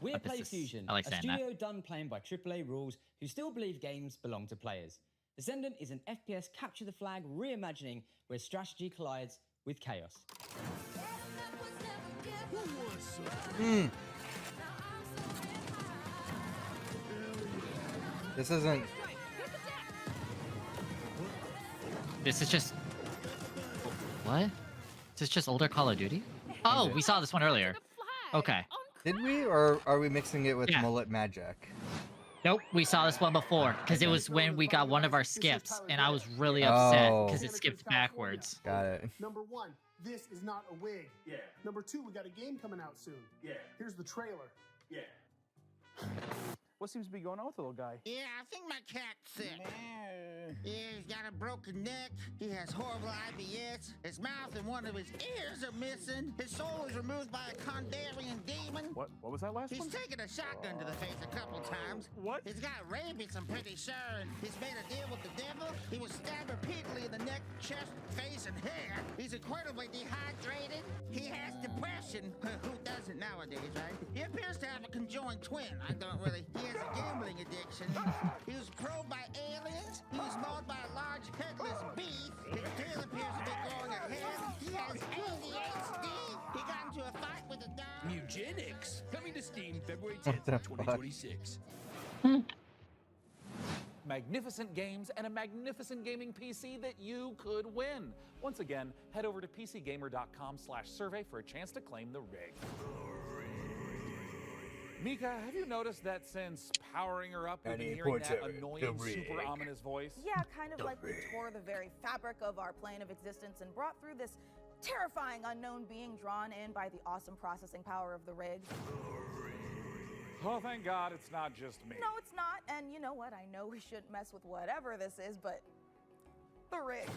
Speaker 15: We're
Speaker 2: Abyssus.
Speaker 15: PlayFusion,
Speaker 2: I like
Speaker 15: a
Speaker 2: saying that.
Speaker 15: studio done playing by AAA rules who still believe games belong to players. Descendant is an FPS capture the flag reimagining where strategy collides with chaos.
Speaker 1: This isn't.
Speaker 2: This is just... What? This is just older Call of Duty? Oh, we saw this one earlier. Okay.
Speaker 1: Did we, or are we mixing it with
Speaker 2: Yeah.
Speaker 1: Mullet Magic?
Speaker 2: Nope, we saw this one before, because it was when we got one of our skips, and I was really upset
Speaker 1: Oh.
Speaker 2: because it skipped backwards.
Speaker 1: Got it.
Speaker 22: #1, this is not a wig. Yeah. #2, we got a game coming out soon. Yeah. Here's the trailer. Yeah.
Speaker 14: What seems to be going on with the little guy?
Speaker 16: Yeah, I think my cat's sick. Yeah, he's got a broken neck. He has horrible IBS. His mouth and one of his ears are missing. His soul was removed by a Kandarian demon.
Speaker 14: What was that last
Speaker 16: He's
Speaker 14: one?
Speaker 16: taken a shotgun to the face a couple times.
Speaker 14: What?
Speaker 16: He's got rabies, I'm pretty sure. And he's made a deal with the devil. He was stabbed repeatedly in the neck, chest, face, and hair. He's incredibly dehydrated. He has depression. Who doesn't nowadays, right? He appears to have a conjoined twin. I don't really. He has a gambling addiction. He was probed by aliens. He was mauled by a large headless beast. His tail appears to be growing ahead. He has ADHD. He got into a fight with a dog.
Speaker 17: Mugenics, coming to Steam February
Speaker 1: What
Speaker 17: 10th,
Speaker 1: the fuck?
Speaker 17: 2026.
Speaker 4: Magnificent games and a magnificent gaming PC that you could win. Once again, head over to pcgamer.com/survey for a chance to claim the rig. Mika, have you noticed that since powering her up, we've been hearing that annoying, super ominous voice?
Speaker 5: Yeah, kind of like we tore the very fabric of our plane of existence and brought through this terrifying unknown being drawn in by the awesome processing power of the rig.
Speaker 4: Oh, thank God it's not just me.
Speaker 5: No, it's not. And you know what? I know we shouldn't mess with whatever this is, but the rig.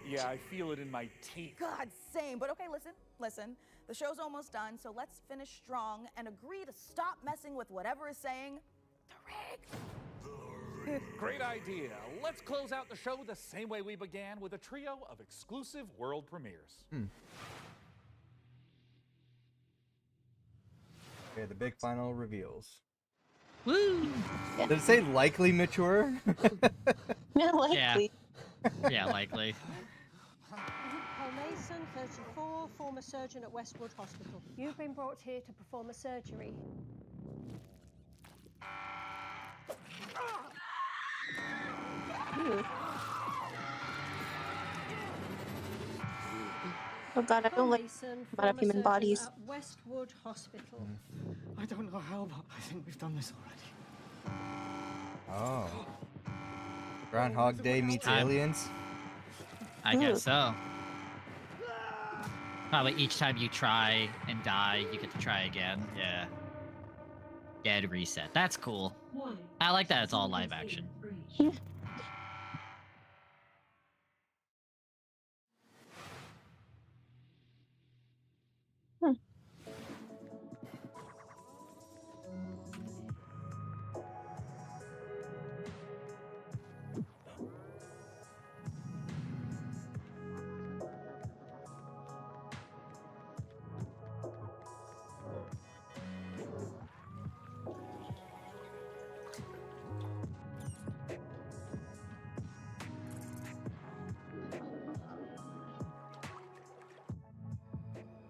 Speaker 4: Yeah, I feel it in my teeth.
Speaker 5: God, same. But okay, listen. The show's almost done, so let's finish strong and agree to stop messing with whatever is saying the rig.
Speaker 4: Great idea. Let's close out the show the same way we began, with a trio of exclusive world premieres.
Speaker 1: Okay, the big final reveals.
Speaker 2: Woo!
Speaker 1: Did it say likely mature?
Speaker 3: Yeah, likely.
Speaker 2: Yeah, likely.
Speaker 19: Paul Mason, 34, former surgeon at Westwood Hospital. You've been brought here to perform a surgery.
Speaker 3: Oh god, I don't like
Speaker 19: Mason,
Speaker 3: about
Speaker 19: former
Speaker 3: human
Speaker 19: surgeon
Speaker 3: bodies.
Speaker 19: at Westwood Hospital.
Speaker 20: I don't know how, but I think we've done this already.
Speaker 1: Oh. Groundhog Day meets aliens?
Speaker 2: I guess so. Probably each time you try and die, you get to try again. Yeah. Dead reset. That's cool. I like that it's all live action.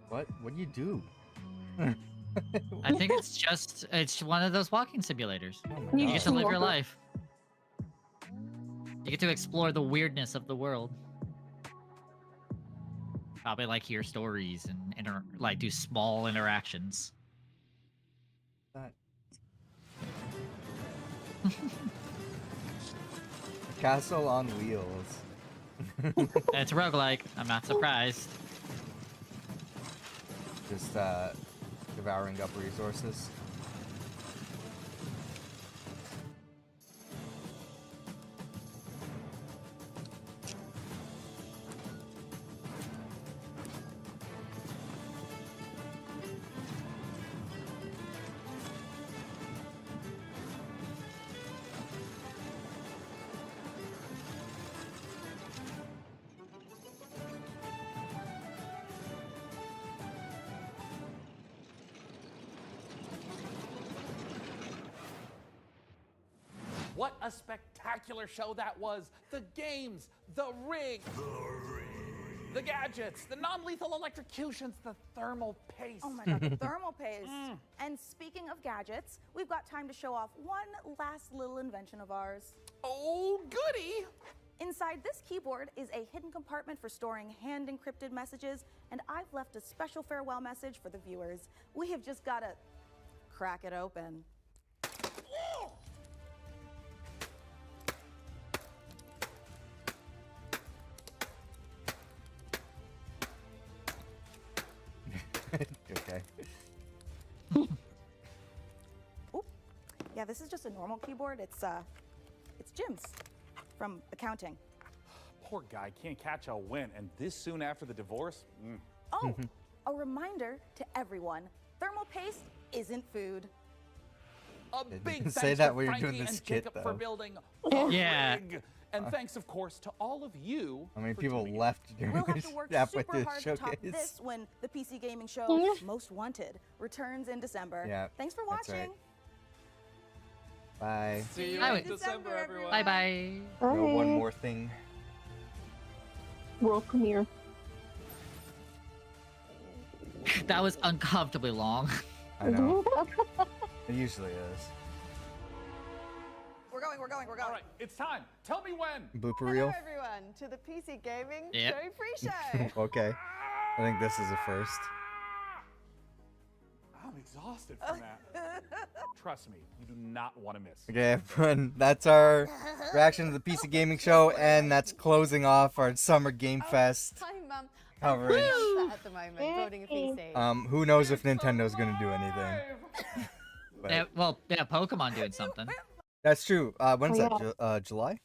Speaker 1: What? What do you do?
Speaker 2: I think it's one of those walking simulators.
Speaker 1: my
Speaker 2: You
Speaker 1: God.
Speaker 2: get to live your life. You get to explore the weirdness of the world. Probably like hear stories and like do small interactions.
Speaker 1: That. Castle on wheels.
Speaker 2: It's a roguelike. I'm not surprised.
Speaker 1: Just devouring up resources.
Speaker 4: What a spectacular show that was! The games, the rig, the gadgets, the non-lethal electrocutions, the thermal paste.
Speaker 5: Oh my god, the thermal paste. And speaking of gadgets, we've got time to show off one last little invention of ours.
Speaker 4: Oh, goody!
Speaker 5: Inside this keyboard is a hidden compartment for storing hand-encrypted messages, and I've left a special farewell message for the viewers. We have just got to crack it open.
Speaker 1: Okay.
Speaker 5: Oop. Yeah, this is just a normal keyboard. It's Jim's from accounting.
Speaker 4: Poor guy can't catch a win, and this soon after the divorce?
Speaker 5: Oh, a reminder to everyone, thermal paste isn't food.
Speaker 4: A big
Speaker 1: didn't say
Speaker 4: thanks
Speaker 1: that
Speaker 4: to
Speaker 1: when you're
Speaker 4: Frankie
Speaker 1: doing the
Speaker 4: and
Speaker 1: skit,
Speaker 4: Jacob for
Speaker 1: though.
Speaker 4: building
Speaker 2: Yeah.
Speaker 4: rig. And thanks, of course, to all of you.
Speaker 1: How many
Speaker 4: for
Speaker 1: people
Speaker 4: tuning in.
Speaker 1: left during
Speaker 5: We'll have
Speaker 1: this
Speaker 5: to work
Speaker 1: halfway
Speaker 5: super
Speaker 1: through the
Speaker 5: hard to top
Speaker 1: showcase?
Speaker 5: this when the PC gaming show Most Wanted returns in December.
Speaker 1: Yeah,
Speaker 5: Thanks for
Speaker 1: that's
Speaker 5: watching.
Speaker 1: right. Bye.
Speaker 9: See you
Speaker 2: Bye.
Speaker 9: in December, everyone.
Speaker 2: Bye bye.
Speaker 1: No, one more thing.
Speaker 3: World premiere.
Speaker 2: That was uncomfortably long.
Speaker 1: I know. It usually is.
Speaker 5: We're going.
Speaker 4: All right, it's time. Tell me when.
Speaker 1: Blooper reel.
Speaker 6: everyone, to the PC Gaming
Speaker 2: Yep.
Speaker 6: Show Pre-Show.
Speaker 1: Okay. I think this is a first.
Speaker 4: I'm exhausted from that. Trust me, you do not want to miss.
Speaker 1: Okay, everyone, that's our reaction to the PC Gaming Show, and that's closing off our Summer Game Fest
Speaker 6: I'm
Speaker 1: coverage.
Speaker 6: that at the moment, building a PC.
Speaker 1: Who knows if Nintendo's gonna do anything? But
Speaker 2: Yeah, Pokemon doing something.
Speaker 1: that's true. When's that? July?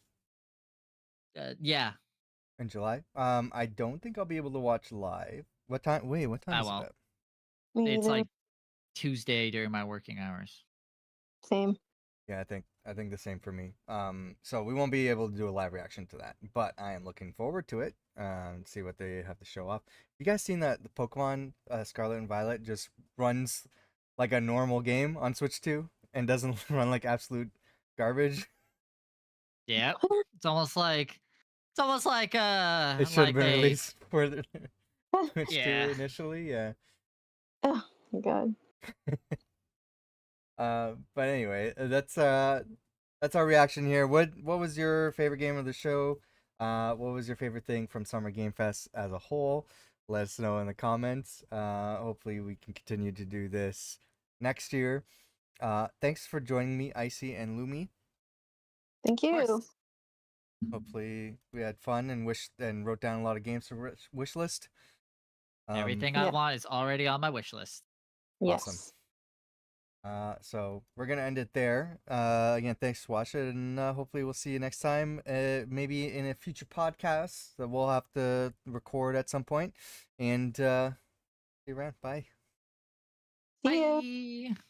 Speaker 2: Yeah.
Speaker 1: In July? I don't think I'll be able to watch live. What time? Wait, what time
Speaker 2: I
Speaker 1: is
Speaker 2: won't.
Speaker 1: it?
Speaker 2: It's like Tuesday during my working hours.
Speaker 3: Same.
Speaker 1: Yeah, I think the same for me. So we won't be able to do a live reaction to that, but I am looking forward to it. See what they have to show off. You guys seen that the Pokemon Scarlet and Violet just runs like a normal game on Switch 2 and doesn't run like absolute garbage?
Speaker 2: Yeah. It's almost like
Speaker 1: It should have
Speaker 2: like
Speaker 1: been
Speaker 2: a-
Speaker 1: released for the Switch
Speaker 2: Yeah.
Speaker 1: 2 initially. Yeah.
Speaker 3: Oh my god.
Speaker 1: But anyway, that's our reaction here. What was your favorite game of the show? What was your favorite thing from Summer Game Fest as a whole? Let us know in the comments. Hopefully we can continue to do this next year. Thanks for joining me, Icy and Lumi.
Speaker 3: Thank you.
Speaker 1: Hopefully we had fun and wrote down a lot of games to wish list.
Speaker 2: Everything I want is already on my wish list.
Speaker 1: Awesome. So we're gonna end it there. Again, thanks for watching, and hopefully we'll see you next time. Maybe in a future podcast that we'll have to record at some point. And see you around. Bye.
Speaker 3: See ya.
Speaker 2: Bye.